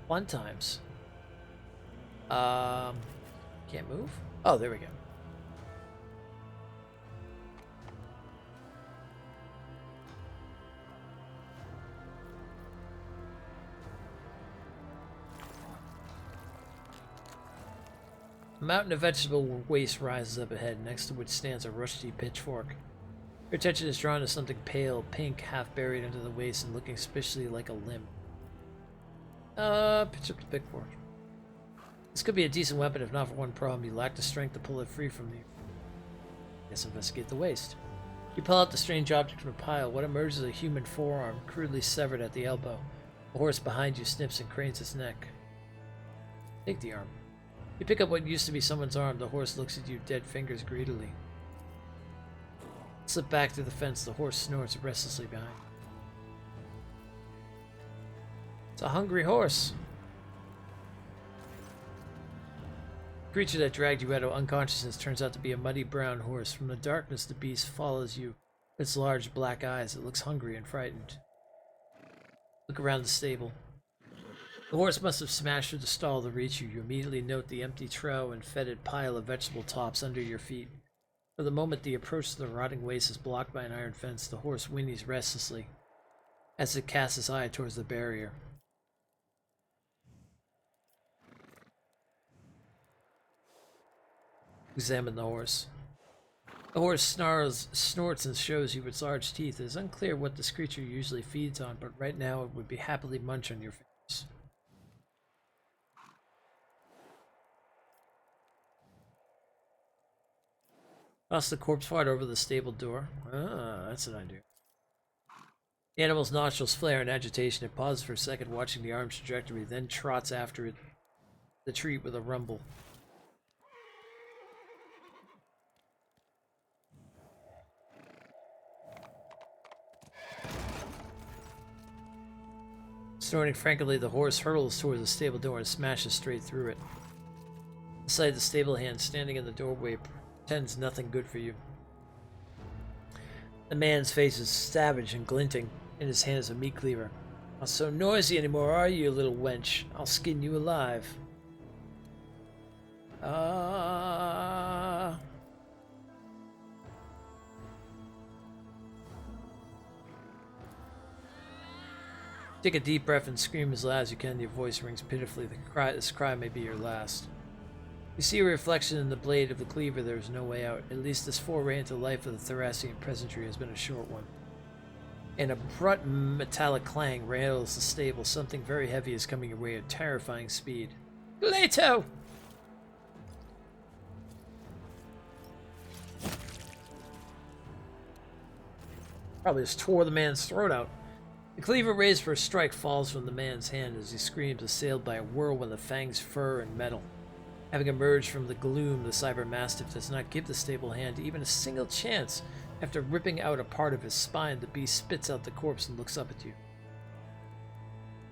Speaker 1: Fun times. Can't move? Oh, there we go. A mountain of vegetable waste rises up ahead, next to which stands a rusty pitchfork. Your attention is drawn to something pale, pink, half buried under the waste and looking suspiciously like a limb. Pitch up the pitchfork. This could be a decent weapon if not for one problem. You lack the strength to pull it free from you. Let's investigate the waste. You pull out the strange object from a pile. What emerges is a human forearm, crudely severed at the elbow. The horse behind you snips and cranes its neck. Take the arm. You pick up what used to be someone's arm. The horse looks at you, dead fingers greedily. Slip back through the fence. The horse snorts restlessly behind. It's a hungry horse. The creature that dragged you out of unconsciousness turns out to be a muddy brown horse. From the darkness, the beast follows you. With its large black eyes, it looks hungry and frightened. Look around the stable. The horse must have smashed through the stall to reach you. You immediately note the empty trough and fetid pile of vegetable tops under your feet. For the moment, the approach to the rotting waste is blocked by an iron fence. The horse whinnies restlessly as it casts its eye towards the barrier. Examine the horse. The horse snorts and shows you its large teeth. It is unclear what this creature usually feeds on, but right now it would be happily munch on your fingers. Toss the corpse fart over the stable door. Ah, that's an idea. The animal's nostrils flare in agitation. It pauses for a second, watching the arm's trajectory, then trots after it, the treat with a rumble. Snorting frantically, the horse hurtles towards the stable door and smashes straight through it. The sight of the stable hand standing in the doorway portends nothing good for you. The man's face is savage and glinting. In his hand is a meat cleaver. Not so noisy anymore, are you, little wench? I'll skin you alive. Take a deep breath and scream as loud as you can. Your voice rings pitifully. This cry may be your last. You see a reflection in the blade of the cleaver. There is no way out. At least this foray into the life of the Thracian peasantry has been a short one. An abrupt metallic clang rattles the stable. Something very heavy is coming your way at terrifying speed. Leto! Probably just tore the man's throat out. The cleaver raised for a strike falls from the man's hand as he screams, assailed by a whirlwind of fangs, fur, and metal. Having emerged from the gloom, the cyber mastiff does not give the stable hand even a single chance. After ripping out a part of his spine, the beast spits out the corpse and looks up at you.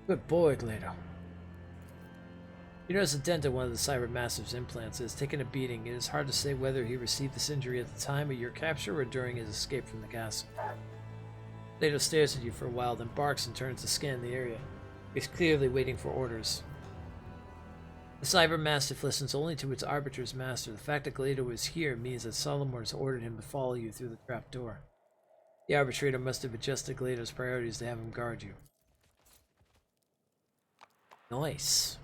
Speaker 1: Good boy, Glado. You notice a dent in one of the cyber mastiff's implants. It has taken a beating. It is hard to say whether he received this injury at the time of your capture or during his escape from the castle. Glado stares at you for a while, then barks and turns to scan the area. He's clearly waiting for orders. The cyber mastiff listens only to its arbiter's master. The fact that Glado is here means that Solomon has ordered him to follow you through the trap door. The arbitrator must have adjusted Glado's priorities to have him guard you. Nice.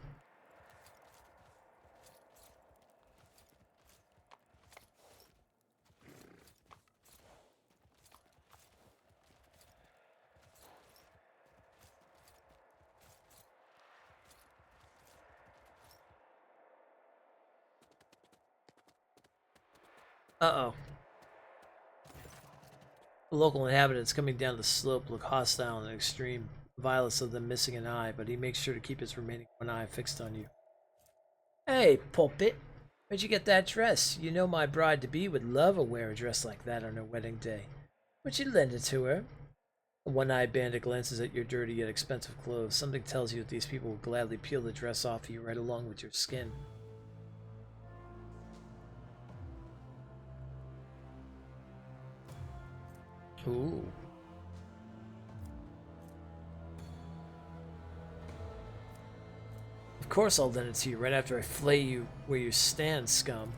Speaker 1: Uh-oh. The local inhabitants coming down the slope look hostile and extreme, violence of them missing an eye, but he makes sure to keep his remaining one eye fixed on you.
Speaker 2: Hey, puppet. Where'd you get that dress? You know my bride-to-be would love to wear a dress like that on her wedding day. Would you lend it to her?
Speaker 1: The one-eyed bandit glances at your dirty yet expensive clothes. Something tells you that these people will gladly peel the dress off you right along with your skin. Ooh. Of course I'll lend it to you right after I flay you where you stand, scum.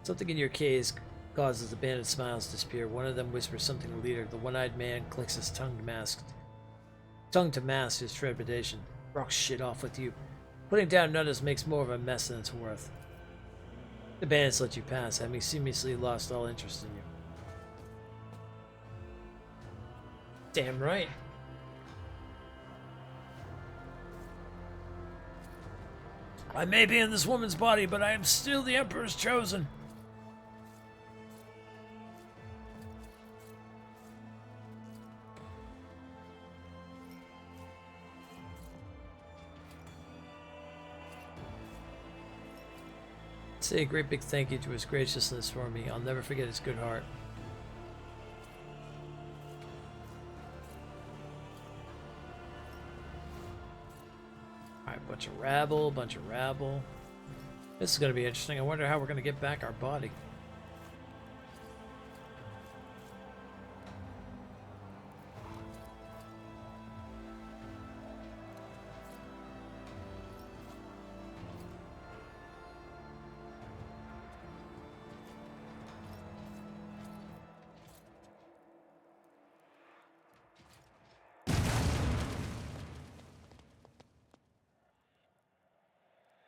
Speaker 1: Something in your gaze causes the bandit's smiles to disappear. One of them whispers something to the leader. The one-eyed man clicks his tongue to mask his trepidation. Rock shit off with you. Putting down nutters makes more of a mess than it's worth. The bandits let you pass, having seamlessly lost all interest in you. Damn right. I may be in this woman's body, but I am still the Emperor's chosen. Say a great big thank you to his graciousness for me. I'll never forget his good heart. Alright, bunch of rabble, This is going to be interesting. I wonder how we're going to get back our body.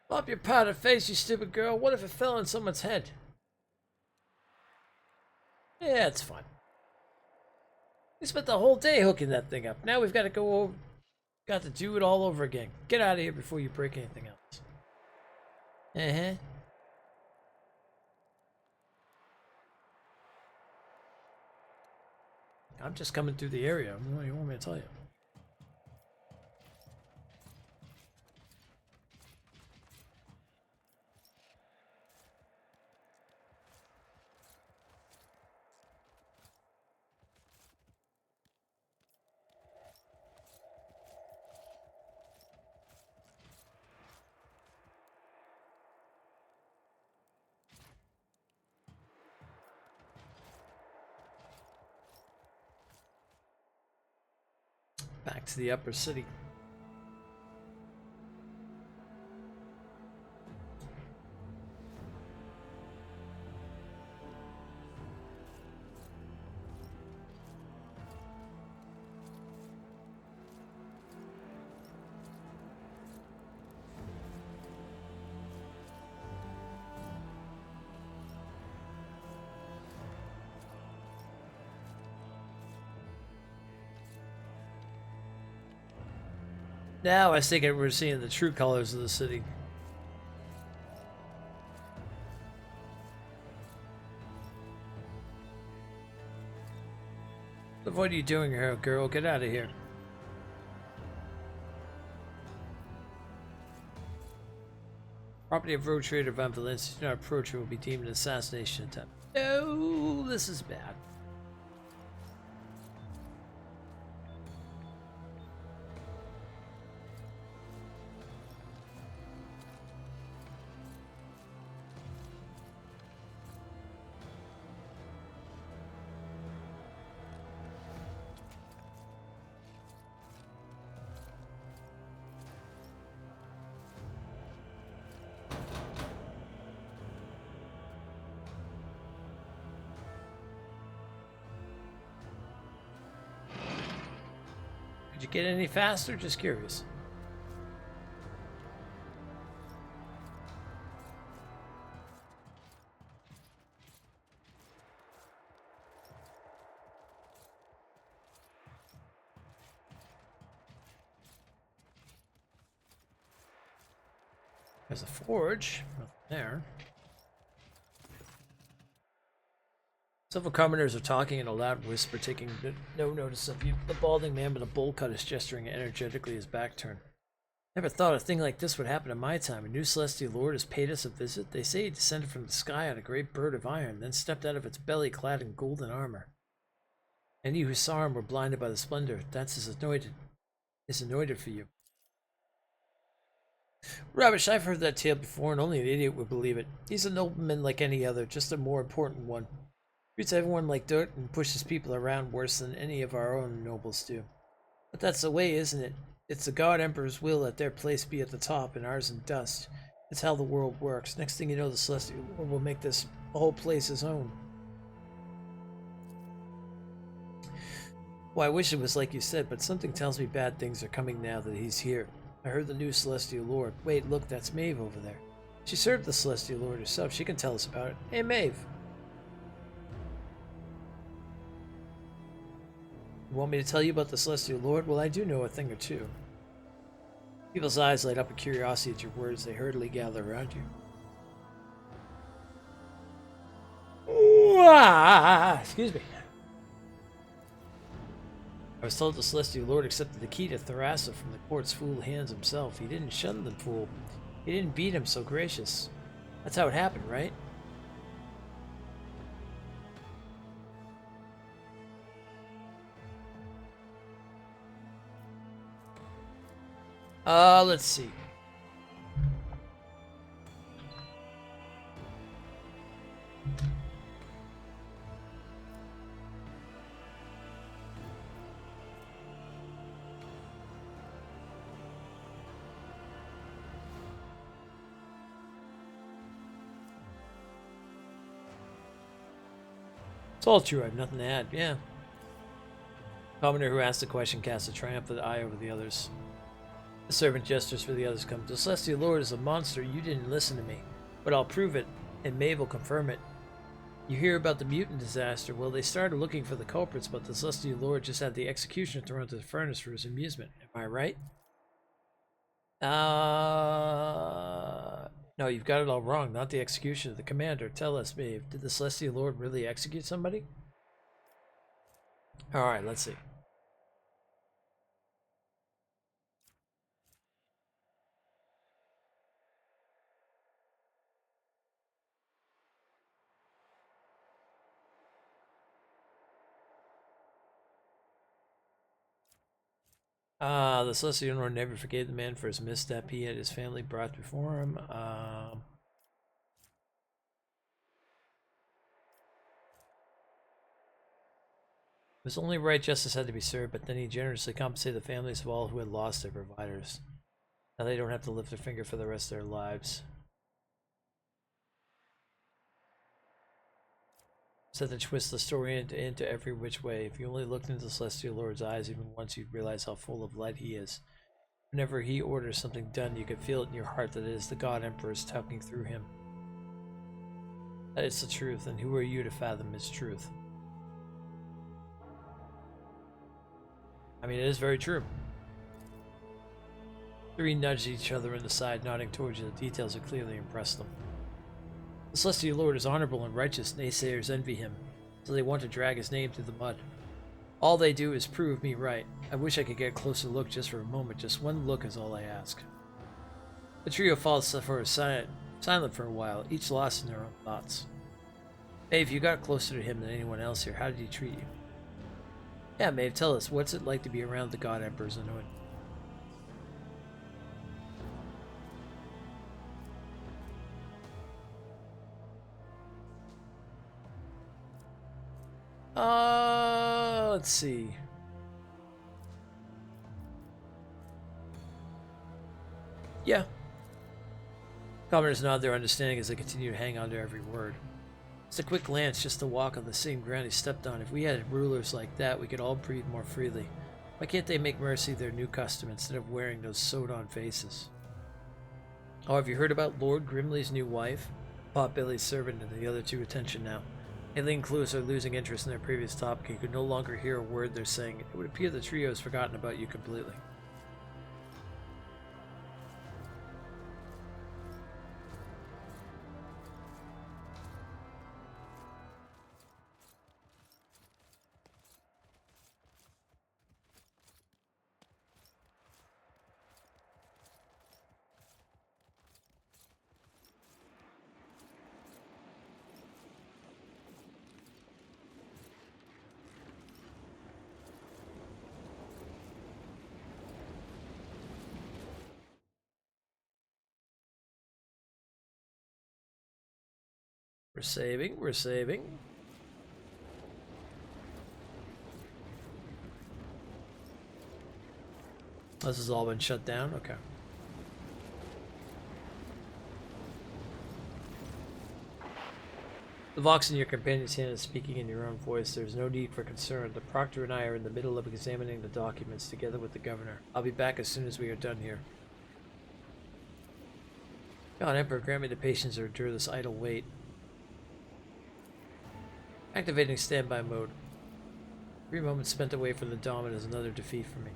Speaker 1: Pop your powdered face, you stupid girl. What if it fell on someone's head? Yeah, it's fine. We spent the whole day hooking that thing up. Now we've got to go over... Got to do it all over again. Get out of here before you break anything else. Uh-huh. I'm just coming through the area. What do you want me to tell you? Back to the upper city. Now I think we're seeing the true colors of the city. What are you doing here, girl? Get out of here. Property of Road Trader Van Valencia. Do not approach her, will be deemed an assassination attempt. Oh, this is bad. Did you get any faster? Just curious. There's a forge. Nothing there. Several commoners are talking in a loud whisper, taking no notice of you. The balding man with a bowl cut is gesturing energetically, his back turned. Never thought a thing like this would happen in my time. A new celestial lord has paid us a visit. They say he descended from the sky on a great bird of iron, then stepped out of its belly clad in golden armor. Any who saw him were blinded by the splendor. That's his anointed. Is anointed for you. Rubbish, I've heard that tale before, and only an idiot would believe it. He's a nobleman like any other, just a more important one. Treats everyone like dirt and pushes people around worse than any of our own nobles do. But that's the way, isn't it? It's the God Emperor's will that their place be at the top and ours in dust. It's how the world works. Next thing you know, the Celestial Lord will make this whole place his own. Well, I wish it was like you said, but something tells me bad things are coming now that he's here. I heard the new Celestial Lord. Wait, look, that's Maeve over there. She served the Celestial Lord herself. She can tell us about it. Hey, Maeve. You want me to tell you about the Celestial Lord? Well, I do know a thing or two. People's eyes light up with curiosity at your words. They hurriedly gather around you. Excuse me. I was told the Celestial Lord accepted the key to Tharassa from the court's fool hands himself. He didn't shun the fool. He didn't beat him, so gracious. That's how it happened, right? Let's see. It's all true. I have nothing to add. Yeah. Commoner who asked the question casts a triumphant eye over the others. The servant gestures for the others come. The Celestial Lord is a monster. You didn't listen to me. But I'll prove it, and Maeve will confirm it. You hear about the mutant disaster. Well, they started looking for the culprits, but the Celestial Lord just had the executioner thrown into the furnace for his amusement. Am I right? No, you've got it all wrong. Not the executioner, the commander. Tell us, Maeve. Did the Celestial Lord really execute somebody? Alright, let's see. The Celestial Lord never forgave the man for his misstep. He had his family brought before him. It was only right justice had to be served, but then he generously compensated the families of all who had lost their providers. Now they don't have to lift their finger for the rest of their lives. Said to twist the story into every which way. If you only looked into the Celestial Lord's eyes even once, you'd realize how full of light he is. Whenever he orders something done, you can feel it in your heart that it is the God Emperor's talking through him. That is the truth, and who are you to fathom its truth? I mean, it is very true. Three nudged each other in the side, nodding towards you. The details had clearly impressed them. The Celestial Lord is honorable and righteous. Naysayers envy him, so they want to drag his name through the mud. All they do is prove me right. I wish I could get a closer look just for a moment. Just one look is all I ask. The trio falls for silent for a while, each lost in their own thoughts. Maeve, you got closer to him than anyone else here. How did he treat you? Yeah, Maeve, tell us, what's it like to be around the God Emperor's anointed? Let's see. Yeah. Commoners nod their understanding as they continue to hang on to every word. It's a quick glance, just to walk on the same ground he stepped on. If we had rulers like that, we could all breathe more freely. Why can't they make mercy their new custom instead of wearing those sewed-on faces? Oh, have you heard about Lord Grimley's new wife? Potbelly's servant and the other two attention now. Alien clues are losing interest in their previous topic. You could no longer hear a word they're saying. It would appear the trio has forgotten about you completely. We're saving, we're saving. This has all been shut down? Okay. The vox in your companion's hand is speaking in your own voice. There's no need for concern. The proctor and I are in the middle of examining the documents together with the governor. I'll be back as soon as we are done here. God, Emperor, grant me the patience to endure this idle wait. Activating standby mode. 3 moments spent away from the Domin is another defeat for me.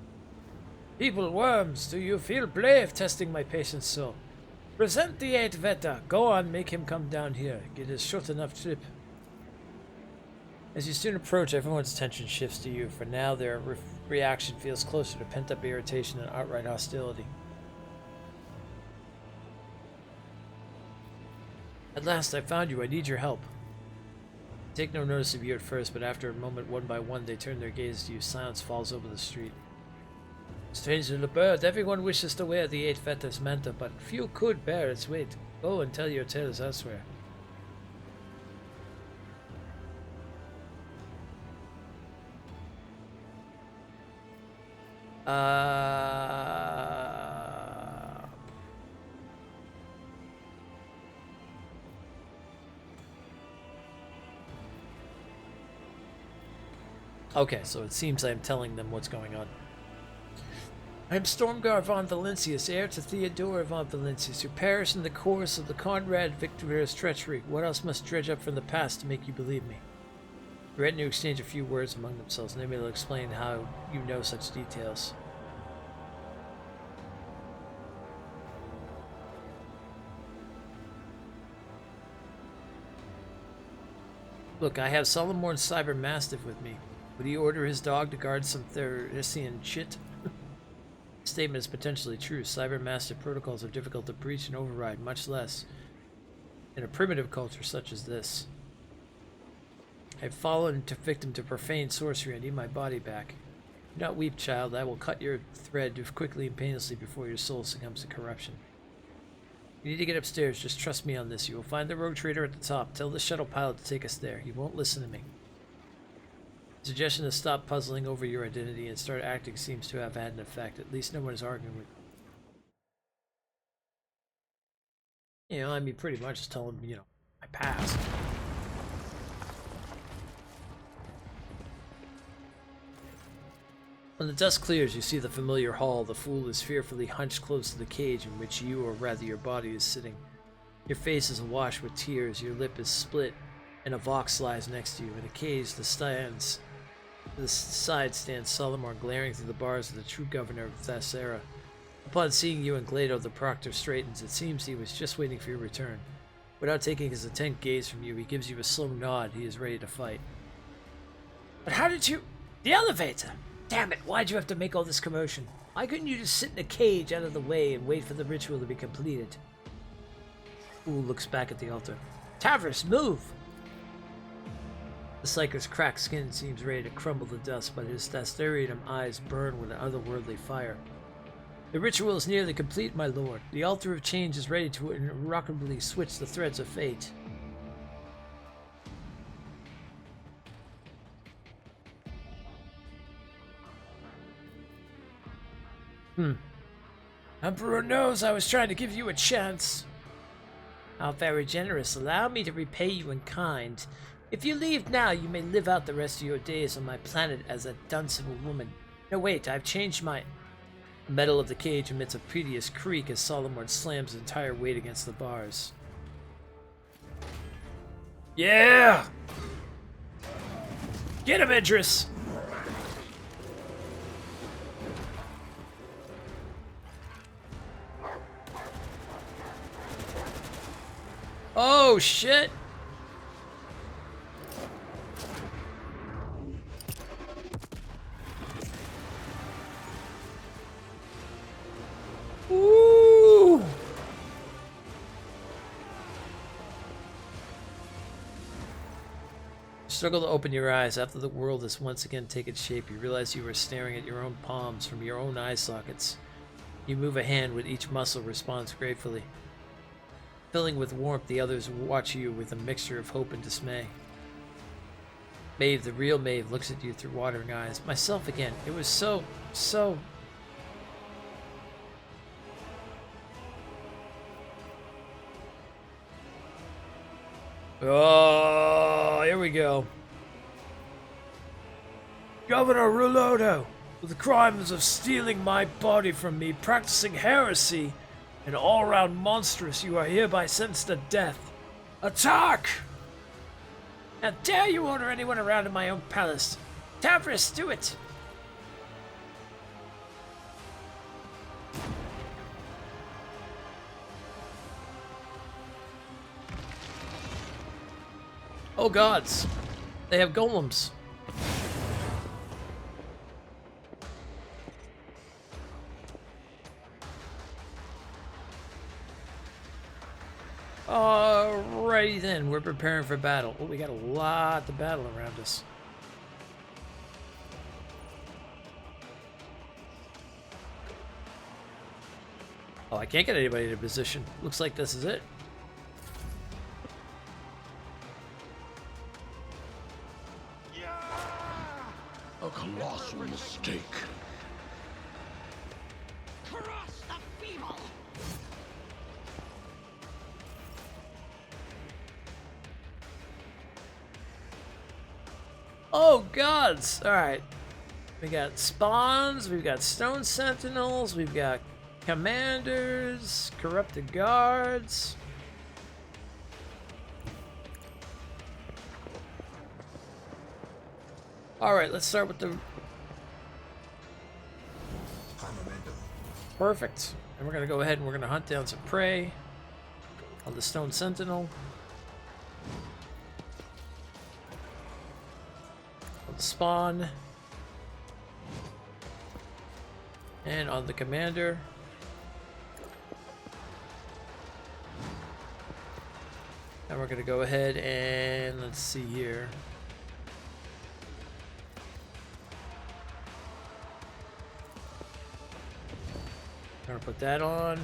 Speaker 1: People worms, do you feel brave testing my patience so? Present the 8 Veta. Go on, make him come down here. Get a short enough trip. As you soon approach, everyone's attention shifts to you. For now, their reaction feels closer to pent-up irritation than outright hostility. At last, I found you. I need your help. Take no notice of you at first, but after a moment, one by one, they turn their gaze to you. Silence falls over the street. Strange little bird, everyone wishes to wear the 8 Vetta's manta, but few could bear its weight. Go and tell your tales elsewhere. Okay, so it seems I'm telling them what's going on. I am Stormgar von Valentius, heir to Theodora von Valentius, who perished in the course of the Conrad Victor's treachery. What else must dredge up from the past to make you believe me? The retinue exchange a few words among themselves, and maybe they'll explain how you know such details. Look, I have Solomorn's Cyber Mastiff with me. Would he order his dog to guard some Theresian shit? The statement is potentially true. Cyber Mastiff protocols are difficult to breach and override, much less in a primitive culture such as this. I've fallen victim to profane sorcery. I need my body back. Do not weep, child. I will cut your thread quickly and painlessly before your soul succumbs to corruption. You need to get upstairs. Just trust me on this. You will find the rogue trader at the top. Tell the shuttle pilot to take us there. He won't listen to me. The suggestion to stop puzzling over your identity and start acting seems to have had an effect. At least no one is arguing with you. You know, I mean, pretty much just tell him, you know, I passed. When the dust clears, you see the familiar hall. The fool is fearfully hunched close to the cage in which you, or rather your body, is sitting. Your face is awash with tears, your lip is split, and a vox lies next to you. In a cage, the side stands Solomon, glaring through the bars of the true governor of Thessera. Upon seeing you and Glado, the proctor straightens. It seems he was just waiting for your return. Without taking his intent gaze from you, he gives you a slow nod. He is ready to fight. But how did you... The elevator! Damn it, why'd you have to make all this commotion? Why couldn't you just sit in a cage out of the way and wait for the ritual to be completed? Fool looks back at the altar. Tavris, move! The psyker's cracked skin seems ready to crumble to dust, but his Thasterium eyes burn with an otherworldly fire. The ritual is nearly complete, my lord. The altar of change is ready to irrevocably switch the threads of fate. Emperor knows I was trying to give you a chance. How very generous. Allow me to repay you in kind. If you leave now, you may live out the rest of your days on my planet as a dunce of a woman.
Speaker 2: No, wait, I've changed my... The metal of the cage emits a piteous creak as Solomon slams his entire weight against the bars.
Speaker 1: Yeah! Get him, Idris! Oh, shit! Ooh!
Speaker 2: Struggle to open your eyes. After the world has once again taken shape, you realize you are staring at your own palms from your own eye sockets. You move a hand with each muscle responds gratefully. Filling with warmth, the others watch you with a mixture of hope and dismay. Maeve, the real Maeve, looks at you through watering eyes. Myself again. It was so...
Speaker 1: Oh, here we go. Governor Rulodo, with the crimes of stealing my body from me, practicing heresy, and all-round monstrous, you are hereby sentenced to death. Attack!
Speaker 2: How dare you order anyone around in my own palace? Tavris, do it!
Speaker 1: Oh gods, they have golems. Alrighty then, we're preparing for battle. Oh, we got a lot of battle around us. Oh, I can't get anybody in position. Looks like this is it.
Speaker 3: A colossal mistake.
Speaker 6: Crush the feeble!
Speaker 1: Oh gods! Alright. We got spawns, we've got stone sentinels, we've got commanders, corrupted guards. Alright, let's start with the... Perfect. And we're gonna go ahead and we're gonna hunt down some prey on the stone sentinel. On the spawn. And on the commander. And we're gonna go ahead and let's see here. Gonna put that on.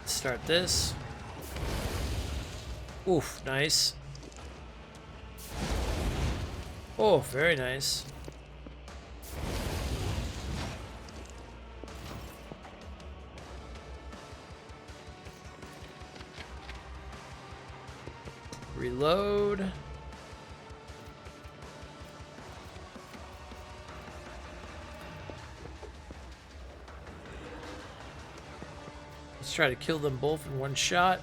Speaker 1: Start this. Oof, nice. Oh, very nice. Reload. Let's try to kill them both in one shot.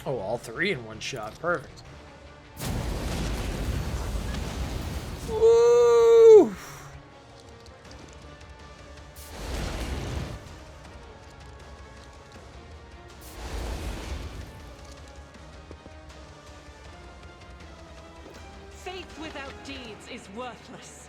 Speaker 1: Oh, all three in one shot. Perfect. Woo!
Speaker 6: Faith without deeds is worthless.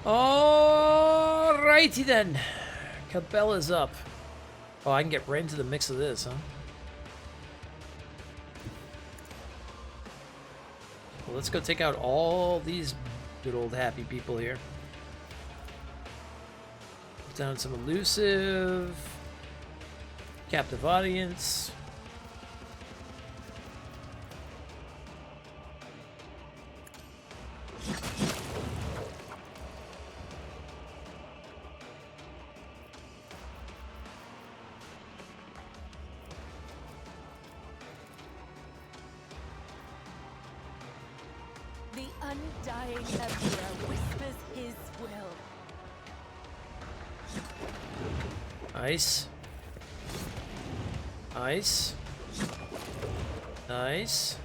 Speaker 1: Alrighty then. Cabela's up. Oh, I can get right into the mix of this, huh? Well, let's go take out all these good old happy people here. Put down some elusive. Captive audience.
Speaker 4: The undying Emperor whispers his will.
Speaker 1: Nice. Nice. Nice.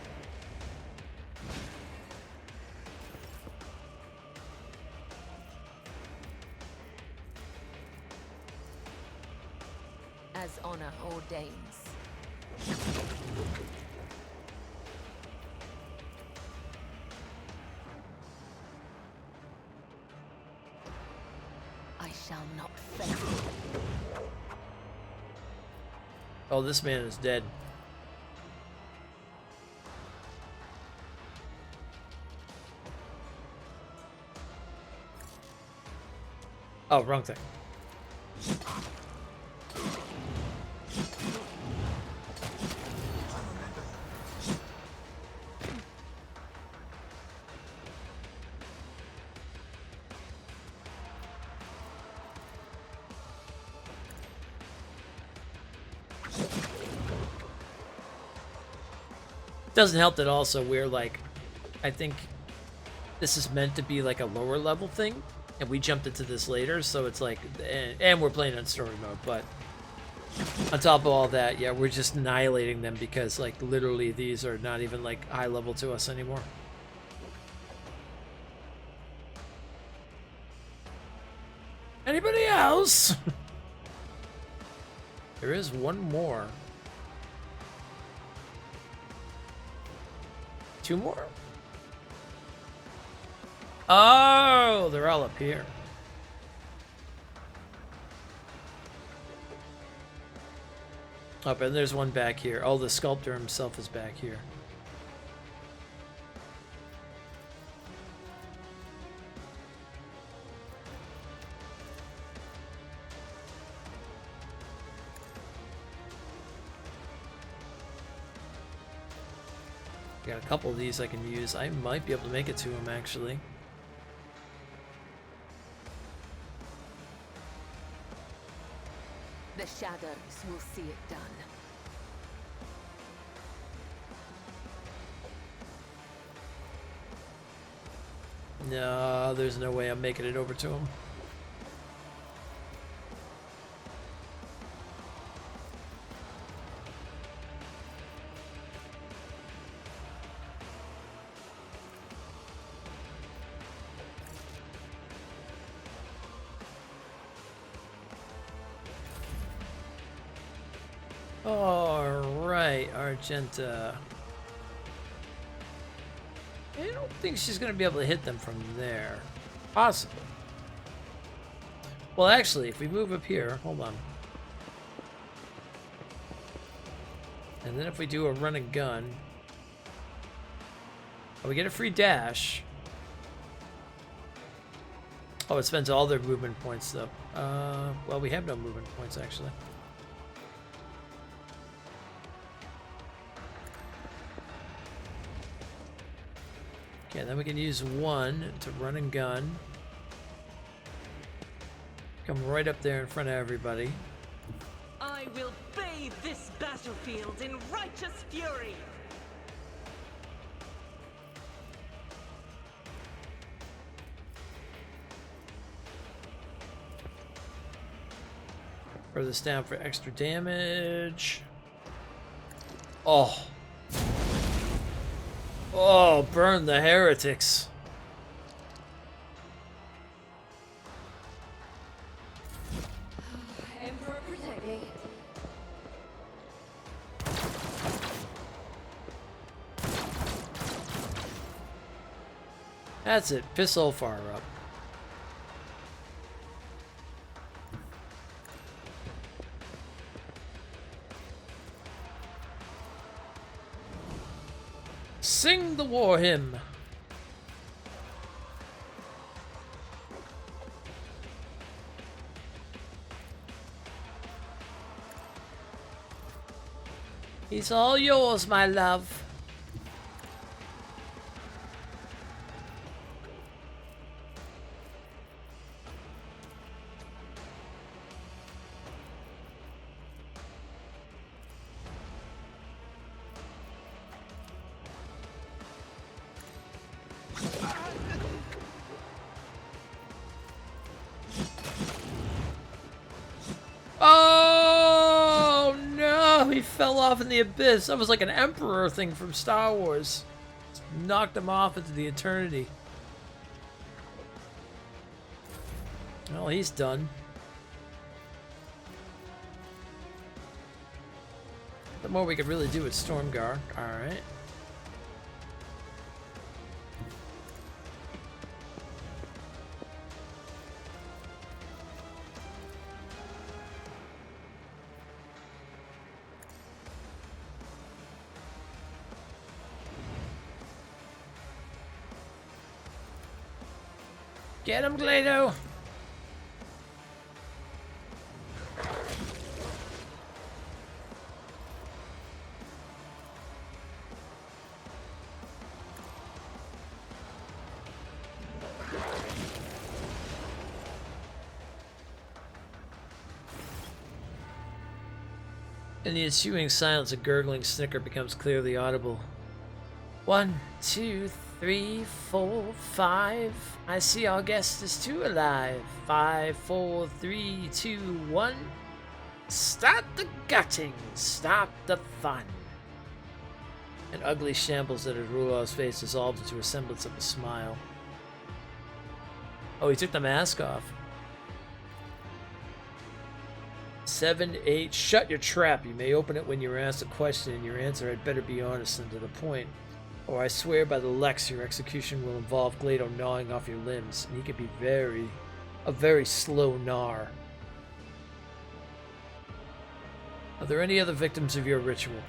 Speaker 4: As honor ordains. I shall not fail.
Speaker 1: Oh, this man is dead. Oh, wrong thing. Doesn't help that also we're like, I think this is meant to be like a lower level thing, and we jumped into this later, so it's like, and we're playing on story mode, but on top of all that, yeah, we're just annihilating them because like literally these are not even like high level to us anymore. Anybody else? There is one more. Two more? Oh, they're all up here. Up, and there's one back here. Oh, the sculptor himself is back here. Got a couple of these I can use. I might be able to make it to him, actually.
Speaker 4: The shadows will see it done.
Speaker 1: No, there's no way I'm making it over to him. Alright, Argenta. I don't think she's going to be able to hit them from there. Possible. Well, actually, if we move up here, hold on. And then if we do a run and gun, oh, we get a free dash. Oh, it spends all their movement points, though. Well, we have no movement points, actually. Okay, then we can use one to run and gun. Come right up there in front of everybody.
Speaker 6: I will bathe this battlefield in righteous fury.
Speaker 1: Throw this down for extra damage. Oh. Oh, burn the heretics.
Speaker 4: Emperor protect me.
Speaker 1: That's it. Piss Ulfar up. Sing the war hymn.
Speaker 2: He's all yours, my love. Oh no, he fell off in the abyss. That was like an emperor thing from Star Wars. Just knocked him off into the eternity. Well, he's done. The more we could really do with Stormgar. Alright. Get him, Glado! In the ensuing silence, a gurgling snicker becomes clearly audible. 1, 2, 3, 4, 5. I see our guest is too alive. 5, 4, 3, 2, 1. Start the gutting. Stop the fun. An ugly shambles that had Rulov's face dissolved into a semblance of a smile. Oh, he took the mask off. 7, 8. Shut your trap. You may open it when you're asked a question, and your answer had better be honest and to the point. Or I swear by the Lex, your execution will involve Glado gnawing off your limbs, and he could be a very slow gnar. Are there any other victims of your ritual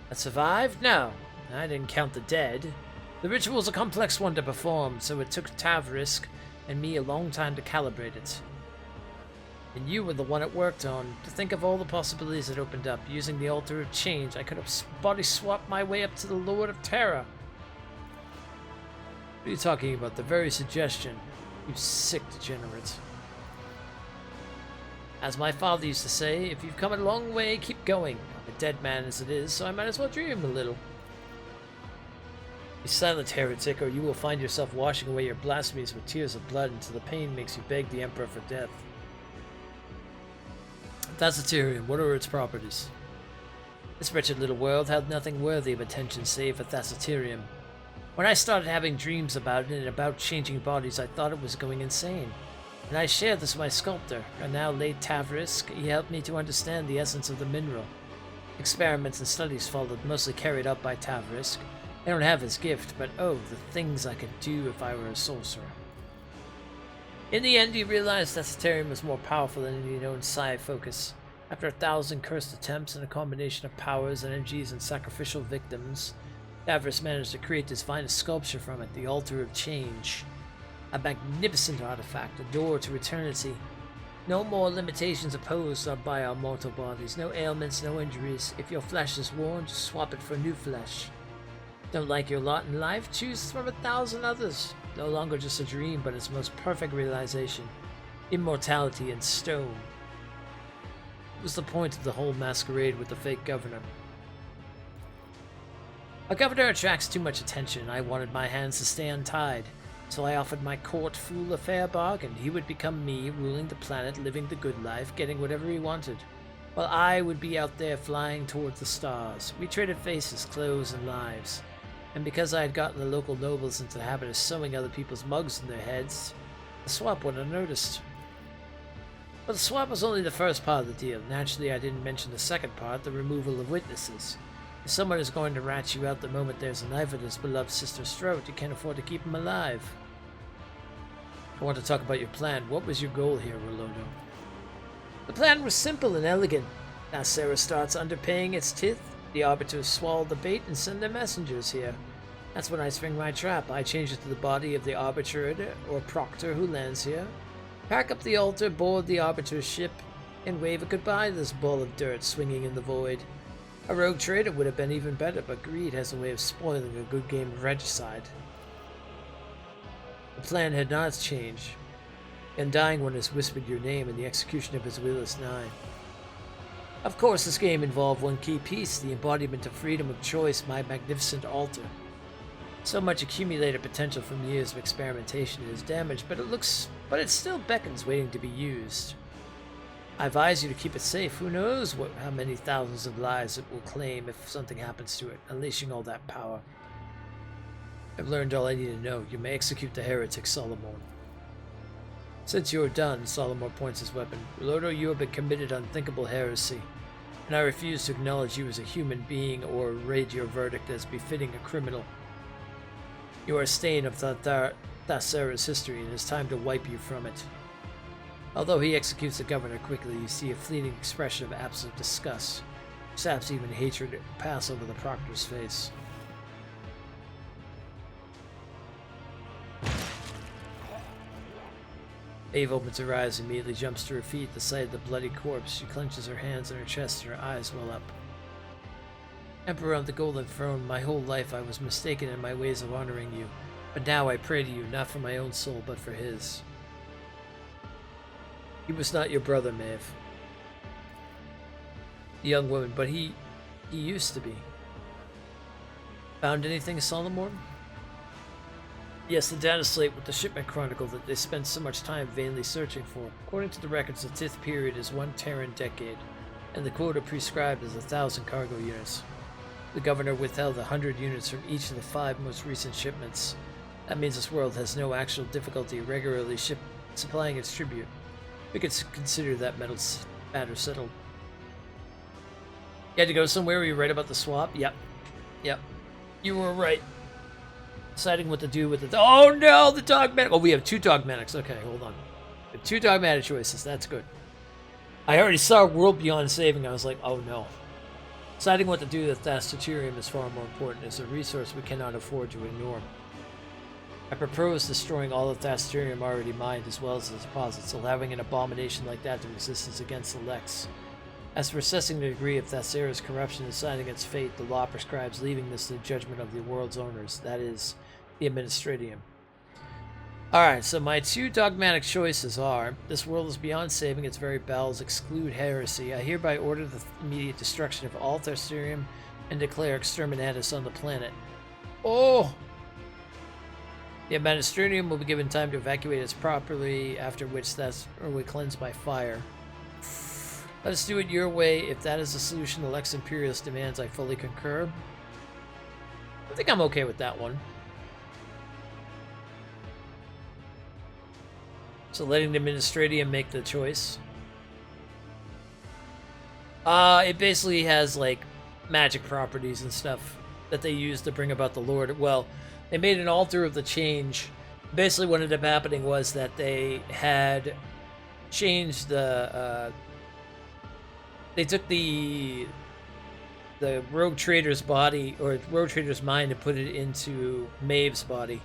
Speaker 2: that survived? No, I didn't count the dead. The ritual is a complex one to perform, so it took Tavrisk and me a long time to calibrate it. And you were the one it worked on. To think of all the possibilities it opened up. Using the Altar of Change, I could have body swapped my way up to the Lord of Terror. What are you talking about? The very suggestion. You sick degenerate. As my father used to say, if you've come a long way, keep going. I'm a dead man as it is, so I might as well dream a little. Be silent, heretic, or you will find yourself washing away your blasphemies with tears of blood until the pain makes you beg the Emperor for death. Thassaterium, what are its properties? This wretched little world had nothing worthy of attention save for Thassaterium. When I started having dreams about it and about changing bodies, I thought it was going insane. And I shared this with my sculptor, and now late Tavrisk. He helped me to understand the essence of the mineral. Experiments and studies followed, mostly carried out by Tavrisk. I don't have his gift, but oh, the things I could do if I were a sorcerer. In the end, he realized that Thassaterium was more powerful than any known psi focus. After 1,000 cursed attempts and a combination of powers, energies, and sacrificial victims, Tavrisk managed to create this finest sculpture from it, the Altar of Change. A magnificent artifact, a door to eternity. No more limitations opposed by our mortal bodies, no ailments, no injuries. If your flesh is worn, just swap it for new flesh. Don't like your lot in life? Choose from 1,000 others. No longer just a dream, but its most perfect realization. Immortality in stone. What was the point of the whole masquerade with the fake governor? A governor attracts too much attention. I wanted my hands to stay untied. So I offered my court fool a fair bargain. He would become me, ruling the planet, living the good life, getting whatever he wanted. While I would be out there flying towards the stars. We traded faces, clothes, and lives. And because I had gotten the local nobles into the habit of sewing other people's mugs in their heads, the swap wouldn't have noticed. But the swap was only the first part of the deal. Naturally, I didn't mention the second part, the removal of witnesses. If someone is going to rat you out the moment there's a knife at his beloved sister's throat, you can't afford to keep him alive. I want to talk about your plan. What was your goal here, Rolodo? The plan was simple and elegant. Now Sarah starts underpaying its tithe. The Arbiters swallow the bait and send their messengers here. That's when I spring my trap. I change it to the body of the Arbiter or Proctor who lands here. Pack up the altar, board the Arbiter's ship, and wave a goodbye to this ball of dirt swinging in the void. A rogue trader would have been even better, but greed has a way of spoiling a good game of regicide. The plan had not changed. The Undying One has whispered your name, and the execution of his will is nigh. Of course, this game involved one key piece, the embodiment of freedom of choice, my magnificent altar. So much accumulated potential from years of experimentation is damaged, but it still beckons waiting to be used. I advise you to keep it safe. Who knows how many thousands of lives it will claim if something happens to it, unleashing all that power. I've learned all I need to know. You may execute the heretic, Solomon. Since you are done, Solomon points his weapon. Lodo, you have been committed unthinkable heresy, and I refuse to acknowledge you as a human being or rate your verdict as befitting a criminal. You are a stain of Thasera's history, and it is time to wipe you from it. Although he executes the governor quickly, you see a fleeting expression of absolute disgust, perhaps even hatred, pass over the proctor's face. Eve opens her eyes and immediately jumps to her feet at the sight of the bloody corpse. She clenches her hands on her chest and her eyes well up. Emperor of the Golden Throne, my whole life I was mistaken in my ways of honoring you, but now I pray to you, not for my own soul, but for his. He was not your brother, Maeve. The young woman, but he used to be. Found anything, Solomon? Yes, the data slate with the shipment chronicle that they spent so much time vainly searching for. According to the records, the 10th period is 1 Terran decade, and the quota prescribed is 1,000 cargo units. The governor withheld 100 units from each of the 5 most recent shipments. That means this world has no actual difficulty regularly supplying its tribute. We could consider that matter settled. You had to go somewhere where you read about the swap? Yep. You were right. Deciding what to do with the... Oh no, the dogmatic... Oh, we have 2 dogmatics. Okay, hold on. We have 2 dogmatic choices. That's good. I already saw World Beyond Saving. I was like, oh no. Deciding what to do with Thasterium is far more important. It's a resource we cannot afford to ignore. I propose destroying all of Thasterium already mined as well as the deposits, allowing an abomination like that to exist is against the Lex. As for assessing the degree of Thasera's corruption and deciding its fate, the law prescribes leaving this to the judgment of the world's owners, that is, the Administratium. Alright, so my 2 dogmatic choices are, this world is beyond saving, its very bowels exclude heresy. I hereby order the immediate destruction of all Thasterium and declare exterminatus on the planet. Oh! The Administratium will be given time to evacuate us properly, after which we cleanse by fire. Let us do it your way. If that is the solution the Lex Imperius demands, I fully concur. I think I'm okay with that one. So letting the Administratium make the choice. It basically has, like, magic properties and stuff that they use to bring about the Lord. Well, they made an altar of the change. Basically what ended up happening was that they had changed the... they took the rogue trader's body, or rogue trader's mind, and put it into Maeve's body,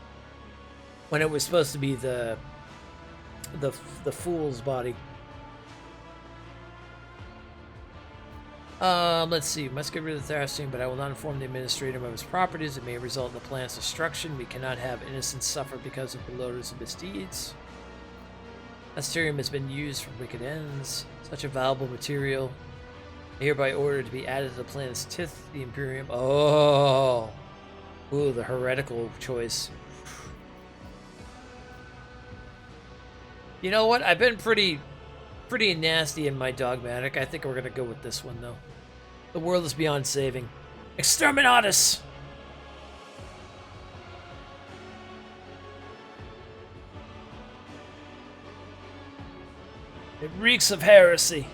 Speaker 2: when it was supposed to be the fool's body. Let's see. Must get rid of the Thasterium, but I will not inform the Administrator of his properties. It may result in the planet's destruction. We cannot have innocents suffer because of Beloder's misdeeds. Thasterium has been used for wicked ends. Such a valuable material. Hereby ordered to be added to the planet's tithe, the Imperium. Oh! Ooh, the heretical choice. You know what? I've been pretty nasty in my dogmatic. I think we're gonna go with this one, though. The world is beyond saving. Exterminatus! It reeks of heresy.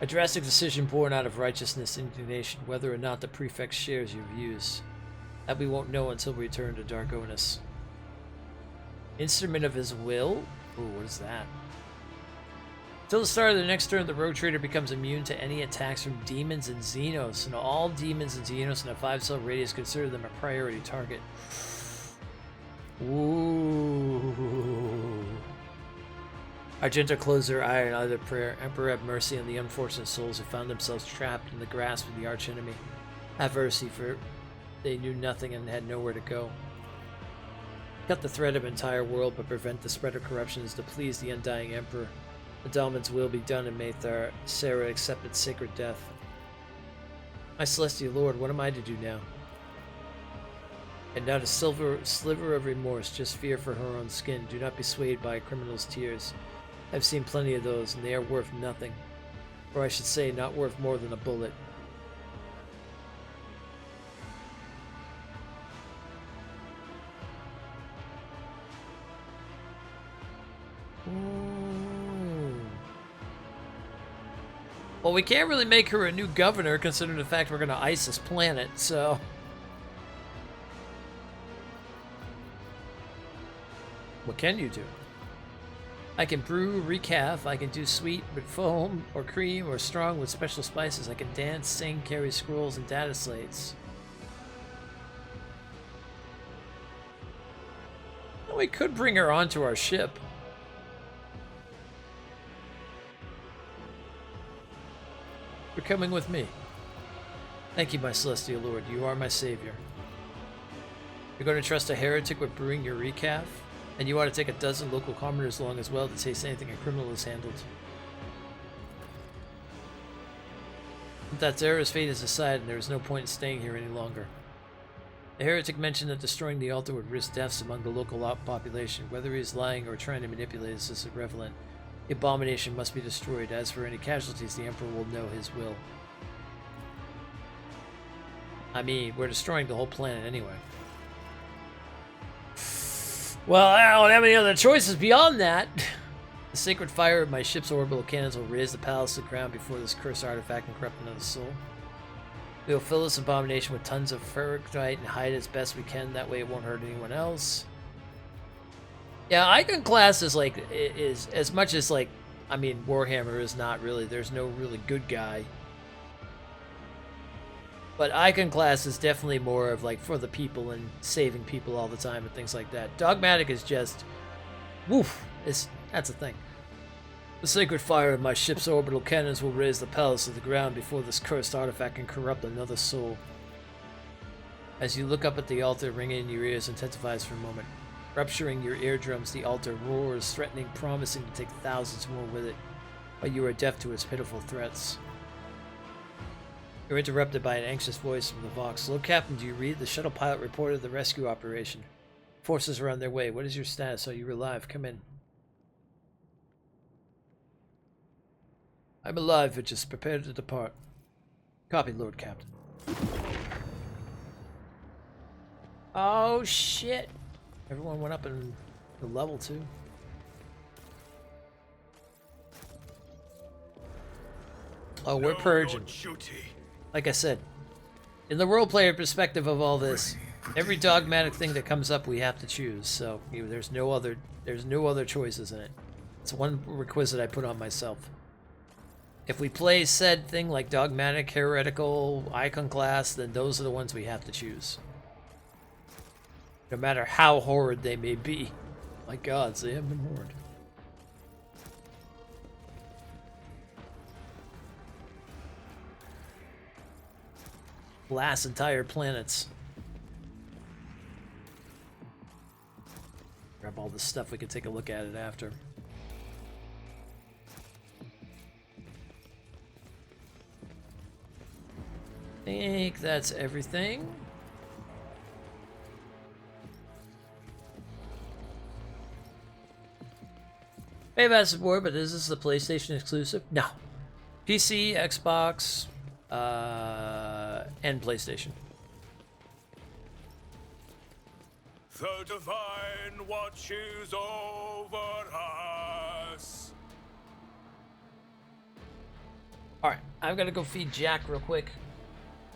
Speaker 2: A drastic decision born out of righteousness and indignation, whether or not the prefect shares your views. That we won't know until we return to Dargonus. Instrument of his will? Ooh, what is that? Until the start of the next turn, the rogue trader becomes immune to any attacks from demons and Xenos, and all demons and Xenos in a 5-cell radius consider them a priority target. Ooh.
Speaker 1: Argenta closed their eye in either prayer. Emperor, have mercy on the unfortunate souls who found themselves trapped in the grasp of the archenemy. Have mercy, for they knew nothing and had nowhere to go. Cut the thread of an entire world, but prevent the spread of corruptions to please the undying Emperor. Adalman's will be done, and may Sarah accept its sacred death. My celestial lord, what am I to do now? And not a sliver of remorse, just fear for her own skin. Do not be swayed by a criminal's tears. I've seen plenty of those, and they are worth nothing. Or I should say, not worth more than a bullet. Well, we can't really make her a new governor, considering the fact we're going to ice this planet, so... What can you do? I can brew, recalf, I can do sweet with foam, or cream, or strong with special spices. I can dance, sing, carry scrolls, and data slates. Well, we could bring her onto our ship. You're coming with me. Thank you, my celestial lord. You are my savior. You're going to trust a heretic with brewing your recalf? And you ought to take a dozen local commoners along as well to taste anything a criminal has handled. But that Zara's fate is decided, and there is no point in staying here any longer. The heretic mentioned that destroying the altar would risk deaths among the local population. Whether he is lying or trying to manipulate us is irrelevant. The abomination must be destroyed. As for any casualties, the Emperor will know his will. I mean, we're destroying the whole planet anyway. Well, I don't have any other choices beyond that. The sacred fire of my ship's orbital cannons will raise the palace to the ground before this cursed artifact can corrupt another soul. We will fill this abomination with tons of ferrite and hide it as best we can. That way it won't hurt anyone else. Yeah, Icon class is like, is as much as like, I mean, Warhammer is not really, there's no really good guy. But Icon class is definitely more of like for the people and saving people all the time and things like that. Dogmatic is just, woof, that's a thing. The sacred fire of my ship's orbital cannons will raise the palace to the ground before this cursed artifact can corrupt another soul. As you look up at the altar, ringing in your ears intensifies for a moment. Rupturing your eardrums, the altar roars, threatening, promising to take thousands more with it. But you are deaf to its pitiful threats. You're interrupted by an anxious voice from the Vox. Hello, Captain, do you read? The shuttle pilot reported the rescue operation. Forces are on their way. What is your status? Are you alive? Come in. I'm alive, but just prepared to depart. Copy, Lord Captain. Oh, shit. Everyone went up in the level, too. Oh, we're purging. Like I said, in the role player perspective of all this, every dogmatic thing that comes up we have to choose. So there's no other choices in it. It's one requisite I put on myself. If we play said thing like dogmatic, heretical, icon class, then those are the ones we have to choose. No matter how horrid they may be. My gods, they have been horrid. Blast entire planets. Grab all this stuff, we can take a look at it after. I think that's everything. Maybe that's support, but is this the PlayStation exclusive? No. PC, Xbox, and PlayStation.
Speaker 7: The divine watches over us.
Speaker 1: Alright, I'm gonna go feed Jack real quick.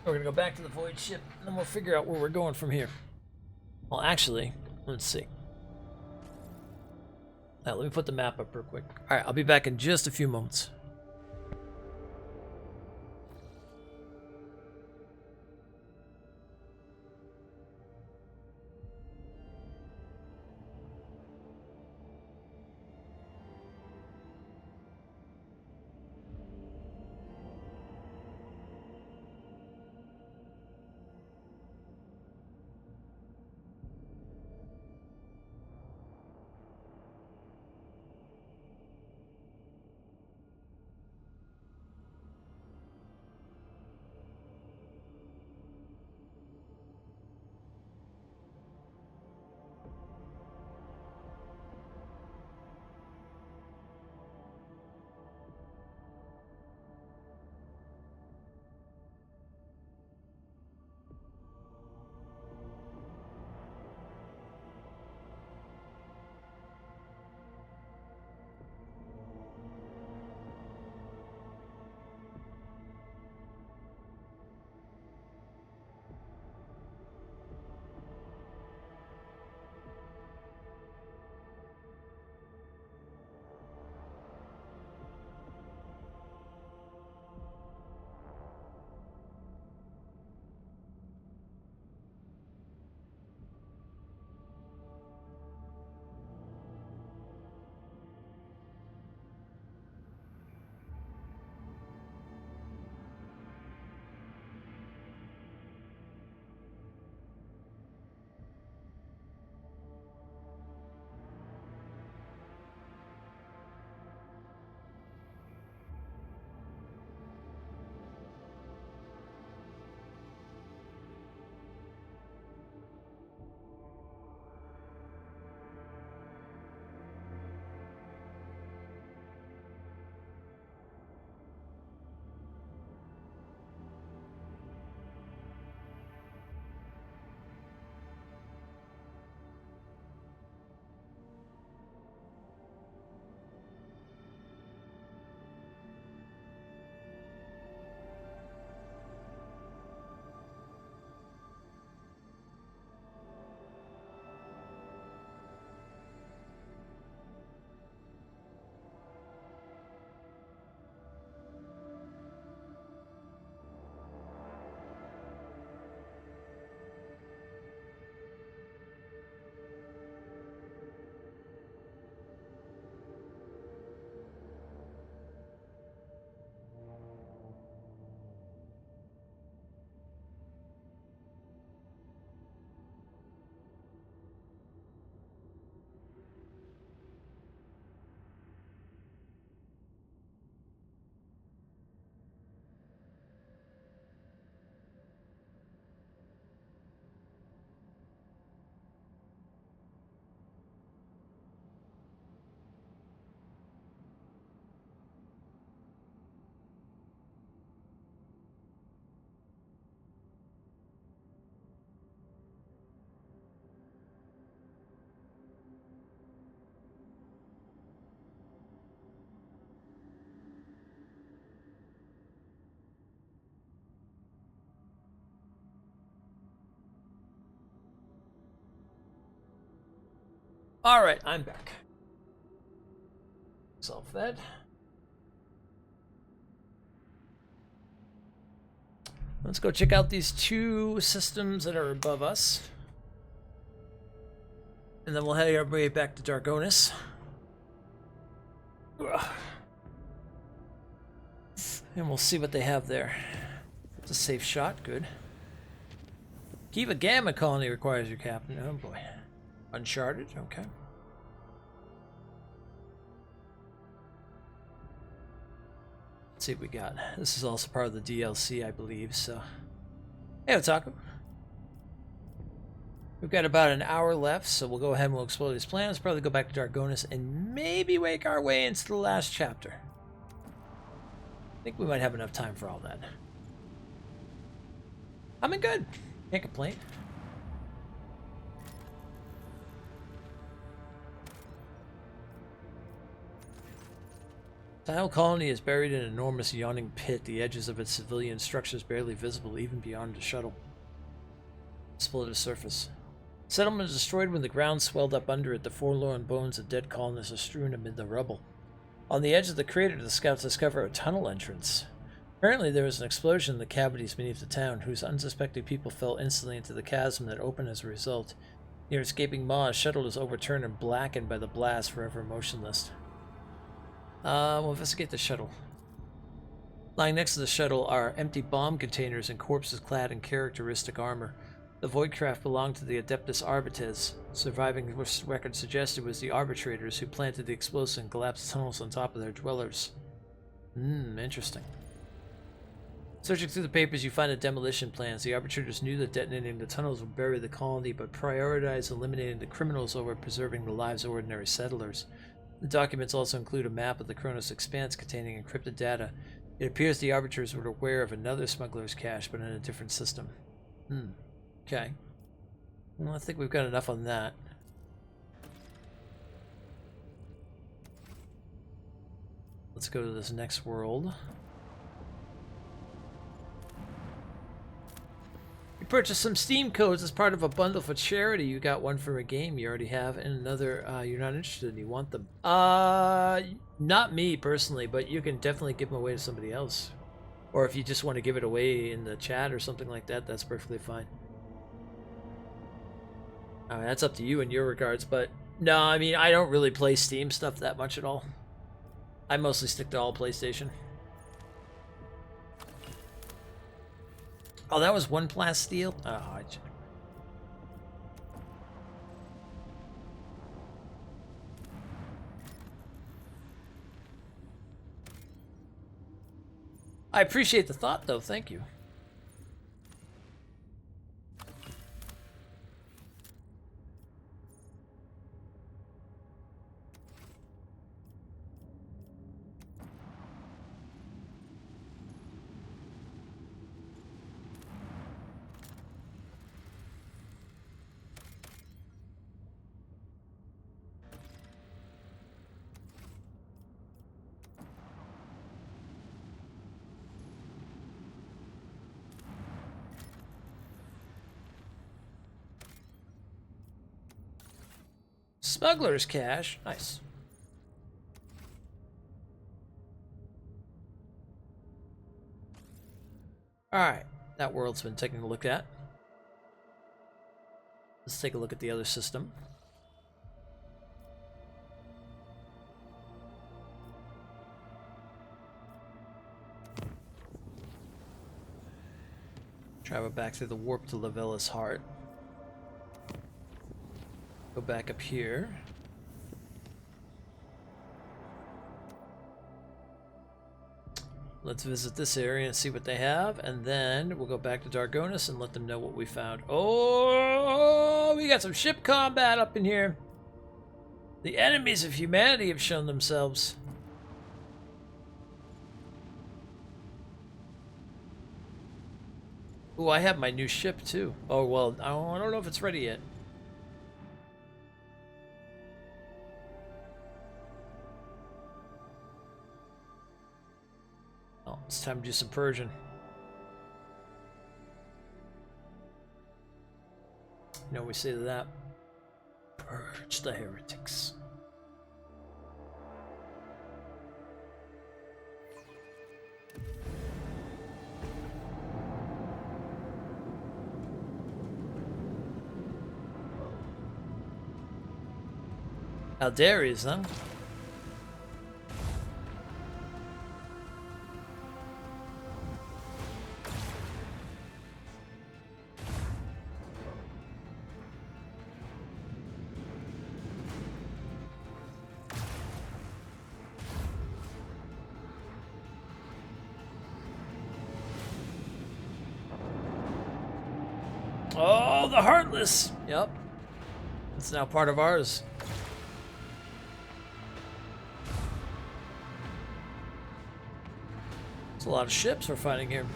Speaker 1: We're gonna go back to the void ship, and then we'll figure out where we're going from here. Well, actually, let's see. Now, let me put the map up real quick. Alright, I'll be back in just a few moments. Alright, I'm back. Self-fed. Let's go check out these two systems that are above us. And then we'll head our way back to Dargonis. Ugh. And we'll see what they have there. It's a safe shot, good. Kiva Gamma colony requires your captain. Oh boy. Uncharted, okay. Let's see what we got. This is also part of the DLC, I believe, so. Hey, Otaku. We've got about an hour left, so we'll go ahead and we'll explore these planets, probably go back to Dargonis, and maybe make our way into the last chapter. I think we might have enough time for all that. I'm in good. Can't complain. The Tile colony is buried in an enormous yawning pit, the edges of its civilian structures barely visible even beyond the shuttle. Split the surface. Settlement is destroyed when the ground swelled up under it. The forlorn bones of dead colonists are strewn amid the rubble. On the edge of the crater, the scouts discover a tunnel entrance. Apparently there was an explosion in the cavities beneath the town, whose unsuspecting people fell instantly into the chasm that opened as a result. Near escaping Ma's shuttle is overturned and blackened by the blast, forever motionless. We'll investigate the shuttle. Lying next to the shuttle are empty bomb containers and corpses clad in characteristic armor. The Voidcraft belonged to the Adeptus Arbites. Surviving records suggest it was the Arbitrators who planted the explosive and collapsed tunnels on top of their dwellers. Interesting. Searching through the papers, you find the demolition plans. The Arbitrators knew that detonating the tunnels would bury the colony, but prioritized eliminating the criminals over preserving the lives of ordinary settlers. The documents also include a map of the Kronos Expanse containing encrypted data. It appears the Arbiters were aware of another smuggler's cache, but in a different system. Okay. Well, I think we've got enough on that. Let's go to this next world. You purchased some Steam codes as part of a bundle for charity. You got one for a game you already have, and another you're not interested in. You want them. Not me personally, but you can definitely give them away to somebody else. Or if you just want to give it away in the chat or something like that, that's perfectly fine. I mean, that's up to you in your regards, but no, I mean, I don't really play Steam stuff that much at all. I mostly stick to all PlayStation. Oh, that was one plasteel? Oh, I appreciate the thought, though. Thank you. Smuggler's cache. Nice. Alright. That world's been taking a look at. Let's take a look at the other system. Travel back through the warp to Lavella's heart. Go back up here. Let's visit this area and see what they have, and then we'll go back to Dargonis and let them know what we found. Oh, we got some ship combat up in here. The enemies of humanity have shown themselves. Oh, I have my new ship too. Oh, well, I don't know if it's ready yet. Oh, it's time to do some purging. You know what we say to that? Purge the heretics. Aldarius, huh? Oh, the Heartless! Yep. It's now part of ours. There's a lot of ships we're fighting here.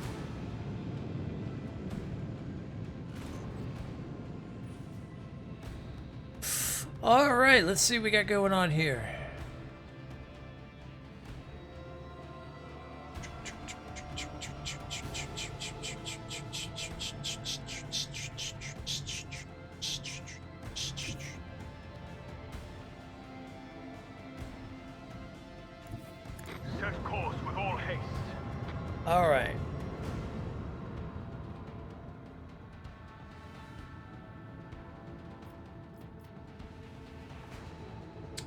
Speaker 1: Alright, let's see what we got going on here.
Speaker 7: Set course with all haste.
Speaker 1: Alright.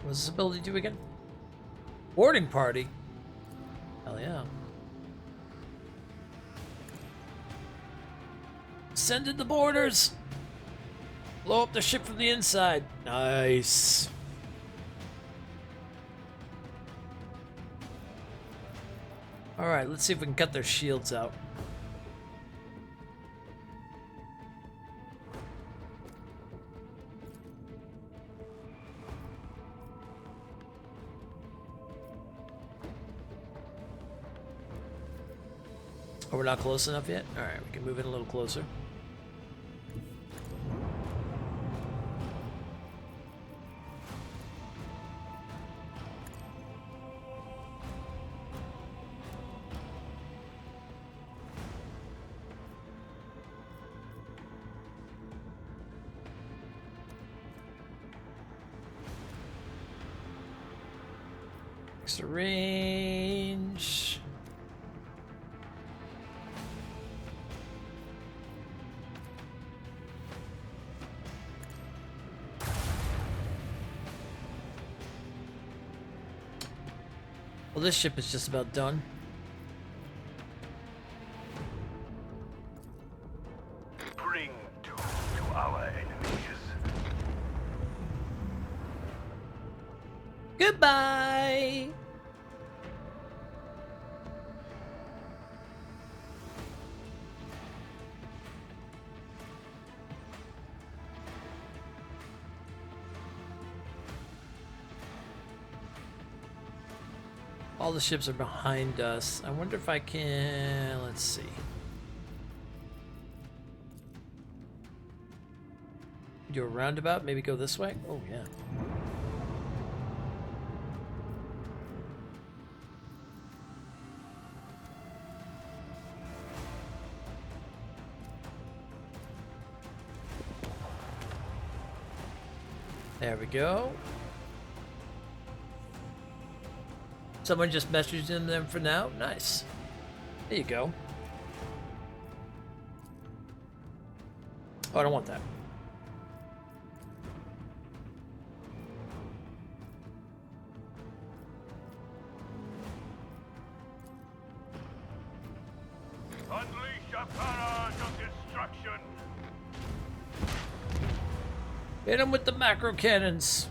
Speaker 1: What does this ability do again? Boarding party? Hell yeah. Send in the boarders! Blow up the ship from the inside. Nice. Alright, let's see if we can cut their shields out. Oh, we're not close enough yet? Alright, we can move in a little closer. Extra range. Well, this ship is just about done.
Speaker 7: Bring doom to our enemies.
Speaker 1: Goodbye! All the ships are behind us. I wonder if I can... Let's see. Do a roundabout? Maybe go this way? Oh, yeah. There we go. Someone just messaged in them for now. Nice. There you go. Oh, I don't want that.
Speaker 7: Unleash a barrage of destruction.
Speaker 1: Hit them with the macro cannons.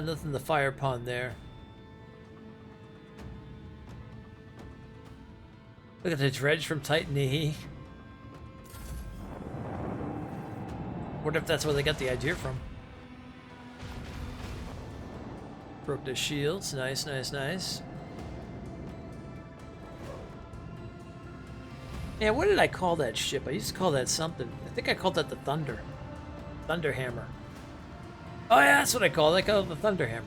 Speaker 1: Nothing to fire upon there. Look at the dredge from Titan E. Wonder if that's where they got the idea from. Broke the shields. Nice, nice, nice. Yeah, what did I call that ship? I used to call that something. I think I called that the Thunder. Thunderhammer. Oh yeah, that's what I call it. I call it the Thunderhammer.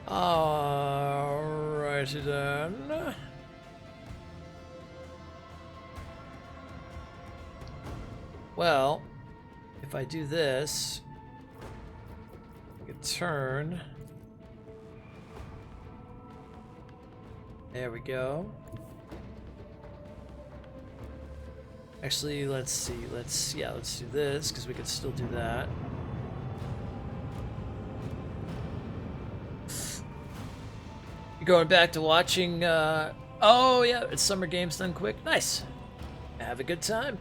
Speaker 1: Alrighty then. Well, if I do this, I can turn. There we go. Actually, let's see. Let's do this because we can still do that. You're going back to watching. Oh yeah, it's Summer Games Done Quick. Nice. Have a good time.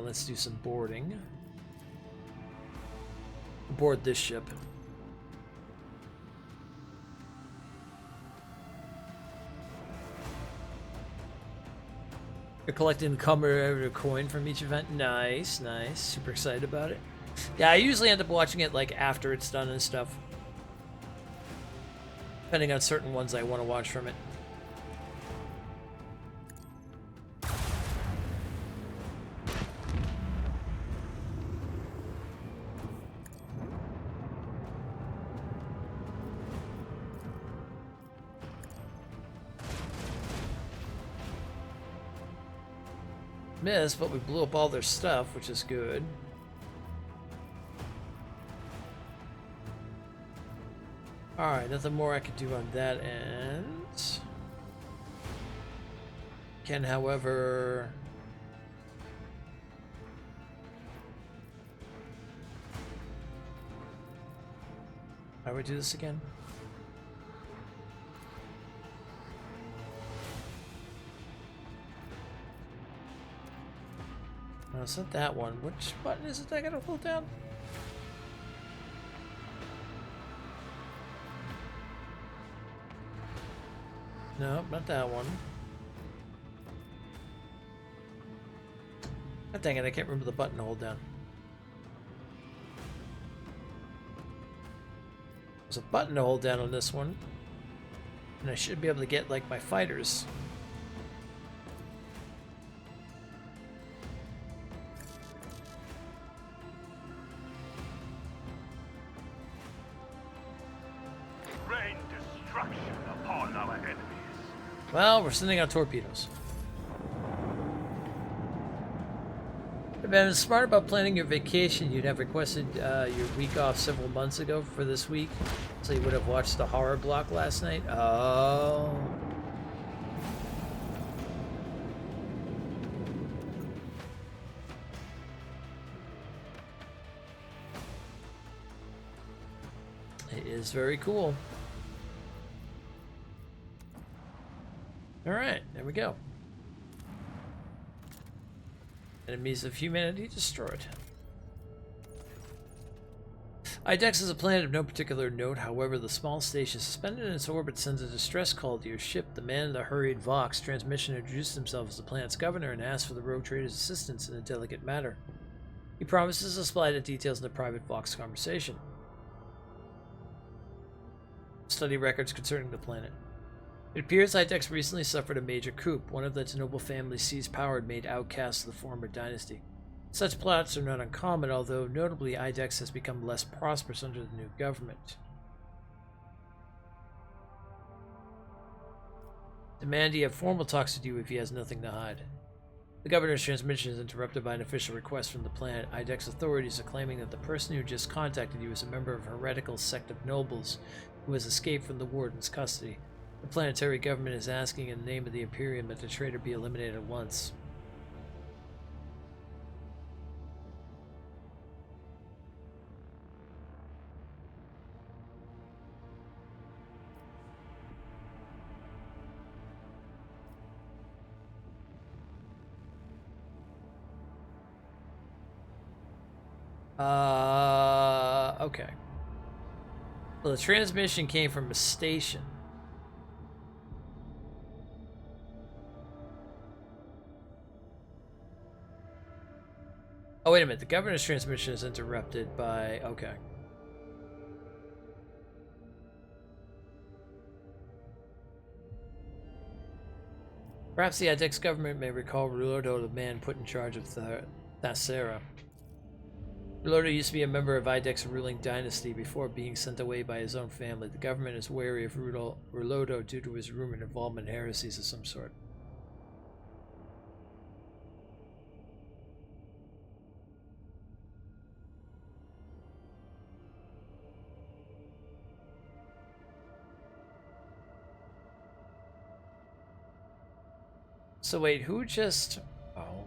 Speaker 1: Let's do some boarding. Board this ship. You're collecting the commemorative coin from each event. Nice, nice. Super excited about it. Yeah, I usually end up watching it like after it's done and stuff. Depending on certain ones I want to watch from it. Missed, but we blew up all their stuff, which is good. Alright, nothing more I can do on that end. Can, however... How do we do this again? No, it's not that one. Which button is it I gotta hold down? No, not that one. God dang it, I can't remember the button to hold down. There's a button to hold down on this one. And I should be able to get, like, my fighters.
Speaker 7: Rain destruction upon our enemies.
Speaker 1: Well, we're sending out torpedoes. If you'd been smart about planning your vacation, you'd have requested your week off several months ago for this week, so you would have watched the horror block last night. Oh. It is very cool. Alright, there we go. Enemies of humanity destroyed. Idex is a planet of no particular note. However, the small station suspended in its orbit sends a distress call to your ship. The man in the hurried Vox transmission introduced himself as the planet's governor and asked for the rogue trader's assistance in a delicate matter. He promises to supply the details in the private Vox conversation. Study records concerning the planet. It appears Idex recently suffered a major coup. One of its noble families seized power and made outcasts of the former dynasty. Such plots are not uncommon, although notably Idex has become less prosperous under the new government. Demand he have formal talks with you if he has nothing to hide. The governor's transmission is interrupted by an official request from the planet. Idex authorities are claiming that the person who just contacted you is a member of a heretical sect of nobles who has escaped from the warden's custody. The planetary government is asking in the name of the Imperium that the traitor be eliminated at once. Okay. Well, the transmission came from a station. Oh, wait a minute. The governor's transmission is interrupted by... Okay. Perhaps the Idex government may recall Rulodo, the man put in charge of the Thasera. Reloader used to be a member of Idek's ruling dynasty before being sent away by his own family. The government is wary of Reloader due to his rumored involvement in heresies of some sort. So wait, who just... Oh.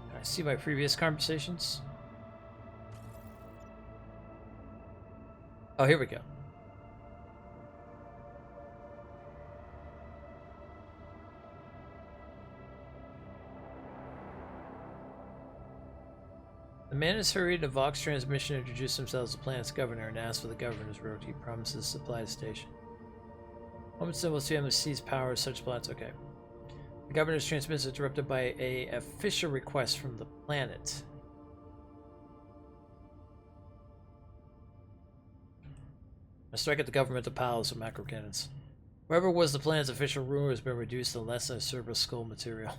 Speaker 1: Can I see my previous conversations? Oh, here we go. The man has hurried a Vox transmission to introduce himself as the planet's governor and asked for the governor's road. He promises to supply the station. Moment symbols family seize power of such planets. Okay. The governor's transmission is interrupted by a official request from the planet. I strike at the governmental palace with macro cannons. Wherever was the planet's official ruler has been reduced to less than a Cerberus skull material.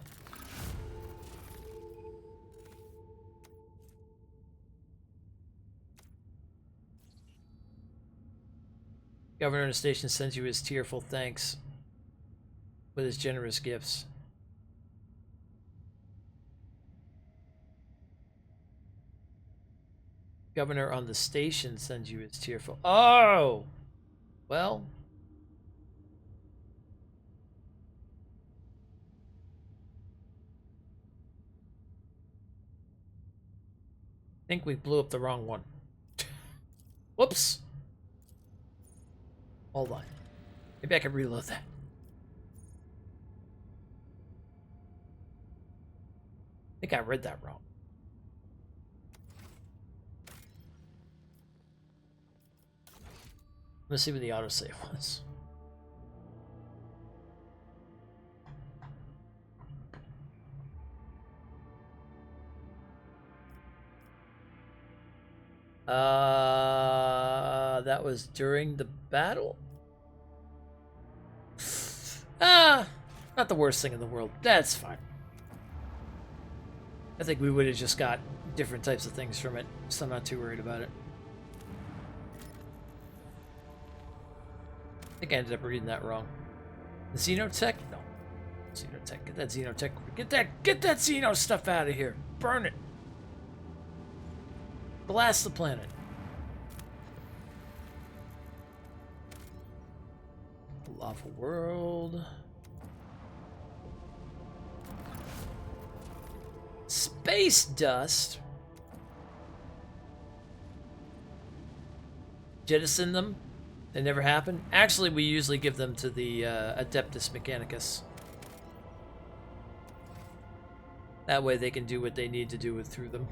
Speaker 1: Governor of the station sends you his tearful thanks with his generous gifts. Governor on the station sends you his tearful... Oh! Well... I think we blew up the wrong one. Whoops! Hold on. Maybe I can reload that. I think I read that wrong. Let's see what the autosave was. That was during the battle? Not the worst thing in the world. That's fine. I think we would have just got different types of things from it, so I'm not too worried about it. I think I ended up reading that wrong. Xenotech? No. Xenotech. Get that Xenotech. Get that Xeno stuff out of here. Burn it. Blast the planet. Lava world. Space dust. Jettison them. They never happen. Actually, we usually give them to the Adeptus Mechanicus. That way they can do what they need to do through them.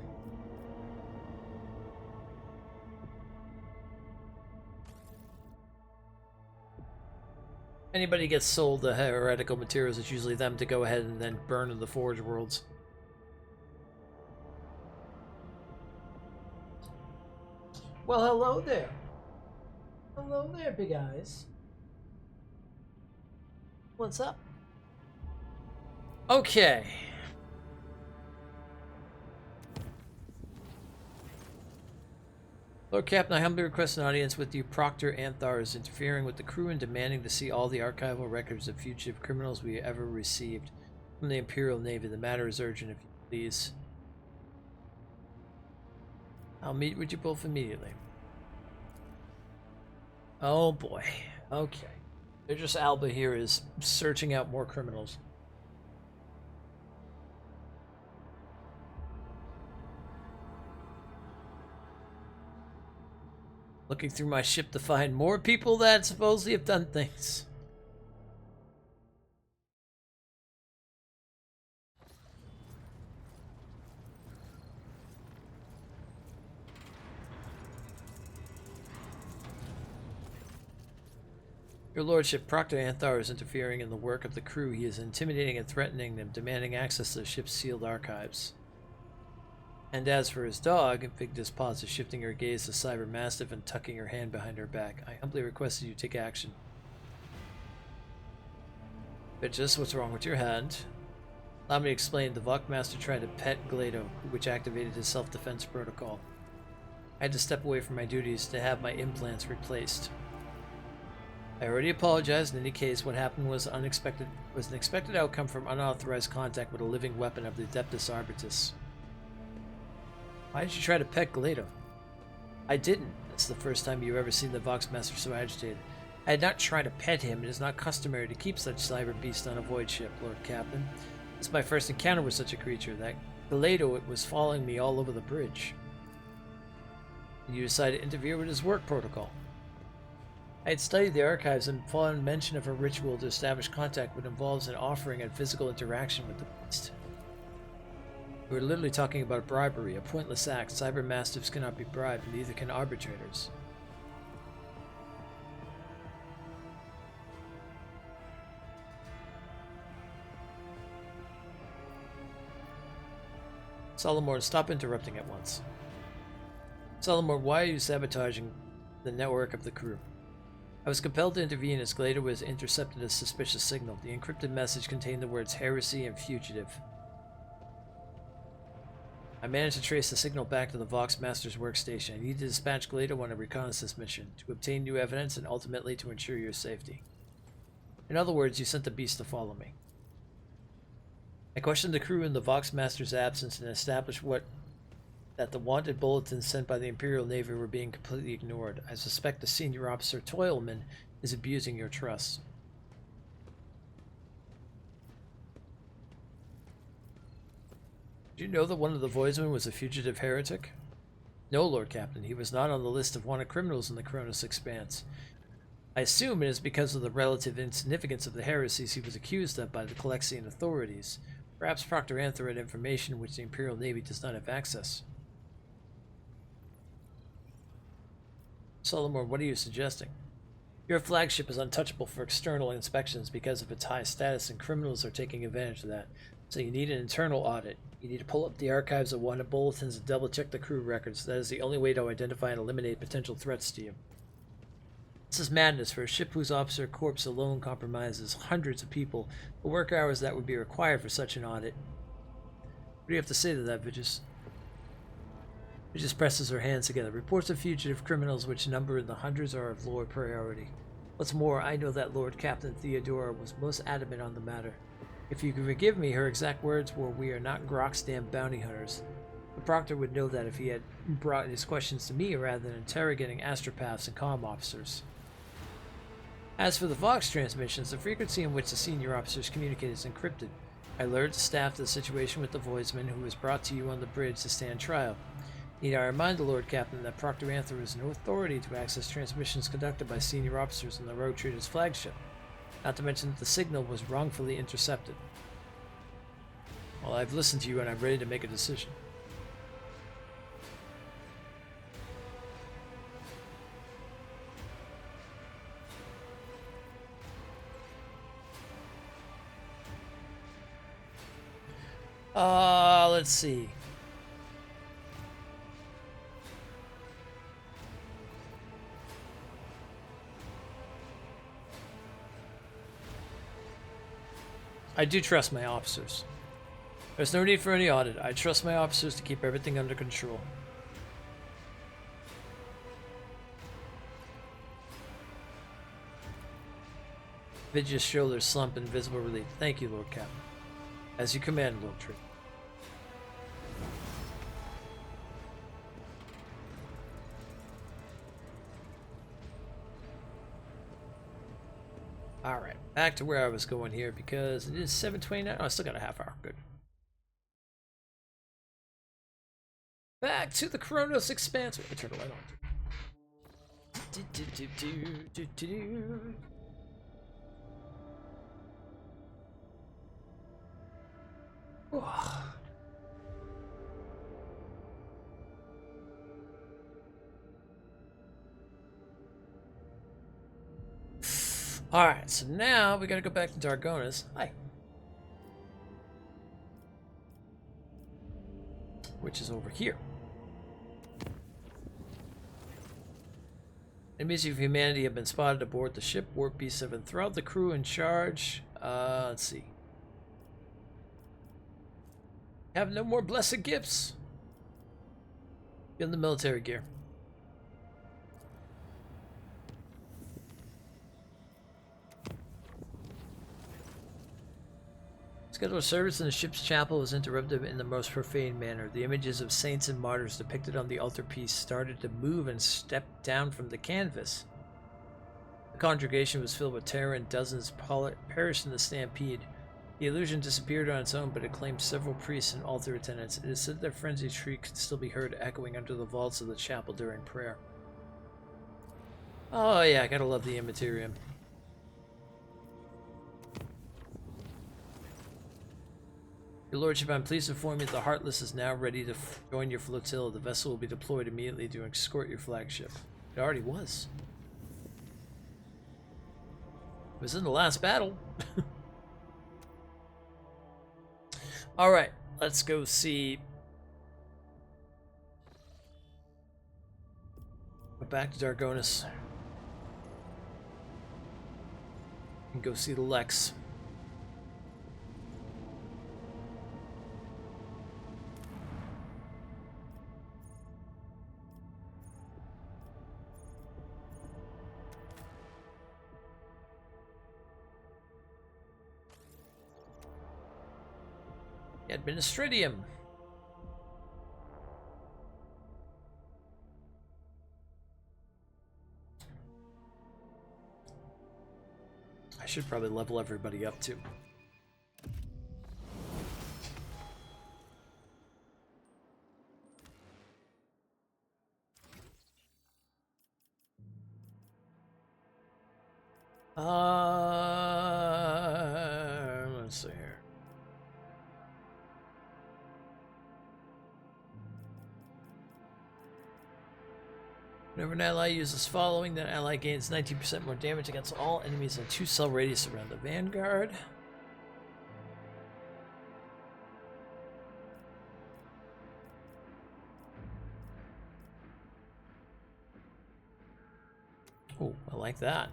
Speaker 1: Anybody gets sold the heretical materials, it's usually them to go ahead and then burn in the Forge Worlds.
Speaker 2: Well, hello there. Hello there, big eyes. What's up?
Speaker 1: Okay. Lord Captain, I humbly request an audience with you. Proctor Anthar is interfering with the crew and demanding to see all the archival records of fugitive criminals we ever received from the Imperial Navy. The matter is urgent, if you please. I'll meet with you both immediately. Oh boy. Okay. Idris Alba here is searching out more criminals. Looking through my ship to find more people that supposedly have done things. Your Lordship, Proctor Anthar is interfering in the work of the crew. He is intimidating and threatening them, demanding access to the ship's sealed archives. And as for his dog, Invictus pauses, shifting her gaze to Cyber Mastiff and tucking her hand behind her back. I humbly request that you take action. Bitches, what's wrong with your hand? Allow me to explain. The Vokmaster tried to pet Glado, which activated his self-defense protocol. I had to step away from my duties to have my implants replaced. I already apologized. In any case, what happened was an expected outcome from unauthorized contact with a living weapon of the Adeptus Arbites. Why did you try to pet Glado? I didn't. It's the first time you've ever seen the Voxmaster so agitated. I had not tried to pet him. It is not customary to keep such cyber beasts on a void ship, Lord Captain. It's my first encounter with such a creature. That Glado, it was following me all over the bridge. And you decided to interfere with his work protocol. I had studied the archives and found mention of a ritual to establish contact which involves an offering and physical interaction with the beast. We were literally talking about bribery, a pointless act. Cyber mastiffs cannot be bribed, and neither can arbitrators. Solomon, stop interrupting at once. Solomon, why are you sabotaging the network of the crew? I was compelled to intervene as Glado was intercepted a suspicious signal. The encrypted message contained the words heresy and fugitive. I managed to trace the signal back to the Voxmaster's workstation. I need to dispatch Glado on a reconnaissance mission to obtain new evidence and ultimately to ensure your safety. In other words, you sent the beast to follow me. I questioned the crew in the Voxmaster's absence and established that the wanted bulletins sent by the Imperial Navy were being completely ignored. I suspect the senior officer Toilman is abusing your trust. Did you know that one of the Voidsmen was a fugitive heretic? No, Lord Captain. He was not on the list of wanted criminals in the Kronos Expanse. I assume it is because of the relative insignificance of the heresies he was accused of by the Calexian authorities. Perhaps Proctor Anther had information which the Imperial Navy does not have access. Solomon, what are you suggesting? Your flagship is untouchable for external inspections because of its high status, and criminals are taking advantage of that. So you need an internal audit. You need to pull up the archives of wanted bulletins and double-check the crew records. That is the only way to identify and eliminate potential threats to you. This is madness for a ship whose officer corpse alone compromises hundreds of people. The work hours that would be required for such an audit. What do you have to say to that, Vigis? Vigis presses her hands together. Reports of fugitive criminals which number in the hundreds are of lower priority. What's more, I know that Lord Captain Theodora was most adamant on the matter. If you could forgive me, her exact words were, "We are not Groxdam bounty hunters." The Proctor would know that if he had brought his questions to me rather than interrogating astropaths and comm officers. As for the Vox transmissions, the frequency in which the senior officers communicate is encrypted. I alerted the staff to the situation with the Voidsman, who was brought to you on the bridge to stand trial. Need I remind the Lord Captain that Proctor Anther has no authority to access transmissions conducted by senior officers on the Rogue Trader's flagship, not to mention that the signal was wrongfully intercepted. Well, I've listened to you and I'm ready to make a decision. Let's see. I do trust my officers. There's no need for any audit. I trust my officers to keep everything under control. Vigia's shoulders slump in visible relief. Thank you, Lord Captain. As you command, Lord Tree. Alright, back to where I was going here because it is 7:29. Oh, I still got a half hour. Good. Back to the Kronos Expanse. Wait, turn the light on. Alright, so now we gotta go back to Dargonas. Hi. Which is over here. Enemies of humanity have been spotted aboard the ship. Warp beasts have enthralled the crew in charge. Let's see. Have no more blessed gifts. Get in the military gear. Scheduled service in the ship's chapel was interrupted in the most profane manner. The images of saints and martyrs depicted on the altarpiece started to move and step down from the canvas. The congregation was filled with terror and dozens perished in the stampede. The illusion disappeared on its own, but it claimed several priests and altar attendants. It is said that frenzied shrieks could still be heard echoing under the vaults of the chapel during prayer. Oh yeah, I gotta love the Immaterium. Your Lordship, I'm pleased to inform you that the Heartless is now ready to join your flotilla. The vessel will be deployed immediately to escort your flagship. It already was. It was in the last battle. Alright, let's go see. Go back to Dargonis. And go see the Lex. Administritium. I should probably level everybody up too. Let's see here. Whenever an ally uses following, that ally gains 19% more damage against all enemies in a 2-cell radius around the vanguard. Oh, I like that.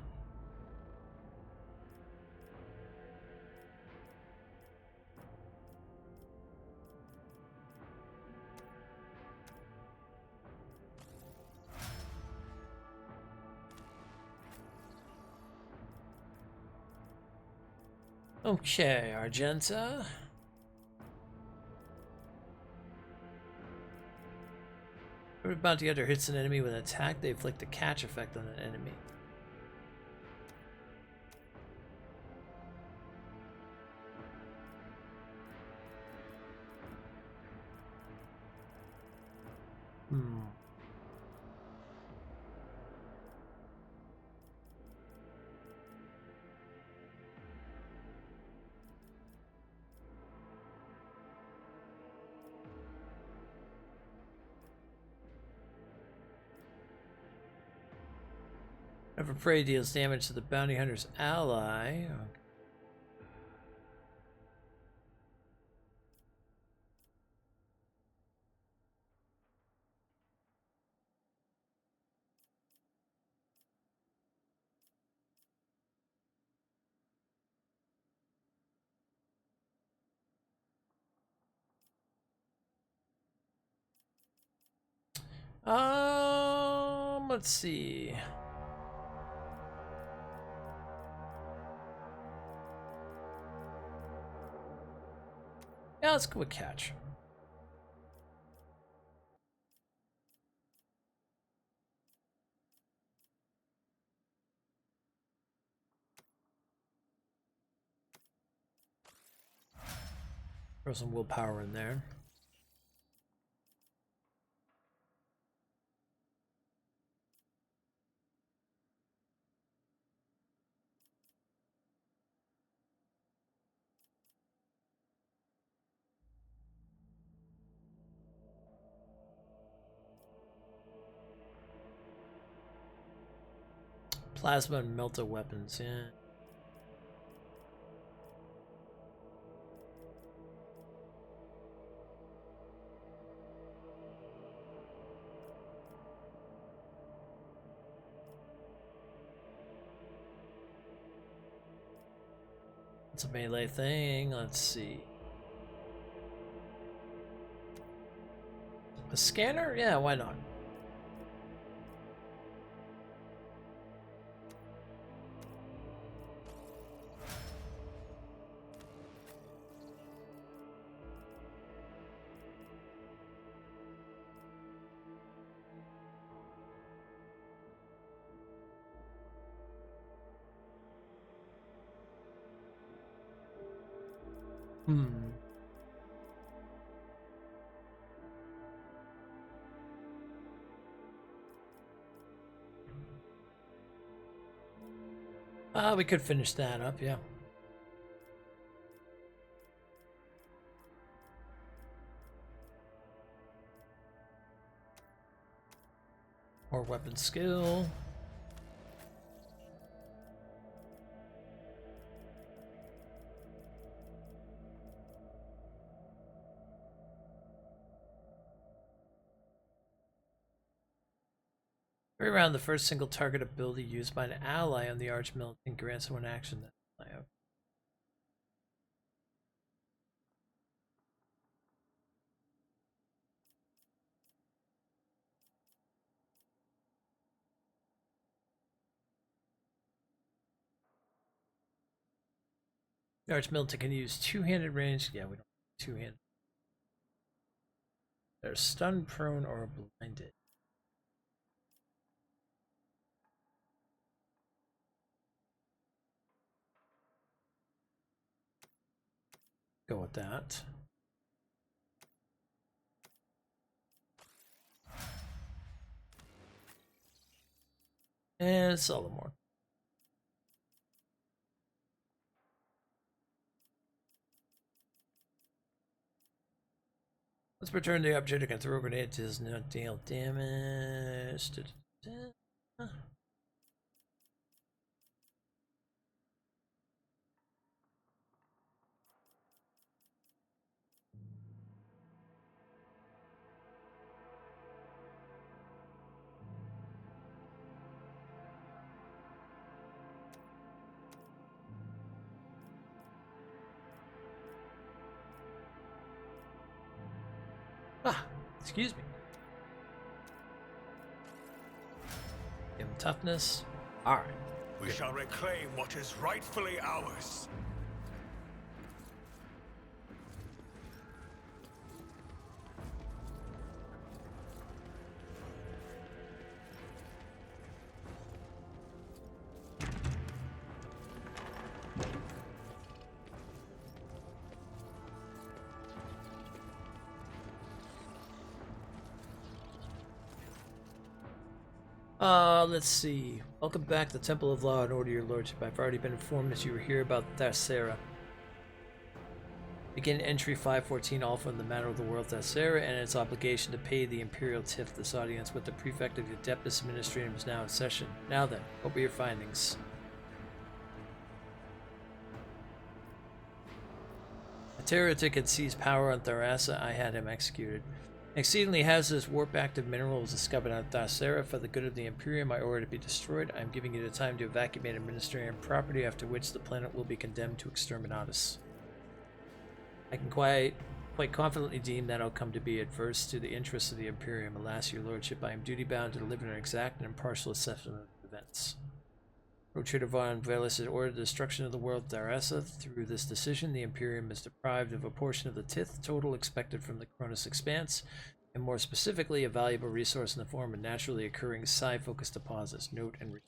Speaker 1: Okay, Argenta. Every bounty hunter hits an enemy with an attack, they inflict a catch effect on an enemy. Whenever prey deals damage to the bounty hunter's ally. Let's see. Yeah, let's go with catch. Throw some willpower in there. Plasma and melta weapons, yeah. It's a melee thing, let's see. A scanner? Yeah, why not? We could finish that up, yeah. More weapon skill. Every round, the first single target ability used by an ally on the Archmilitant grants one action that I have. The Archmilitant can use two-handed range. Yeah, we don't two-handed. They're stunned, prone, or blinded. Go with that. And Solomon. Let's return the object. I can throw a grenade. Does not deal damage. Excuse me. Give him toughness. Alright.
Speaker 7: We shall reclaim what is rightfully ours.
Speaker 1: Let's see. Welcome back to the Temple of Law and Order, your lordship. I've already been informed that you were here about Thasera. Begin entry 514 Alpha in the matter of the world Thasera and its obligation to pay the Imperial Tiff. This audience with the Prefect of the Adeptus Administratum is now in session. Now then, what were your findings? A Terratic had seized power on Tharasa. I had him executed. Exceedingly hazardous warp-active mineral was discovered on Thasera. For the good of the Imperium, I order to be destroyed. I am giving you the time to evacuate Administratum property, after which the planet will be condemned to exterminatus. I can quite confidently deem that outcome to be adverse to the interests of the Imperium. Alas, your lordship, I am duty-bound to deliver an exact and impartial assessment of events. Rotrator von Velis has ordered the destruction of the world Tharasa. Through this decision, the Imperium is deprived of a portion of the tithe total expected from the Cronus Expanse, and more specifically, a valuable resource in the form of naturally occurring psi-focused deposits. Note and read.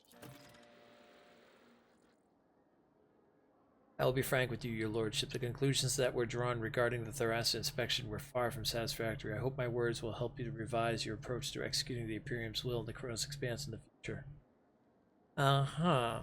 Speaker 1: I will be frank with you, your lordship. The conclusions that were drawn regarding the Tharasa inspection were far from satisfactory. I hope my words will help you to revise your approach to executing the Imperium's will in the Cronus Expanse in the future. Uh-huh.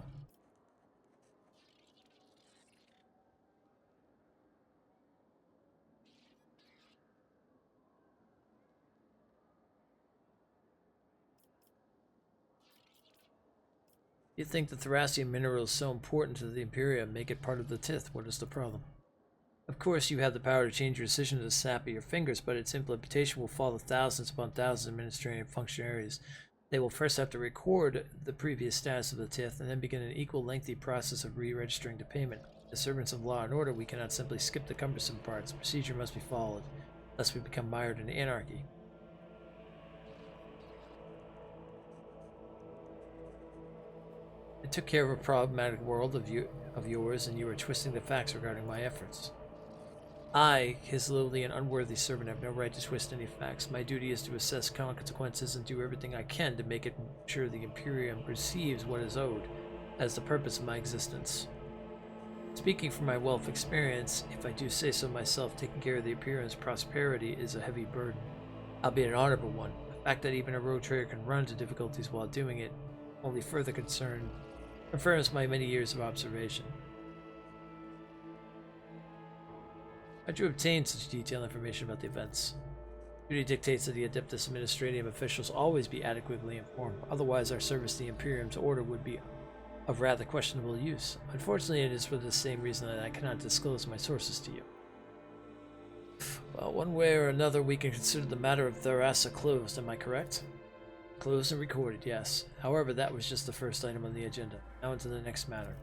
Speaker 1: You think the Thracian mineral is so important to the Imperium, make it part of the tithe. What is the problem? Of course, you have the power to change your decision to the snap of your fingers, but its implementation will fall to thousands upon thousands of administrative functionaries. They will first have to record the previous status of the tithe and then begin an equal lengthy process of re-registering to payment. As servants of law and order, we cannot simply skip the cumbersome parts. Procedure must be followed, lest we become mired in anarchy. It took care of a problematic world of yours, and you were twisting the facts regarding my efforts. I, his lowly and unworthy servant, have no right to twist any facts. My duty is to assess consequences and do everything I can to make it sure the Imperium receives what is owed. That is the purpose of my existence. Speaking from my wealth of experience, if I do say so myself, taking care of the Imperium's prosperity is a heavy burden, albeit an honorable one. The fact that even a rogue trader can run into difficulties while doing it only further confirms my many years of observation. How'd you obtain such detailed information about the events? Duty dictates that the Adeptus Administratum officials always be adequately informed, otherwise our service to the Imperium's order would be of rather questionable use. Unfortunately, it is for the same reason that I cannot disclose my sources to you. Well, one way or another we can consider the matter of Tharassa closed, am I correct? Closed and recorded, yes. However, that was just the first item on the agenda. Now into the next matter.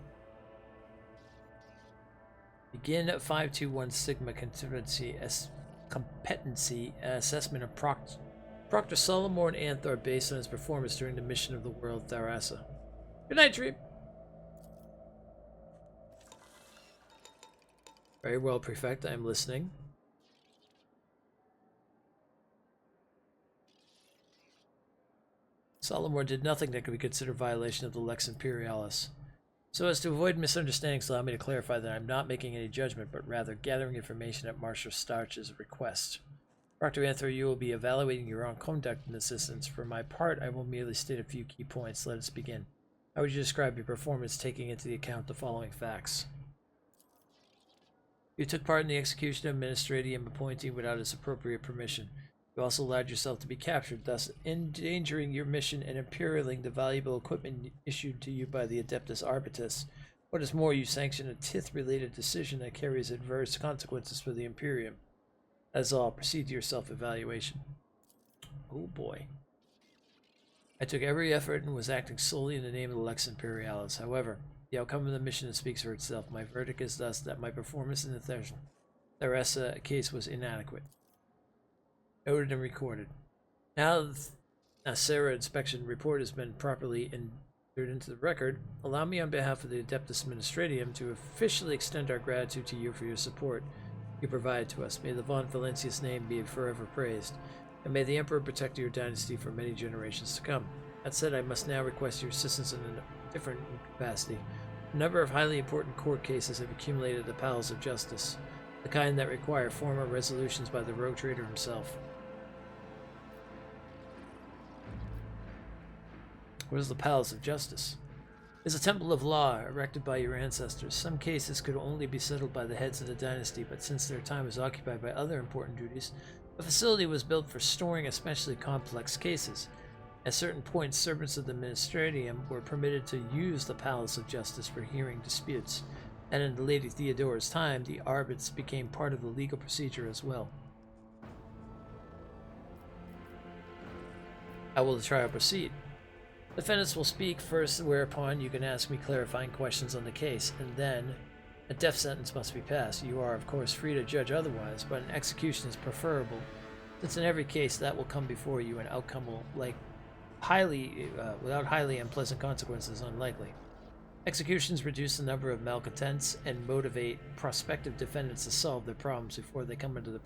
Speaker 1: Begin at 521 Sigma competency assessment of Proctor Solomon Anthor based on his performance during the mission of the world Tharassa. Good night, Dream. Very well, Prefect. I am listening. Solomon did nothing that could be considered violation of the Lex Imperialis. So as to avoid misunderstandings, allow me to clarify that I'm not making any judgment, but rather gathering information at Marshal Starch's request. Dr. Anthor, you will be evaluating your own conduct in this instance. For my part, I will merely state a few key points. Let us begin. How would you describe your performance taking into account the following facts? You took part in the execution of Administratium appointee without its appropriate permission. You also allowed yourself to be captured, thus endangering your mission and imperiling the valuable equipment issued to you by the Adeptus Arbites. What is more, you sanctioned a Tith-related decision that carries adverse consequences for the Imperium. That is all. Proceed to your self-evaluation. Oh boy. I took every effort and was acting solely in the name of the Lex Imperialis. However, the outcome of the mission speaks for itself. My verdict is thus that my performance in the Tharassa case was inadequate. Noted and recorded. Now the Sarah inspection report has been properly entered into the record. Allow me on behalf of the Adeptus Administratium to officially extend our gratitude to you for your support you provided to us. May the Von Valencius name be forever praised, and may the Emperor protect your dynasty for many generations to come. That said, I must now request your assistance in a different capacity. A number of highly important court cases have accumulated at the Palace of Justice, the kind that require formal resolutions by the rogue trader himself. What is the Palace of Justice? It is a temple of law erected by your ancestors. Some cases could only be settled by the heads of the dynasty, but since their time was occupied by other important duties, the facility was built for storing especially complex cases. At certain points, servants of the Ministerium were permitted to use the Palace of Justice for hearing disputes, and in the Lady Theodora's time, the Arbites became part of the legal procedure as well. How will the trial proceed? Defendants will speak first, whereupon you can ask me clarifying questions on the case, and then a death sentence must be passed. You are, of course, free to judge otherwise, but an execution is preferable, since in every case that will come before you, an outcome will, without highly unpleasant consequences, unlikely. Executions reduce the number of malcontents and motivate prospective defendants to solve their problems before they come into the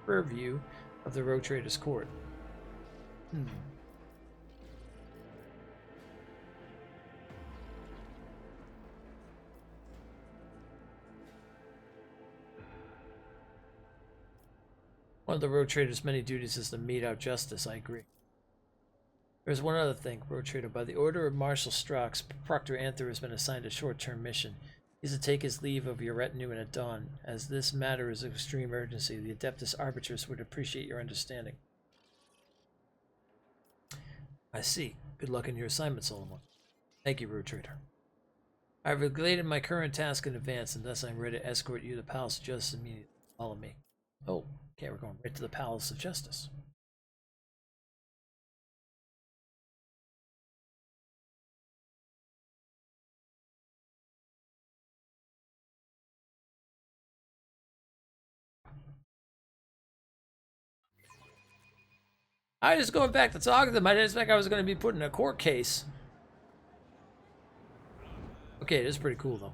Speaker 1: purview of the rogue trader's court. One of the rogue trader's many duties is to mete out justice, I agree. There's one other thing, rogue trader. By the order of Marshal Strax, Proctor Anthor has been assigned a short-term mission. He is to take his leave of your retinue at dawn. As this matter is of extreme urgency, the Adeptus Arbiters would appreciate your understanding. I see. Good luck in your assignment, Solomon. Thank you, rogue trader. I have related my current task in advance, and thus I am ready to escort you to the Palace of Justice immediately. Follow me. Oh, okay, we're going right to the Palace of Justice. I was just going back to talk to them. I didn't expect I was going to be put in a court case. Okay, it is pretty cool though.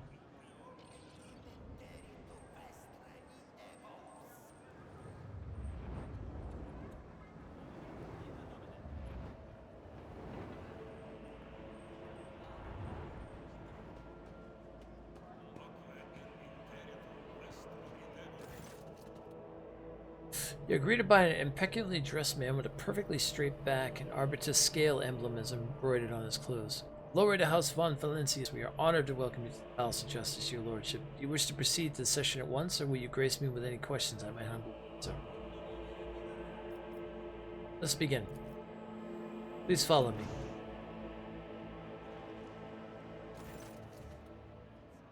Speaker 1: You agree to buy an impeccably dressed man with a perfectly straight back and Arbites scale emblem is embroidered on his clothes. Lord of House von Valencius, we are honored to welcome you to the Palace of Justice, your lordship. Do you wish to proceed to the session at once, or will you grace me with any questions I might humble answer? Let's begin. Please follow me.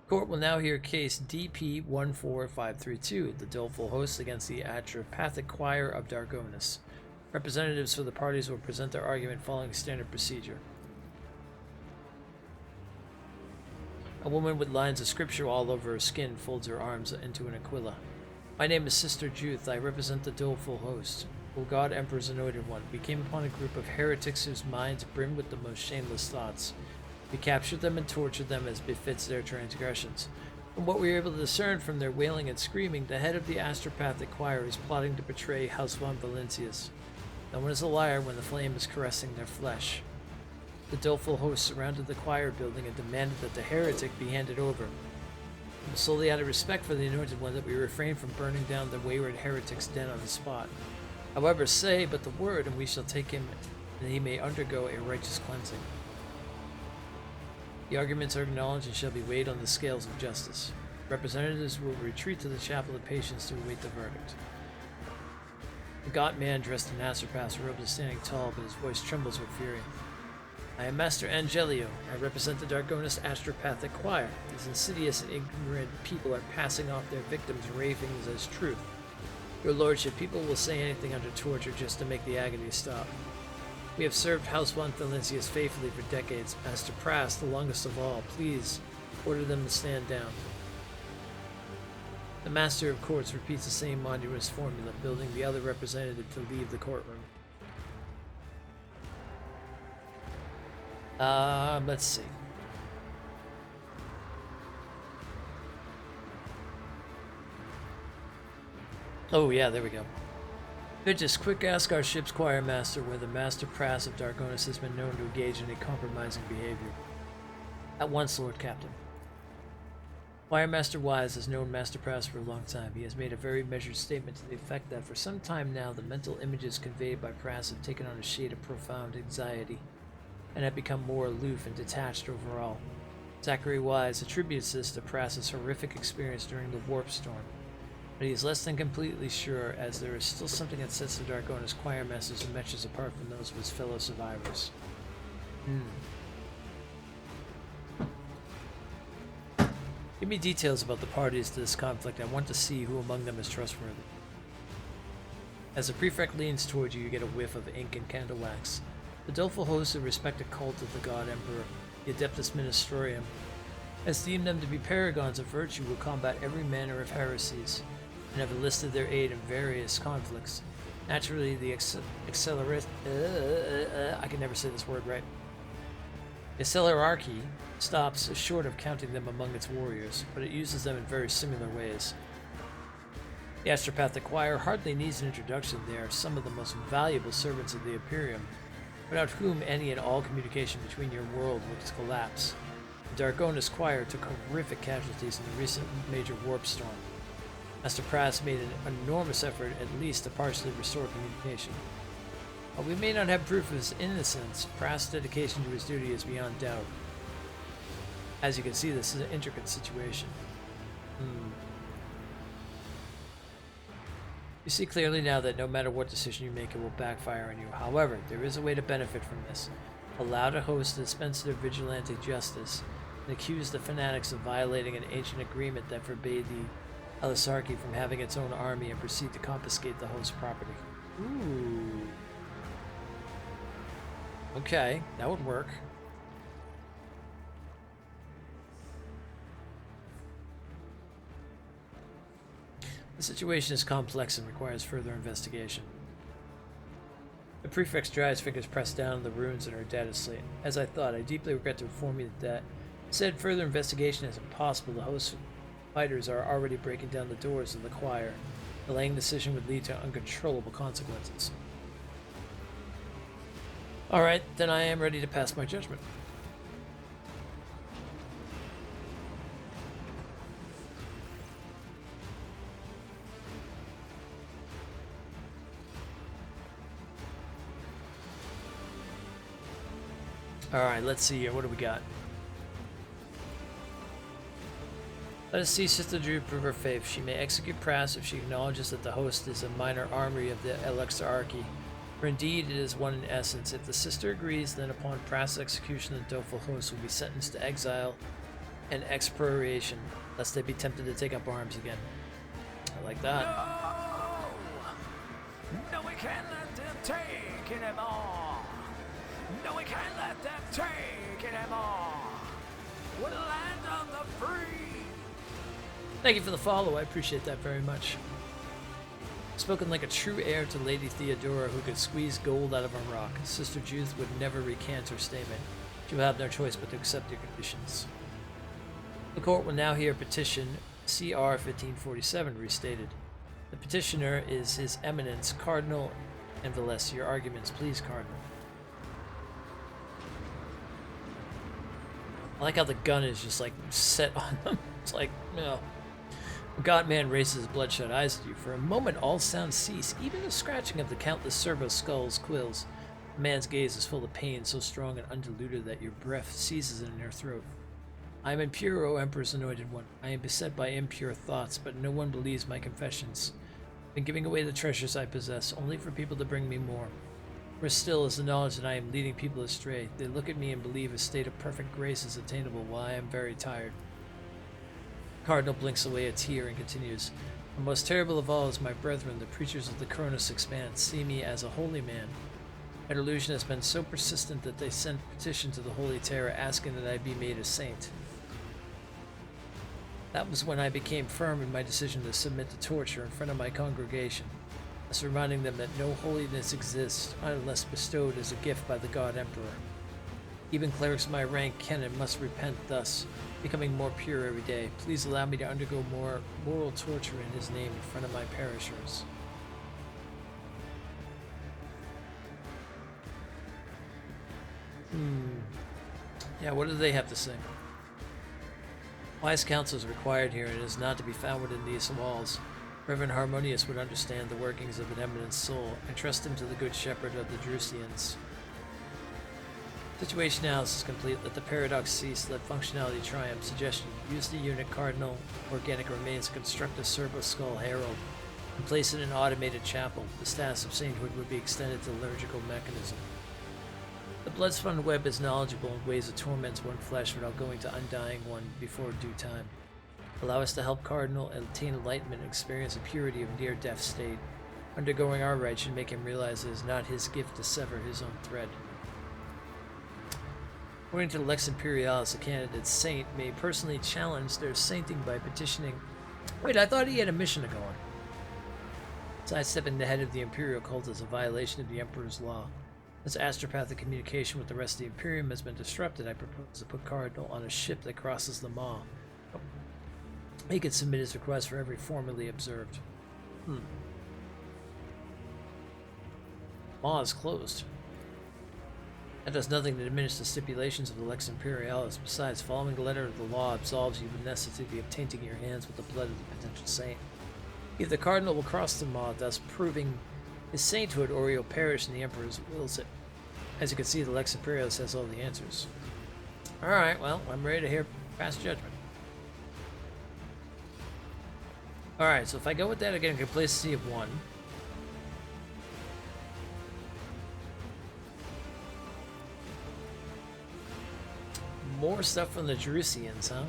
Speaker 1: Court will now hear case DP 14532, the doleful host against the atropathic choir of Dargonus. Representatives for the parties will present their argument following standard procedure. A woman with lines of scripture all over her skin folds her arms into an aquila. My name is Sister Juth. I represent the doleful host. O God, Emperor's anointed one, we came upon a group of heretics whose minds brim with the most shameless thoughts. We captured them and tortured them as befits their transgressions. From what we were able to discern from their wailing and screaming, the head of the astropathic choir is plotting to betray House von Valencius. No one is a liar when the flame is caressing their flesh. The doleful host surrounded the choir building and demanded that the heretic be handed over. It was solely out of respect for the anointed one that we refrained from burning down the wayward heretic's den on the spot. However, say but the word, and we shall take him, and he may undergo a righteous cleansing. The arguments are acknowledged and shall be weighed on the scales of justice. Representatives will retreat to the chapel of patience to await the verdict. The gaunt man dressed in Astropath's robes is standing tall, but his voice trembles with fury. I am Master Angelio. I represent the Dargonus astropathic choir. These insidious and ignorant people are passing off their victims' ravings as truth. Your lordship, people will say anything under torture just to make the agony stop. We have served House von Valencius faithfully for decades. Master Prass, the longest of all, please order them to stand down. The Master of Courts repeats the same arduous formula, building the other representative to leave the courtroom. Let's see. Oh yeah, there we go. Just quick ask our ship's choir master whether Master Prass of Dargonus has been known to engage in a compromising behavior. At once, Lord Captain. Choir Master Wise has known Master Prass for a long time. He has made a very measured statement to the effect that for some time now the mental images conveyed by Prass have taken on a shade of profound anxiety, and have become more aloof and detached overall. Zachary Wise attributes this to Prass's horrific experience during the warp storm, but he is less than completely sure, as there is still something that sets the Dargonus choir masters and matches apart from those of his fellow survivors. Give me details about the parties to this conflict. I want to see who among them is trustworthy. As the prefect leans towards you, you get a whiff of ink and candle wax. The doleful hosts of respected cult of the God Emperor, the Adeptus Ministerium, has deemed them to be paragons of virtue who combat every manner of heresies, and have enlisted their aid in various conflicts. Naturally, the I can never say this word right. Accelerarchy stops short of counting them among its warriors, but it uses them in very similar ways. The astropathic choir hardly needs an introduction. They are some of the most valuable servants of the Imperium, without whom any and all communication between your world would collapse. The Dargonus choir took horrific casualties in the recent major warp storm. Master Prass made an enormous effort at least to partially restore communication. While we may not have proof of his innocence, Prass' dedication to his duty is beyond doubt. As you can see, this is an intricate situation. You see clearly now that no matter what decision you make, it will backfire on you. However, there is a way to benefit from this. Allow the host to dispense their vigilante justice and accuse the fanatics of violating an ancient agreement that forbade the Alisarchy from having its own army and proceed to confiscate the host's property. Ooh. Okay, that would work. The situation is complex and requires further investigation. The prefect's dry, his fingers pressed down on the runes in her data slate. As I thought, I deeply regret to inform you that
Speaker 2: Said further investigation is impossible. The host fighters are already breaking down the doors of the choir. Delaying decision would lead to uncontrollable consequences. Alright, then I am ready to pass my judgment. Alright, let's see here. What do we got? Let us see Sister Druid prove her faith. She may execute Prass if she acknowledges that the host is a minor armory of the Elixarchy. For indeed it is one in essence. If the sister agrees, then upon Prass execution the doleful host will be sentenced to exile and excoriation, lest they be tempted to take up arms again. I like that.
Speaker 7: No, we can't let them take it anymore. No, we can't let them take it anymore. We'll land on the free.
Speaker 2: Thank you for the follow. I appreciate that very much. Spoken like a true heir to Lady Theodora who could squeeze gold out of a rock. Sister Judith would never recant her statement. She will have no choice but to accept your conditions. The court will now hear petition CR 1547 restated. The petitioner is His Eminence Cardinal Enveless. Your arguments, please, Cardinal. I like how the gun is just like set on them. It's like, you know. God-man raises his bloodshot eyes at you. For a moment all sounds cease, even the scratching of the countless servo skulls quills. The man's gaze is full of pain, so strong and undiluted that your breath seizes in your throat. I am impure, O Emperor's anointed one. I am beset by impure thoughts, but no one believes my confessions. I've been giving away the treasures I possess, only for people to bring me more. Worse still is the knowledge that I am leading people astray. They look at me and believe a state of perfect grace is attainable while I am very tired. Cardinal blinks away a tear and continues, The most terrible of all is my brethren, the preachers of the Cronus Expanse, see me as a holy man. My delusion has been so persistent that they sent petition to the Holy Terror asking that I be made a saint. That was when I became firm in my decision to submit to torture in front of my congregation, thus reminding them that no holiness exists unless bestowed as a gift by the God Emperor. Even clerics of my rank can and must repent thus, becoming more pure every day. Please allow me to undergo more moral torture in his name in front of my parishioners. Yeah, what do they have to say? Wise counsel is required here and is not to be found within these walls. Reverend Harmonius would understand the workings of an eminent soul and trust him to the good shepherd of the Drusians. Situation analysis is complete. Let the paradox cease. Let functionality triumph. Suggestion: use the unit cardinal organic remains to construct a servo skull herald and place it in an automated chapel. The status of sainthood would be extended to the liturgical mechanism. The blood-spun web is knowledgeable in ways that torments one flesh without going to undying one before due time. Allow us to help Cardinal attain enlightenment and experience the purity of near-death state. Undergoing our rite should make him realize it is not his gift to sever his own thread. According to the Lex Imperialis, a candidate's saint may personally challenge their sainting by petitioning. Wait, I thought he had a mission to go on. Sidestepping the head of the Imperial cult is a violation of the Emperor's law. As astropathic communication with the rest of the Imperium has been disrupted, I propose to put Cardinal on a ship that crosses the Maw. He can submit his request for every formally observed. Maw is closed. That does nothing to diminish the stipulations of the Lex Imperialis. Besides, following the letter of the law absolves you of the necessity of tainting your hands with the blood of the potential saint. Either the Cardinal will cross the Maw, thus proving his sainthood, or he'll perish in the Emperor's wills it. As you can see, the Lex Imperialis has all the answers. Alright, well, I'm ready to hear pass judgment. Alright, so if I go with that, I get a complacency of 1. More stuff from the Drusians, huh?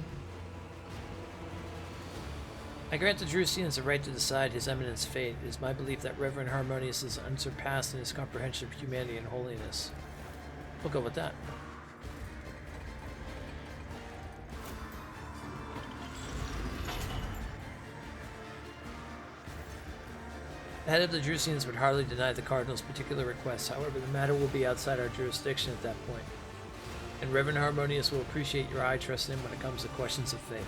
Speaker 2: I grant the Drusians the right to decide His Eminence's fate. It is my belief that Reverend Harmonius is unsurpassed in his comprehension of humanity and holiness. We'll go with that. The head of the Drusians would hardly deny the Cardinal's particular request. However, the matter will be outside our jurisdiction at that point.
Speaker 1: and Reverend Harmonious will appreciate your eye trust in him when it comes to questions of faith.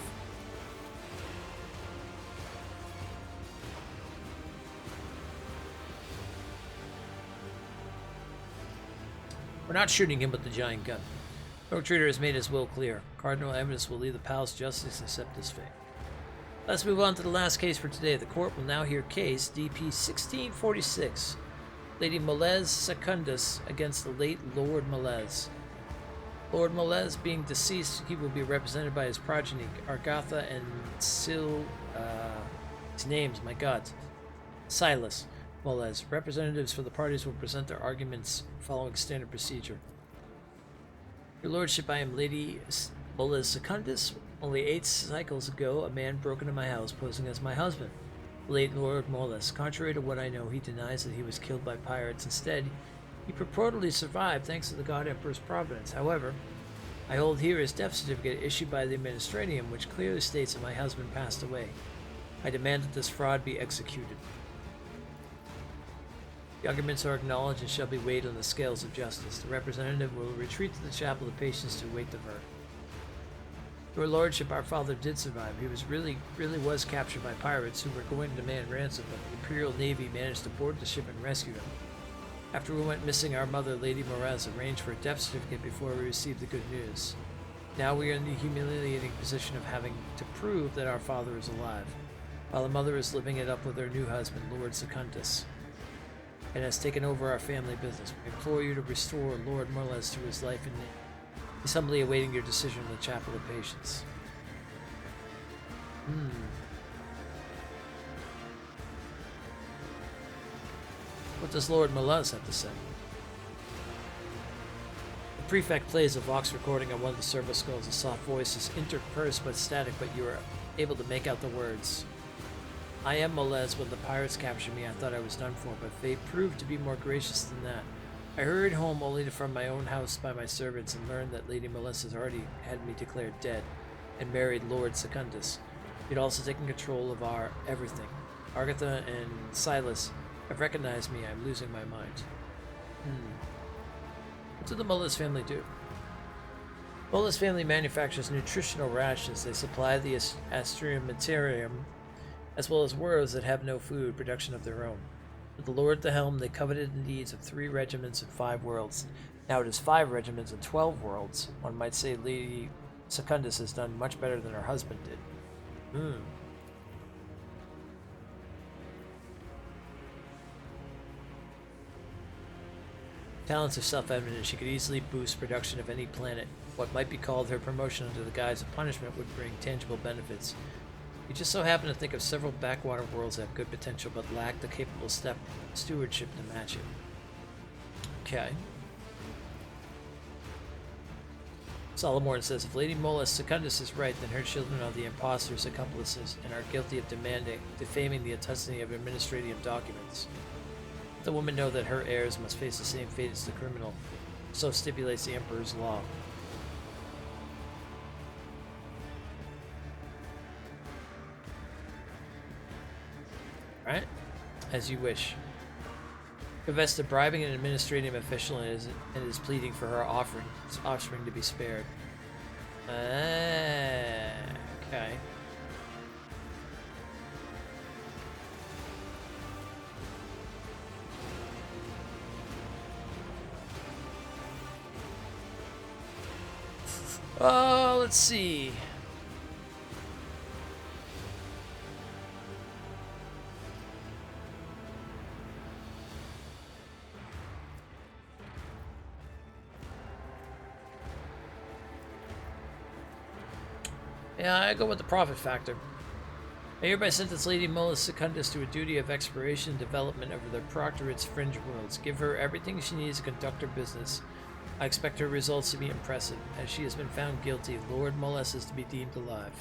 Speaker 1: We're not shooting him with the giant gun. No traitor has made his will clear. Cardinal Eminence will lead the palace justice and accept his fate. Let's move on to the last case for today. The court will now hear case DP 1646. Lady Molez Secundus against the late Lord Molez. Lord Molez being deceased, he will be represented by his progeny, Argatha and his names, my god. Silas Molez. Representatives for the parties will present their arguments following standard procedure. Your Lordship, I am Lady Molez Secundus. Only 8 cycles ago, a man broke into my house posing as my husband, the late Lord Molez. Contrary to what I know, he denies that he was killed by pirates. Instead, he purportedly survived thanks to the God Emperor's providence. However, I hold here his death certificate issued by the Administratium, which clearly states that my husband passed away. I demand that this fraud be executed. The arguments are acknowledged and shall be weighed on the scales of justice. The representative will retreat to the chapel of patience to await the verdict. Your Lordship, our father did survive. He really was captured by pirates who were going to demand ransom, but the Imperial Navy managed to board the ship and rescue him. After we went missing, our mother, Lady Moraz, arranged for a death certificate before we received the good news. Now we are in the humiliating position of having to prove that our father is alive, while the mother is living it up with her new husband, Lord Secundus, and has taken over our family business. We implore you to restore Lord Molez to his life and name. He's humbly awaiting your decision in the Chapel of Patience. What does Lord Molez have to say? The prefect plays a vox recording on one of the servo skulls. The soft voice is interpersed but static, but you are able to make out the words. I am Molez. When the pirates captured me, I thought I was done for, but fate proved to be more gracious than that. I hurried home only from my own house by my servants and learned that Lady Molez has already had me declared dead and married Lord Secundus. He had also taken control of our everything. Argatha and Silas have recognized me. I'm losing my mind. What did the Molez family do? Molez family manufactures nutritional rations. They supply the Astriumentarium as well as worlds that have no food production of their own. With the Lord at the helm, they coveted the needs of 3 regiments and 5 worlds. Now it is 5 regiments and 12 worlds. One might say Lady Secundus has done much better than her husband did. Talents are self-evident. She could easily boost production of any planet. What might be called her promotion under the guise of punishment would bring tangible benefits. We just so happen to think of several backwater worlds that have good potential but lack the capable stewardship to match it. Okay. Solomorn says, if Lady Molez Secundus is right, then her children are the impostors, accomplices, and are guilty of defaming the authenticity of administrative documents. Let the woman know that her heirs must face the same fate as the criminal. So stipulates the Emperor's law. Alright? As you wish. Confess to bribing an administrative official and is pleading for her offspring to be spared. Okay. Oh, let's see. Yeah, I go with the profit factor. I hereby sentence Lady Molez Secundus to a duty of exploration and development over the Proctorate's fringe worlds. Give her everything she needs to conduct her business. I expect her results to be impressive. As she has been found guilty, Lord Molez is to be deemed alive.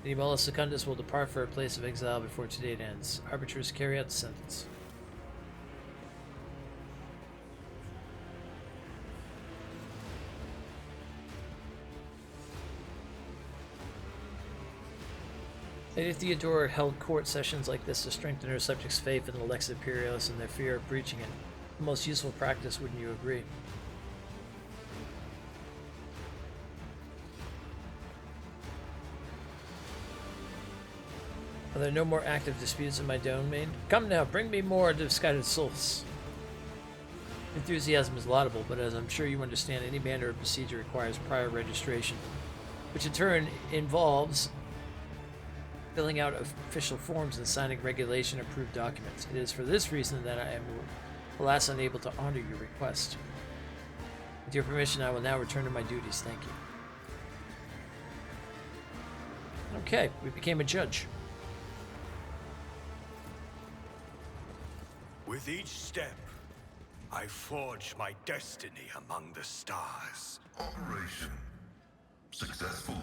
Speaker 1: Lady Molez Secundus will depart for a place of exile before today ends. Arbiters carry out the sentence. Lady Theodora held court sessions like this to strengthen her subjects' faith in the Lex Imperialis and their fear of breaching it. The most useful practice, wouldn't you agree? Are there no more active disputes in my domain? Come now, bring me more disguided souls. Enthusiasm is laudable, but as I'm sure you understand, any manner of procedure requires prior registration, which in turn involves filling out official forms and signing regulation-approved documents. It is for this reason that I am, alas, unable to honor your request. With your permission, I will now return to my duties. Thank you. Okay, we became a judge.
Speaker 7: With each step, I forge my destiny among the stars.
Speaker 5: Operation successful.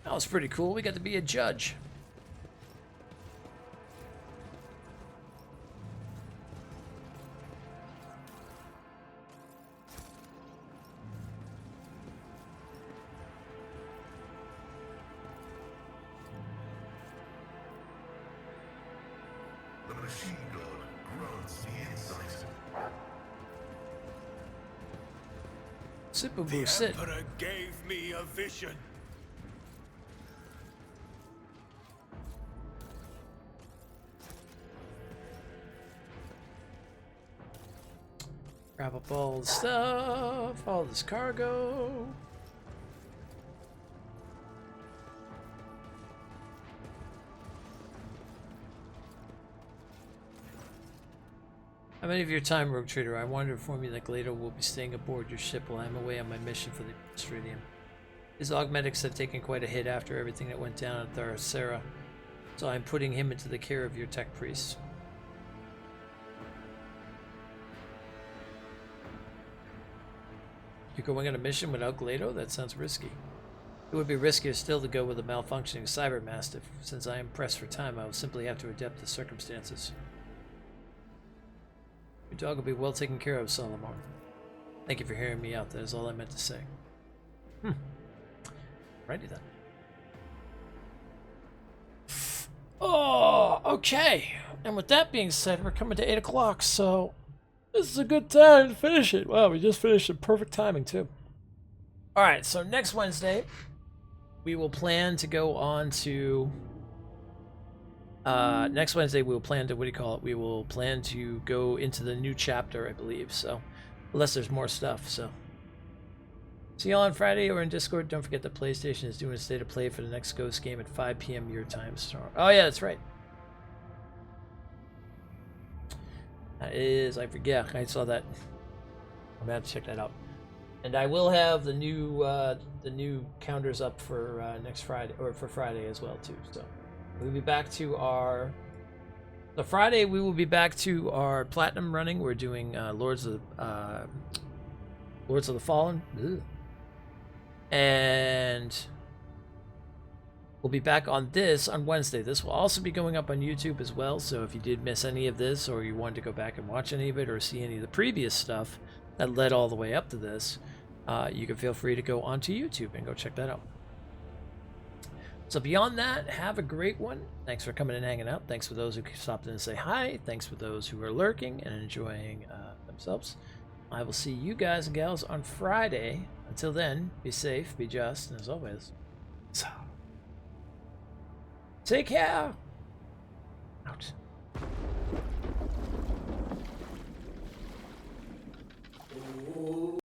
Speaker 1: That was pretty cool. We got to be a judge.
Speaker 5: The machine god grants me insight.
Speaker 1: Super
Speaker 7: The
Speaker 1: Boo, sit.
Speaker 7: Emperor gave me a vision.
Speaker 1: Grab up all the stuff, all this cargo. How many of your time, Rogue Trader? I wanted to inform you that Glado will be staying aboard your ship while I'm away on my mission for the Stradium. His augmetics have taken quite a hit after everything that went down at Tharasera, so I'm putting him into the care of your tech priests. You're going on a mission without Glado? That sounds risky. It would be riskier still to go with a malfunctioning cyber mastiff. Since I am pressed for time, I will simply have to adapt to circumstances. Your dog will be well taken care of, Solomon. Thank you for hearing me out. That is all I meant to say. Righty then. Oh, okay. And with that being said, we're coming to 8 o'clock, so this is a good time to finish it. Wow, we just finished in perfect timing, too. Alright, so next Wednesday, we will plan to go on to... next Wednesday, we'll plan to, we will plan to go into the new chapter, I believe, so... Unless there's more stuff, so... See y'all on Friday or in Discord. Don't forget that PlayStation is doing a state of play for the next Ghost game at 5 p.m. your time. Oh yeah, that's right. That is, I forget. I saw that. I'm gonna have to check that out. And I will have the new counters up for next Friday, or for Friday as well too. So we'll be back to our. So Friday we will be back to our platinum running. We're doing Lords of the Fallen. Ugh. And we'll be back on this on Wednesday. This will also be going up on YouTube as well, so if you did miss any of this, or you wanted to go back and watch any of it, or see any of the previous stuff that led all the way up to this, you can feel free to go onto YouTube and go check that out. So beyond that, have a great one. Thanks for coming and hanging out. Thanks for those who stopped in and say hi. Thanks for those who are lurking and enjoying themselves. I will see you guys and gals on Friday. Until then, be safe, be just, and as always, take care!